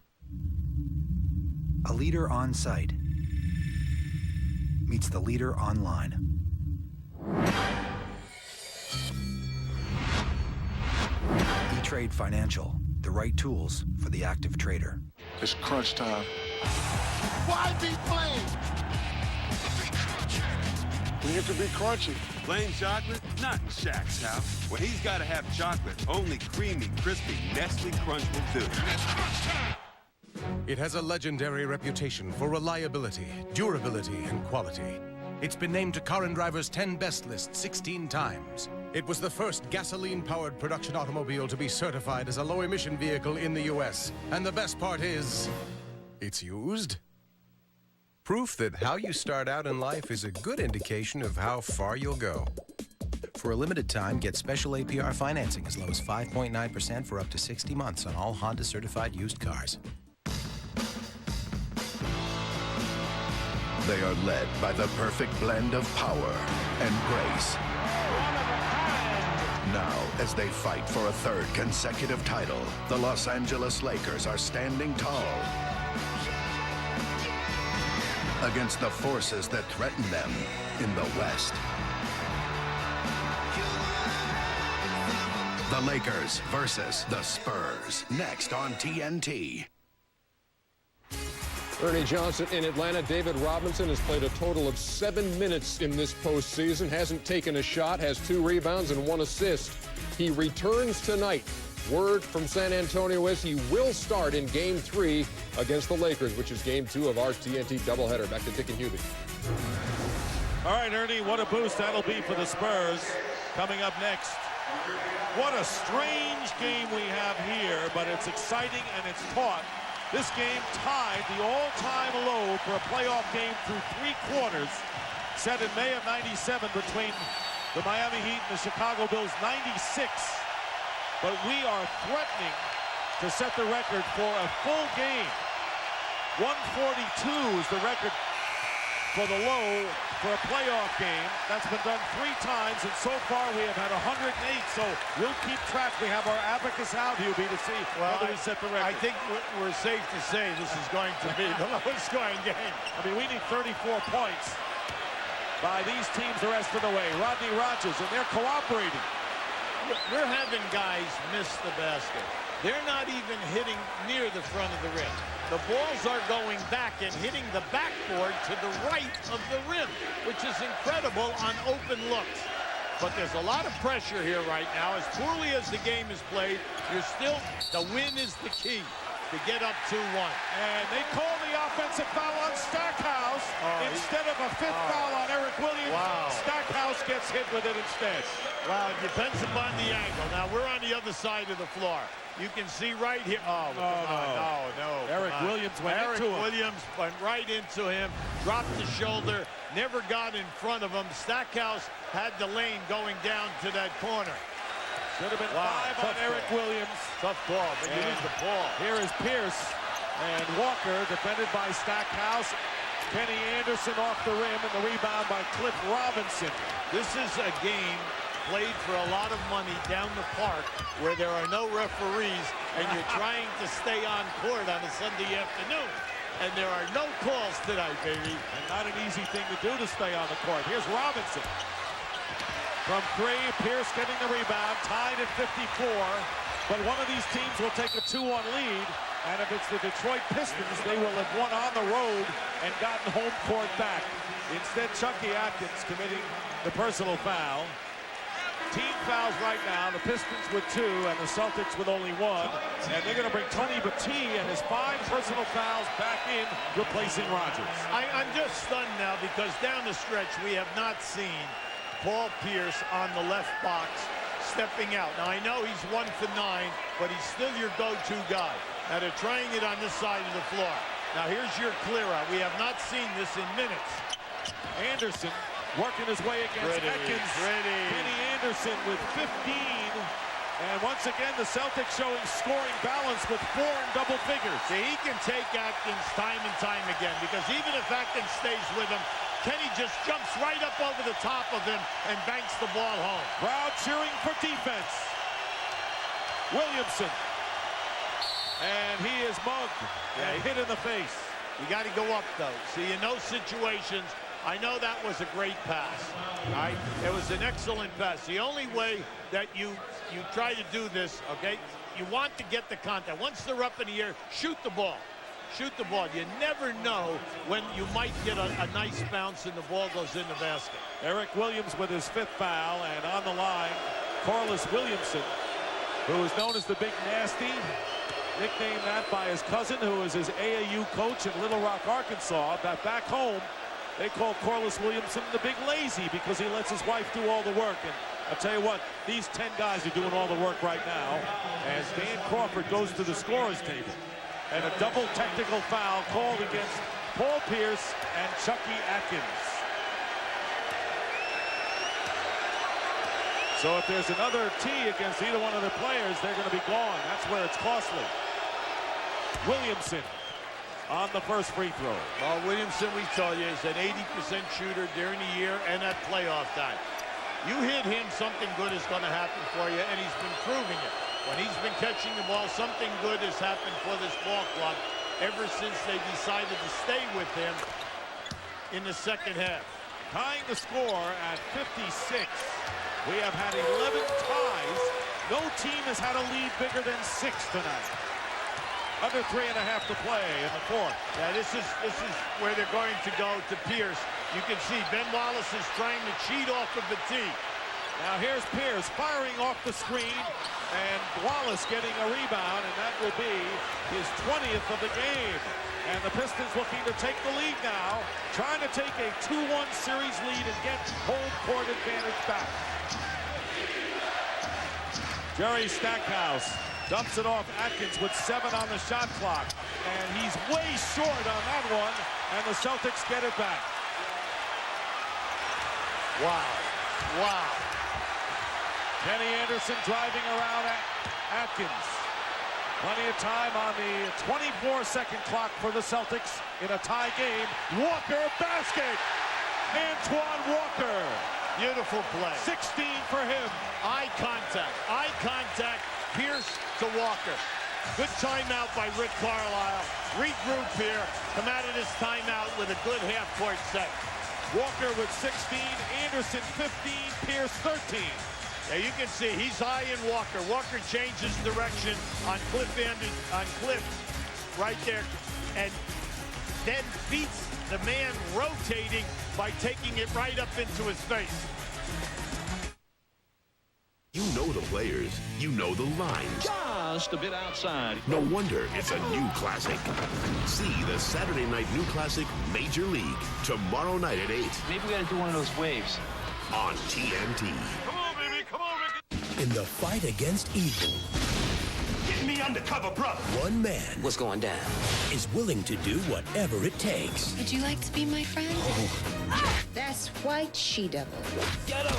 A leader on site meets the leader online. E-Trade Financial, the right tools for the active trader. It's crunch time. Why be plain? We need to be crunchy. Plain chocolate? Not in Shaq's house. Well, he's got to have chocolate. Only creamy, crispy Nestle Crunch will do. It's crunch time! It has a legendary reputation for reliability, durability, and quality. It's been named to Car and Driver's 10 Best list 16 times. It was the first gasoline-powered production automobile to be certified as a low-emission vehicle in the U.S. And the best part is, it's used. Proof that how you start out in life is a good indication of how far you'll go. For a limited time, get special APR financing as low as 5.9% for up to 60 months on all Honda-certified used cars. They are led by the perfect blend of power and grace. Now, as they fight for a third consecutive title, the Los Angeles Lakers are standing tall against the forces that threaten them in the West. The Lakers versus the Spurs, next on TNT. Ernie Johnson in Atlanta. David Robinson has played a total of 7 minutes in this postseason. Hasn't taken a shot, has 2 rebounds and 1 assist. He returns tonight. Word from San Antonio is he will start in Game 3 against the Lakers, which is Game 2 of our TNT doubleheader. Back to Dick and Hubie. All right, Ernie, what a boost that'll be for the Spurs. Coming up next. What a strange game we have here, but it's exciting and it's taut. This game tied the all-time low for a playoff game through 3 quarters, set in May of '97 between the Miami Heat and the Chicago Bulls, 96. But we are threatening to set the record for a full game. 142 is the record for the low for a playoff game. That's been done 3 times, and so far we have had 108. So we'll keep track. We have our abacus out, Hubie, to see whether we set the record. I think we're safe to say this is going to be the lowest scoring game. I mean, we need 34 points by these teams the rest of the way. Rodney Rogers, and they're cooperating. We're having guys miss the basket. They're not even hitting near the front of the rim. The balls are going back and hitting the backboard to the right of the rim, which is incredible on open looks. But there's a lot of pressure here right now. As poorly as the game is played, the win is the key to get up 2-1. And they call the offensive foul on Stackhouse instead of a 5th foul on Eric Williams. Wow. Stackhouse gets hit with it instead. Wow, it depends upon the angle. Now, we're on the other side of the floor. You can see right here. Oh, no. Eric Williams went into him. Eric Williams went right into him, dropped the shoulder, never got in front of him. Stackhouse had the lane going down to that corner. Should have been 5 on Eric Williams. Tough ball, but you lose the ball. Here is Pierce and Walker, defended by Stackhouse. Kenny Anderson off the rim, and the rebound by Cliff Robinson. This is a game played for a lot of money down the park where there are no referees and you're trying to stay on court on a Sunday afternoon. And there are no calls tonight, baby. And not an easy thing to do to stay on the court. Here's Robinson. From 3, Pierce getting the rebound, tied at 54. But one of these teams will take a 2-1 lead. And if it's the Detroit Pistons, they will have won on the road and gotten home court back. Instead, Chucky Atkins committing the personal foul. Team fouls right now, the Pistons with 2 and the Celtics with only 1. And they're going to bring Tony Battie and his 5 personal fouls back in, replacing Rogers. I'm just stunned now because down the stretch we have not seen Paul Pierce on the left box stepping out. Now I know he's 1 for 9, but he's still your go-to guy. Now they're trying it on this side of the floor. Now here's your clear out. We have not seen this in minutes. Anderson working his way against Atkins. Kenny Anderson with 15. And once again, the Celtics showing scoring balance with 4 in double figures. See, he can take Atkins time and time again because even if Atkins stays with him, Kenny just jumps right up over the top of him and banks the ball home. Crowd cheering for defense. Williamson. And he is mugged and hit in the face. You got to go up, though. See, in those situations, I know that was a great pass. All right? It was an excellent pass. The only way that you try to do this, okay, you want to get the contact. Once they're up in the air, shoot the ball. Shoot the ball. You never know when you might get a nice bounce and the ball goes in the basket. Eric Williams with his 5th foul, and on the line, Corliss Williamson, who is known as the Big Nasty, nicknamed that by his cousin, who is his AAU coach in Little Rock, Arkansas. That back home, they call Corliss Williamson the Big Lazy because he lets his wife do all the work. And I'll tell you what, these 10 guys are doing all the work right now as Dan Crawford goes to the scorer's table. And a double technical foul called against Paul Pierce and Chucky Atkins. So if there's another T against either one of the players, they're going to be gone. That's where it's costly. Williamson on the first free throw. Well, Williamson, we tell you, is an 80% shooter during the year and at playoff time. You hit him, something good is going to happen for you, and he's been proving it. When he's been catching the ball, something good has happened for this ball club ever since they decided to stay with him in the second half. Tying the score at 56. We have had 11 ties. No team has had a lead bigger than 6 tonight. Under 3.5 to play in the 4th. Yeah, this is where they're going to go to Pierce. You can see Ben Wallace is trying to cheat off of the tee. Now here's Pierce firing off the screen, and Wallace getting a rebound, and that will be his 20th of the game. And the Pistons looking to take the lead now, trying to take a 2-1 series lead and get home court advantage back. Jerry Stackhouse dumps it off Atkins with 7 on the shot clock, and he's way short on that one, and the Celtics get it back. Wow. Wow. Kenny Anderson driving around Atkins. Plenty of time on the 24-second clock for the Celtics in a tie game. Walker basket. Antoine Walker. Beautiful play. 16 for him. Eye contact. Eye contact. Pierce to Walker. Good timeout by Rick Carlisle. Regroup here. Come out of this timeout with a good half-court set. Walker with 16. Anderson 15. Pierce 13. Yeah, you can see he's high in Walker. Walker changes direction on Cliff right there, and then beats the man rotating by taking it right up into his face. You know the players. You know the lines. Just a bit outside. No wonder it's a new classic. See the Saturday night new classic Major League tomorrow night at 8. Maybe we gotta do one of those waves. On TNT. Come on, baby, come on, baby. In the fight against evil, Get me undercover, brother. one man What's going down? is willing to do whatever it takes. Would you like to be my friend? That's White She-Devil. Get him!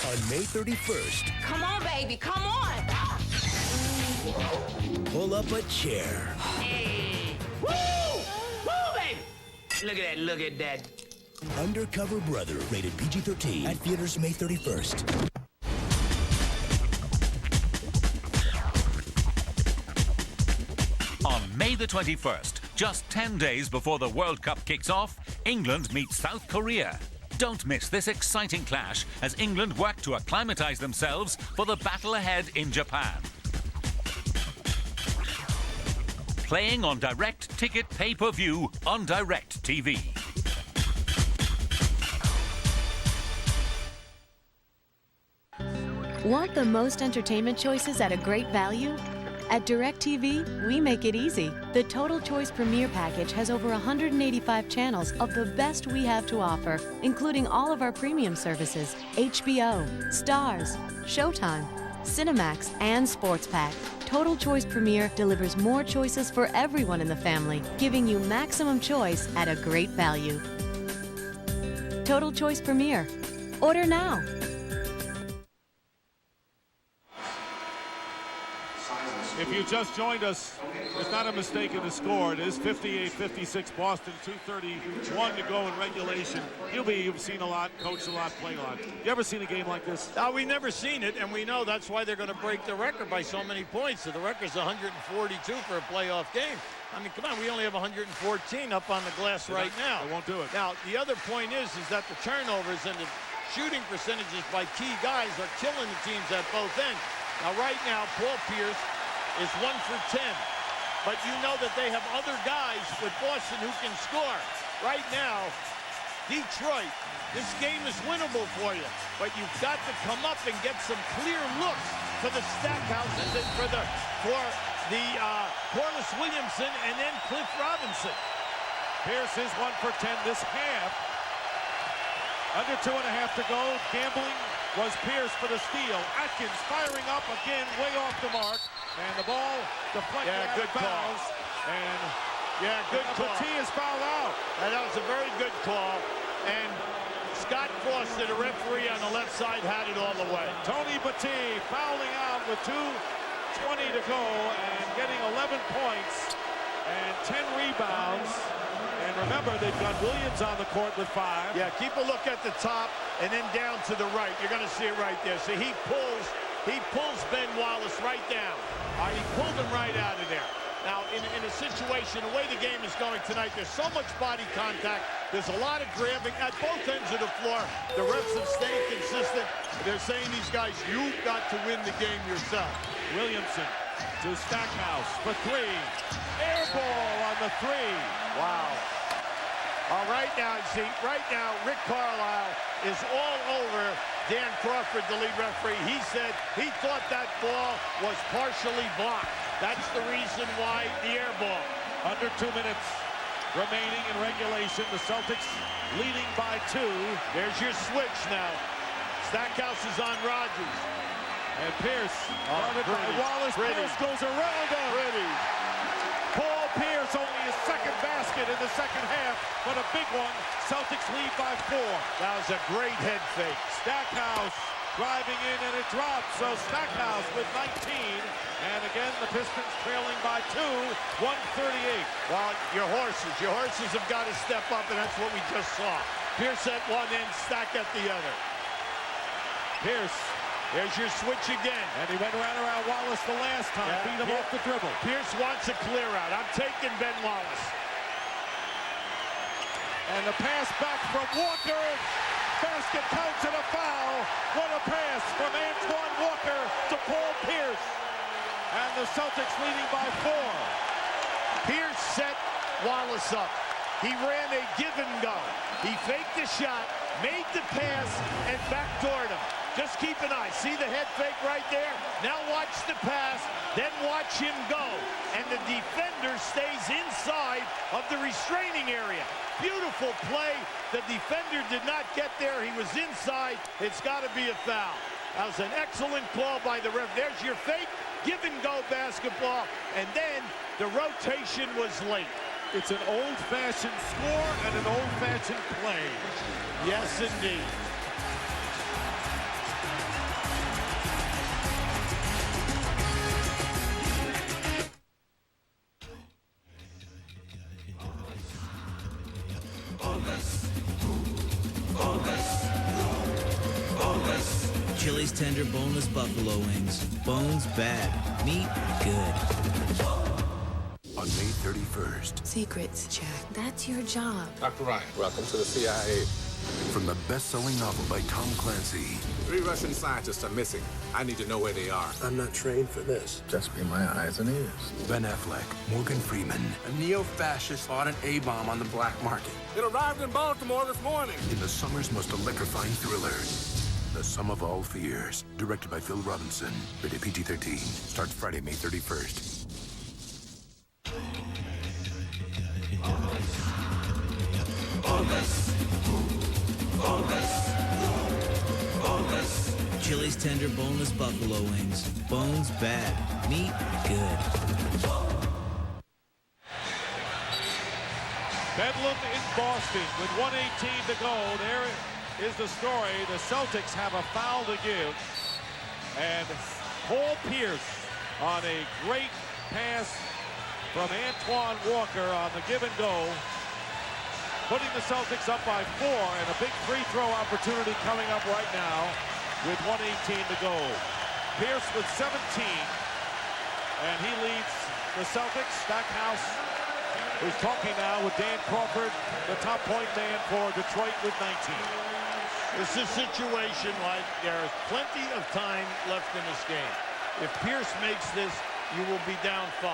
On May 31st, Come on, baby, come on! pull up a chair. Hey! Woo! Woo, baby! Look at that. Undercover Brother, rated PG-13, at theaters May 31st. On May the 21st, just 10 days before the World Cup kicks off, England meets South Korea. Don't miss this exciting clash as England work to acclimatise themselves for the battle ahead in Japan. Playing on direct ticket pay-per-view on Direct TV. Want the most entertainment choices at a great value? At DirecTV, we make it easy. The Total Choice Premier Package has over 185 channels of the best we have to offer, including all of our premium services, HBO, Starz, Showtime, Cinemax, and Sports Pack. Total Choice Premier delivers more choices for everyone in the family, giving you maximum choice at a great value. Total Choice Premier. Order now. If you just joined us, there's not a mistake in the score. It is 58-56 Boston, 2:31 to go in regulation. You've seen a lot, coached a lot, played a lot. You ever seen a game like this? We've never seen it, and we know that's why they're going to break the record by so many points. So the record's 142 for a playoff game. I mean, come on, we only have 114 up on the glass right now. They won't do it. Now, the other point is that the turnovers and the shooting percentages by key guys are killing the teams at both ends. Now, right now, Paul Pierce is 1 for 10. But you know that they have other guys with Boston who can score. Right now, Detroit, this game is winnable for you. But you've got to come up and get some clear looks for the Stackhouses and for the Corliss Williamson and then Cliff Robinson. Pierce is 1 for 10 this half. Under 2.5 to go. Gambling was Pierce for the steal. Atkins firing up again, way off the mark. And the ball deflected out of bounds. And good call. Petit is fouled out. And that was a very good call. And Scott Foster, the referee on the left side, had it all the way. Tony Petit fouling out with 2:20 to go and getting 11 points and 10 rebounds. And remember, they've got Williams on the court with 5. Yeah, keep a look at the top and then down to the right. You're going to see it right there. So he pulls Ben Wallace right down. He pulled him right out of there. Now, in a situation, the way the game is going tonight, there's so much body contact. There's a lot of grabbing at both ends of the floor. The refs have stayed consistent. They're saying these guys, you've got to win the game yourself. Williamson to Stackhouse for 3. Air ball on the 3. Wow. Right now, Rick Carlisle is all over Dan Crawford, the lead referee. He said he thought that ball was partially blocked. That's the reason why the air ball. Under 2 minutes remaining in regulation. The Celtics leading by 2. There's your switch now. Stackhouse is on Rodgers. And Pierce, guarded by Wallace. Pierce goes around him. Paul Pierce, only his second basket in the second half, but a big one. Celtics lead by 4. That was a great head fake. Stackhouse driving in, and it drops. So Stackhouse with 19. And again, the Pistons trailing by 2, 138. Well, your horses have got to step up, and that's what we just saw. Pierce at one end, Stack at the other. Pierce. There's your switch again. And he went around Wallace the last time. Beat him off the dribble. Pierce wants a clear out. I'm taking Ben Wallace. And the pass back from Walker. Basket counts and a foul. What a pass from Antoine Walker to Paul Pierce. And the Celtics leading by 4. Pierce set Wallace up. He ran a give and go. He faked the shot, made the pass, and backdoored him. Just keep an eye. See the head fake right there? Now watch the pass, then watch him go. And the defender stays inside of the restraining area. Beautiful play. The defender did not get there. He was inside. It's got to be a foul. That was an excellent call by the ref. There's your fake give-and-go basketball. And then the rotation was late. It's an old-fashioned score and an old-fashioned play. Yes, indeed. Chili's tender boneless buffalo wings. Bones bad, meat good. On May 31st. Secrets, Jack. That's your job. Dr. Ryan, welcome to the CIA. From the best-selling novel by Tom Clancy. 3 Russian scientists are missing. I need to know where they are. I'm not trained for this. Just be my eyes and ears. Ben Affleck, Morgan Freeman. A neo-fascist bought an A-bomb on the black market. It arrived in Baltimore this morning. In the summer's most electrifying thriller, The Sum of All Fears. Directed by Phil Robinson. Rated PG-13. Starts Friday, May 31st. Chili's tender boneless buffalo wings. Bones bad, meat good. Bedlam in Boston with 1:18 to go. There is the story. The Celtics have a foul to give. And Paul Pierce on a great pass from Antoine Walker on the give and go, putting the Celtics up by 4, and a big free throw opportunity coming up right now with 1:18 to go. Pierce with 17, and he leads the Celtics. Stackhouse who's talking now with Dan Crawford, the top point man for Detroit with 19. This is a situation like there's plenty of time left in this game. If Pierce makes this, you will be down 5.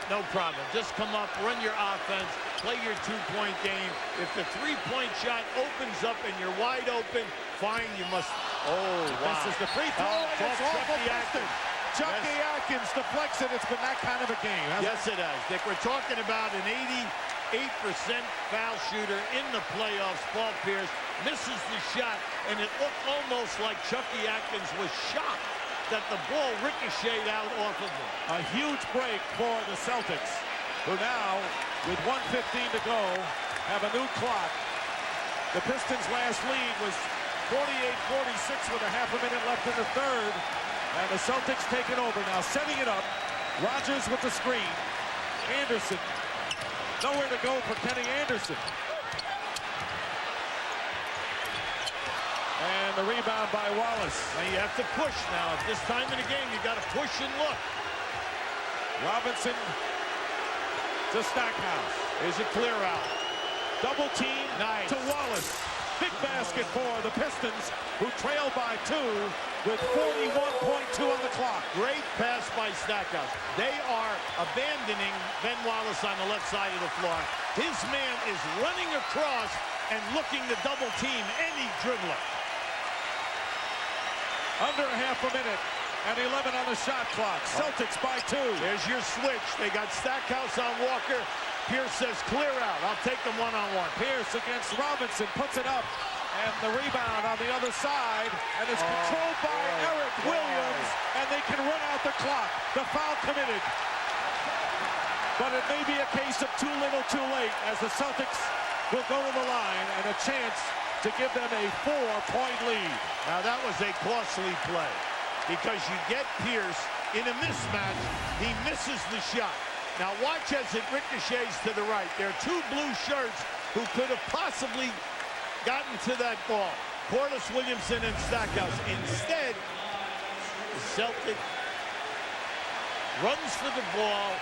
No problem. Just come up, run your offense, play your two-point game. If the three-point shot opens up and you're wide open, fine, you must. Oh, wow. This is the free throw, and it's off of Atkins. Chucky Atkins deflects it. It's been that kind of a game. Yes, it has. Dick, we're talking about an 88% foul shooter in the playoffs. Paul Pierce misses the shot, and it looked almost like Chucky Atkins was shocked that the ball ricocheted out off of him. A huge break for the Celtics, who now, with 1:15 to go, have a new clock. The Pistons' last lead was 48-46 with a half a minute left in the third. And the Celtics take it over. Now setting it up. Rogers with the screen. Anderson. Nowhere to go for Kenny Anderson. And the rebound by Wallace. Now you have to push now. At this time in the game, you got to push and look. Robinson to Stackhouse. Here's a clear out. Double team nice. To Wallace. Big basket for the Pistons, who trail by 2 with 41.2 on the clock. Great pass by Stackhouse. They are abandoning Ben Wallace on the left side of the floor. His man is running across and looking to double team any dribbler. Under a half a minute and 11 on the shot clock. Celtics by 2. There's your switch. They got Stackhouse on Walker. Pierce says clear out. I'll take them one-on-one. Pierce against Robinson puts it up. And the rebound on the other side. And it's controlled by Eric Williams. And they can run out the clock. The foul committed. But it may be a case of too little too late, as the Celtics will go to the line and a chance to give them a 4-point lead. Now that was a costly play, because you get Pierce in a mismatch. He misses the shot. Now watch as it ricochets to the right. There are 2 blue shirts who could have possibly gotten to that ball. Corliss Williamson and Stackhouse. Instead, the Celtic runs for the ball,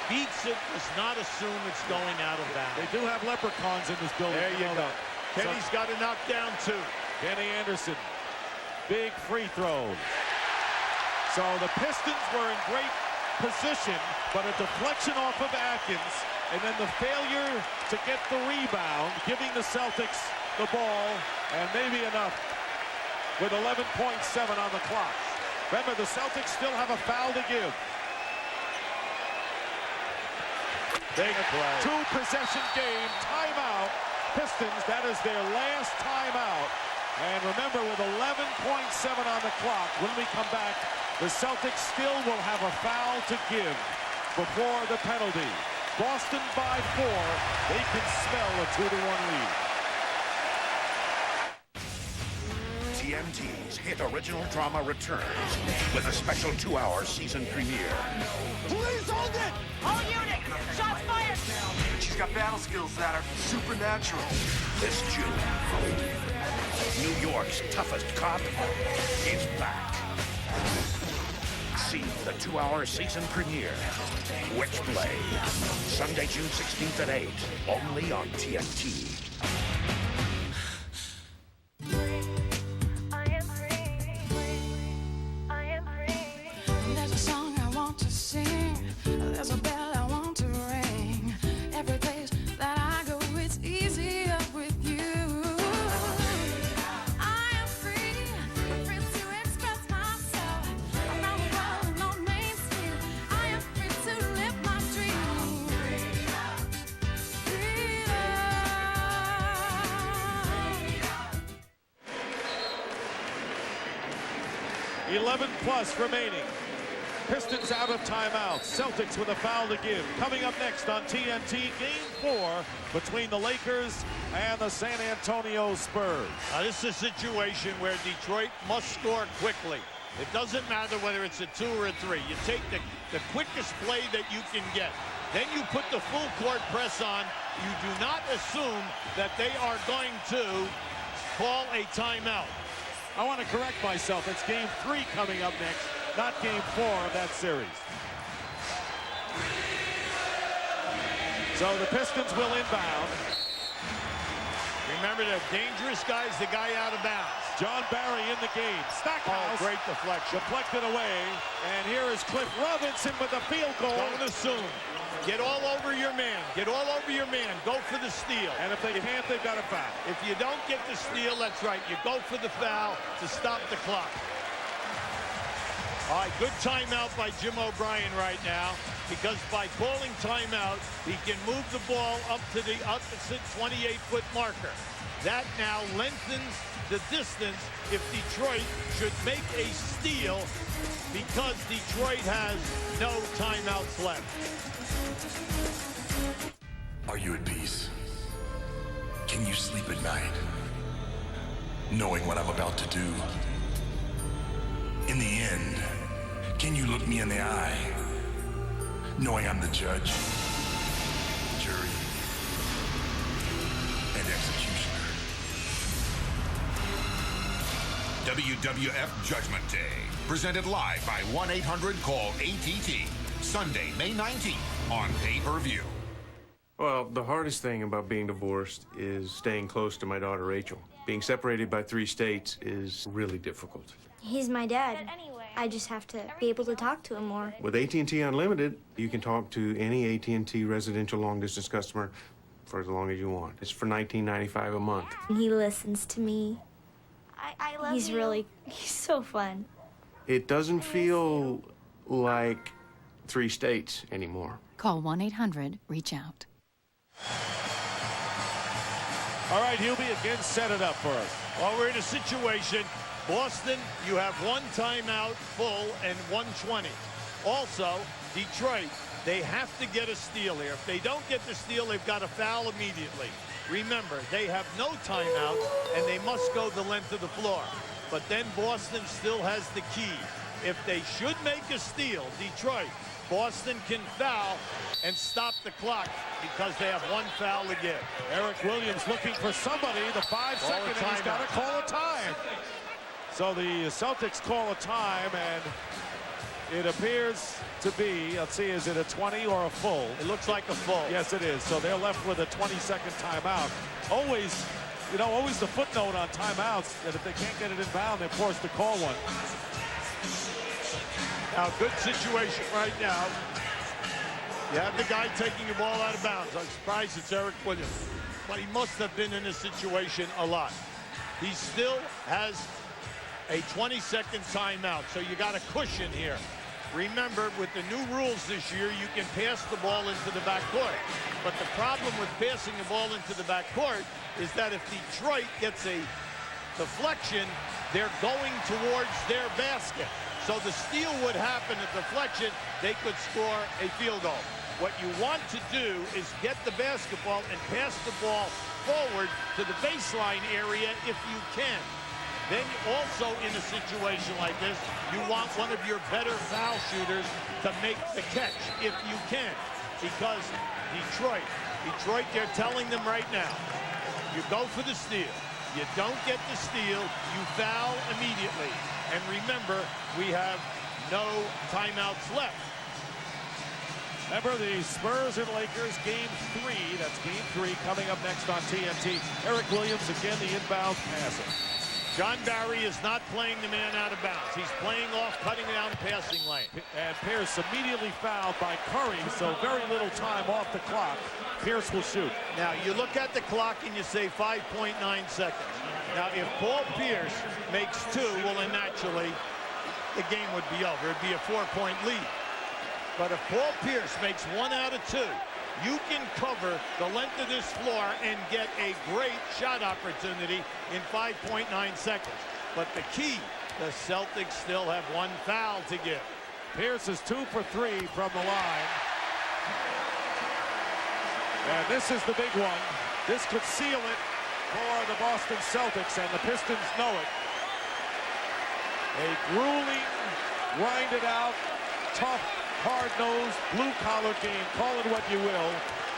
beats it, does not assume it's going out of bounds. They do have leprechauns in this building. There you go. Kenny's got to knock down 2. Kenny Anderson, big free throws. So the Pistons were in great position, but a deflection off of Atkins, and then the failure to get the rebound, giving the Celtics the ball, and maybe enough with 11.7 on the clock. Remember, the Celtics still have a foul to give. Big play. 2-possession game, timeout. Pistons, that is their last timeout. And remember, with 11.7 on the clock, when we come back, the Celtics still will have a foul to give before the penalty. Boston by 4. They can smell a 2-1 lead. TNT's hit original drama returns with a special 2-hour season premiere. Please hold it! All units, shots fired! She's got battle skills that are supernatural. This June, New York's toughest cop is back. See the 2-hour season premiere, Witchblade, Sunday, June 16th at 8, only on TNT. There's a song I want to sing. There's a bell I want to ring. Every place that I go, it's easier with you. I am free, free to express myself. Around the world and on Main Street, I am free to live my dream. Freedom. 11 plus remaining. Pistons out of timeout. Celtics with a foul to give. Coming up next on TNT, Game 4 between the Lakers and the San Antonio Spurs. Now this is a situation where Detroit must score quickly. It doesn't matter whether it's a 2 or a 3. You take the quickest play that you can get. Then you put the full court press on. You do not assume that they are going to call a timeout. I want to correct myself. It's Game 3 coming up next, not Game 4 of that series. So the Pistons will inbound. Remember, the dangerous guy is the guy out of bounds. John Barry in the game. Stackhouse. Oh, great deflection. Deflected away. And here is Cliff Robinson with the field goal. Don't assume. Get all over your man. Get all over your man. Go for the steal. And if they can't, they've got a foul. If you don't get the steal, that's right. You go for the foul to stop the clock. All right, good timeout by Jim O'Brien right now, because by calling timeout, he can move the ball up to the opposite 28-foot marker. That now lengthens the distance if Detroit should make a steal, because Detroit has no timeouts left. Are you at peace? Can you sleep at night, knowing what I'm about to do? In the end, can you look me in the eye, knowing I'm the judge, jury, and executioner? WWF Judgment Day, presented live by 1-800-CALL-ATT, Sunday, May 19th on pay-per-view. Well, the hardest thing about being divorced is staying close to my daughter, Rachel. Being separated by 3 states is really difficult. He's my dad. I just have to be able to talk to him more. With AT&T Unlimited, you can talk to any AT&T residential long-distance customer for as long as you want. It's for $19.95 a month. He listens to me. I love you. He's so fun. It doesn't feel like 3 states anymore. Call 1-800-REACH-OUT. All right, Hubie again set it up for us. Well, we're in a situation. Boston, you have 1 timeout full and 1:20. Also, Detroit, they have to get a steal here. If they don't get the steal, they've got to foul immediately. Remember, they have no timeouts, and they must go the length of the floor. But then Boston still has the key. If they should make a steal, Detroit, Boston can foul and stop the clock because they have 1 foul to give. Eric Williams looking for somebody. The 5-second, and he's got to call a time. So the Celtics call a time, and it appears to be, let's see, is it a 20 or a full? It looks like a full. Yes, it is. So they're left with a 20-second timeout. Always, you know, always the footnote on timeouts that if they can't get it in bound, they're forced to call one. Now, good situation right now. You have the guy taking the ball out of bounds. I'm surprised it's Eric Williams, but he must have been in this situation a lot. He still has a 20-second timeout, so you got a cushion here. Remember, with the new rules this year, you can pass the ball into the backcourt. But the problem with passing the ball into the backcourt is that if Detroit gets a deflection, they're going towards their basket. So the steal would happen, a deflection, they could score a field goal. What you want to do is get the basketball and pass the ball forward to the baseline area if you can. Then also in a situation like this, you want one of your better foul shooters to make the catch if you can. Because Detroit, they're telling them right now, you go for the steal. You don't get the steal, you foul immediately. And remember, we have no timeouts left. Remember the Spurs and Lakers game 3. That's game 3 coming up next on TNT. Eric Williams again, the inbound passer. John Barry is not playing the man out of bounds. He's playing off, cutting down passing lane. And Pierce immediately fouled by Curry, so very little time off the clock. Pierce will shoot. Now, you look at the clock and you say 5.9 seconds. Now, if Paul Pierce makes 2, well, then naturally, the game would be over. It'd be a 4-point lead. But if Paul Pierce makes 1 out of 2, you can cover the length of this floor and get a great shot opportunity in 5.9 seconds. But the key, the Celtics still have 1 foul to give. Pierce is 2 for 3 from the line. And this is the big one. This could seal it for the Boston Celtics, and the Pistons know it. A grueling, grinded out, tough, hard-nosed, blue-collar game. Call it what you will.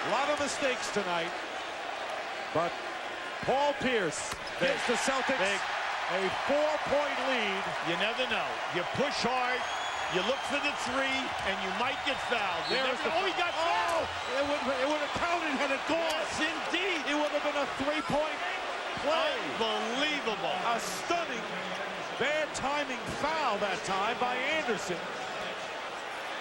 A lot of mistakes tonight. But Paul Pierce gives the Celtics a 4-point lead. You never know. You push hard, You look for the three, and you might get fouled. Oh, he got fouled! It would have counted had it gone. Yes, indeed. It would have been a three-point play. Unbelievable. A stunning, bad timing foul that time by Anderson.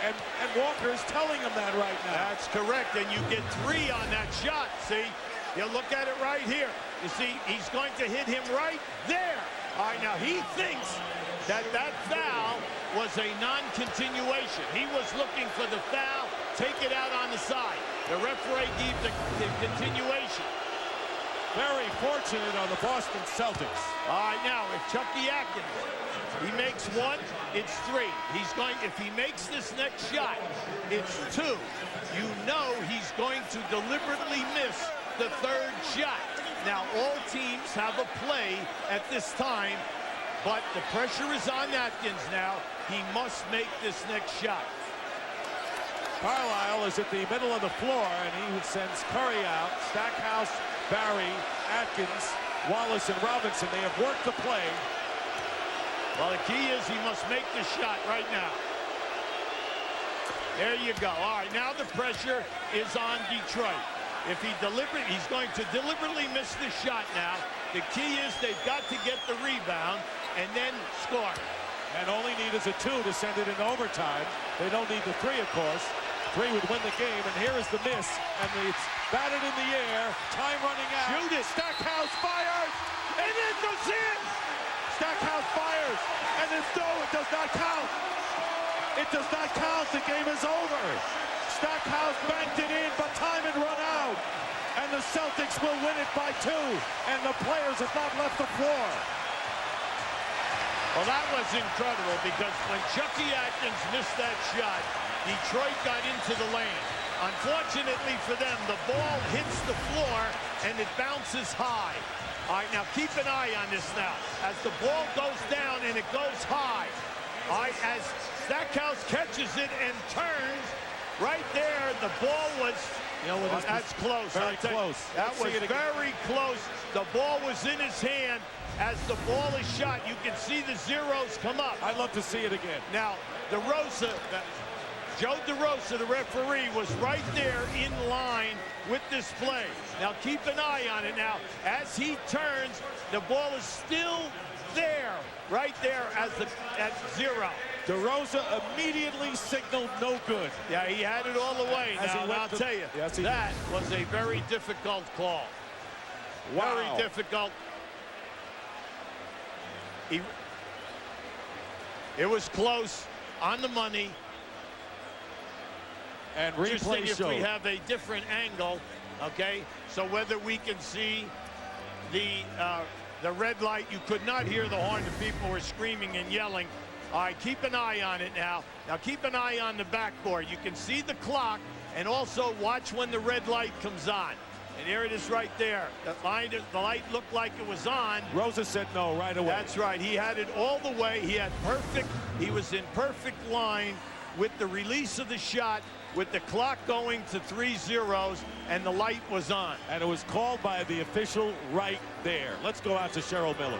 And Walker is telling him that right now. That's correct, and you get three on that shot. See, you look at it right here. You see, he's going to hit him right there. All right, now he thinks that foul was a non-continuation. He was looking for the foul, take it out on the side. The referee gave the continuation. Very fortunate on the Boston Celtics. All right, now, if Chucky Atkins, he makes one, it's three. If he makes this next shot, it's two. You know he's going to deliberately miss the third shot. Now, all teams have a play at this time, but the pressure is on Atkins now. He must make this next shot. Carlisle is at the middle of the floor, and he sends Curry out. Stackhouse, Barry, Atkins, Wallace, and Robinson. They have worked the play. Well, the key is he must make the shot right now. There you go. All right, now the pressure is on Detroit. If he's going to deliberately miss the shot now. The key is they've got to get the rebound and then score. And all he needs is a 2 to send it into overtime. They don't need the 3, of course. 3 would win the game, and here is the miss. And it's batted in the air. Time running out. Shoot it. Stackhouse fires, and it goes in. Stackhouse fires, and it does not count. It does not count. The game is over. Stackhouse banked it in, but time had run out. And the Celtics will win it by 2. And the players have not left the floor. Well, that was incredible because when Chucky Atkins missed that shot, Detroit got into the lane. Unfortunately for them, the ball hits the floor and it bounces high. All right, now keep an eye on this now. As the ball goes down and it goes high, all right, as Stackhouse catches it and turns, right there, the ball was, that's close. Very close. That was very close. The ball was in his hand. As the ball is shot, you can see the zeros come up. I'd love to see it again. Now, Joe DeRosa, the referee, was right there in line with this play. Now, keep an eye on it now. As he turns, the ball is still there, right there at 0. DeRosa immediately signaled no good. Yeah, he had it all the way. Now, I'll tell you, that was a very difficult call. Wow. Very difficult. It was close, on the money. And replay if we have a different angle, okay? So whether we can see the red light, you could not hear the horn. The people were screaming and yelling. All right, keep an eye on it now. Now keep an eye on the backboard. You can see the clock, and also watch when the red light comes on. And there it is right there. The light looked like it was on. Rosa said no right away. That's right. He had it all the way. He was in perfect line with the release of the shot, with the clock going to 3 zeros, and the light was on. And it was called by the official right there. Let's go out to Cheryl Miller.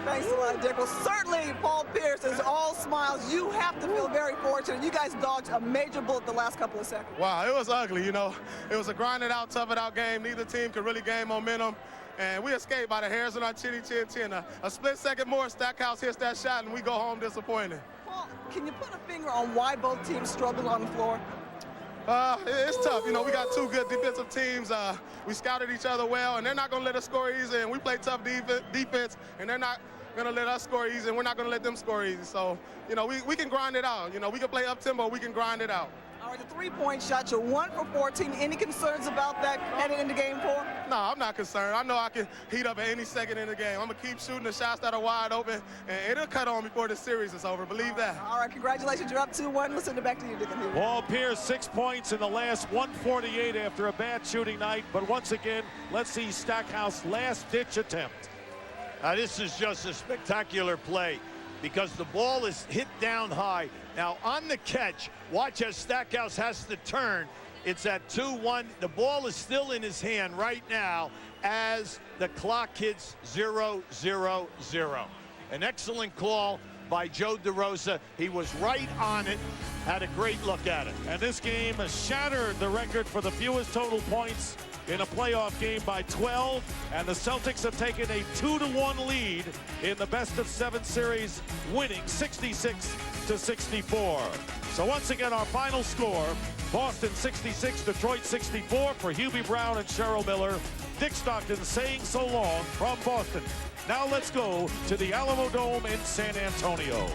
Thanks a lot, Dick. Well, certainly Paul Pierce is all smiles. You have to feel very fortunate. You guys dodged a major bullet the last couple of seconds. Wow, it was ugly, It was a grinded out, tough it out game. Neither team could really gain momentum. And we escaped by the hairs on our chin. A split second more, Stackhouse hits that shot, and we go home disappointed. Paul, can you put a finger on why both teams struggled on the floor? It's tough. We got 2 good defensive teams. We scouted each other well, and they're not going to let us score easy. And we play tough defense, and they're not going to let us score easy, and we're not going to let them score easy. So, we can grind it out. We can play up tempo. We can grind it out. All right, the 3-point shot, you're 1 for 14. Any concerns about that heading into game 4? No, I'm not concerned. I know I can heat up at any second in the game. I'm going to keep shooting the shots that are wide open, and it'll cut on before the series is over. Believe that. All right, congratulations. You're up 2-1. Let's send it back to you, Dick. Paul Pierce, 6 points in the last 148 after a bad shooting night. But once again, let's see Stackhouse last-ditch attempt. This is just a spectacular play because the ball is hit down high. Now, on the catch, watch as Stackhouse has to turn. It's at 2-1. The ball is still in his hand right now as the clock hits 0-0-0. An excellent call by Joe DeRosa. He was right on it, had a great look at it. And this game has shattered the record for the fewest total points in a playoff game by 12, and the Celtics have taken a 2-1 lead in the best-of-7 series, winning 66-64. So once again, our final score, Boston 66, Detroit 64 for Hubie Brown and Cheryl Miller. Dick Stockton saying so long from Boston. Now let's go to the Alamo Dome in San Antonio.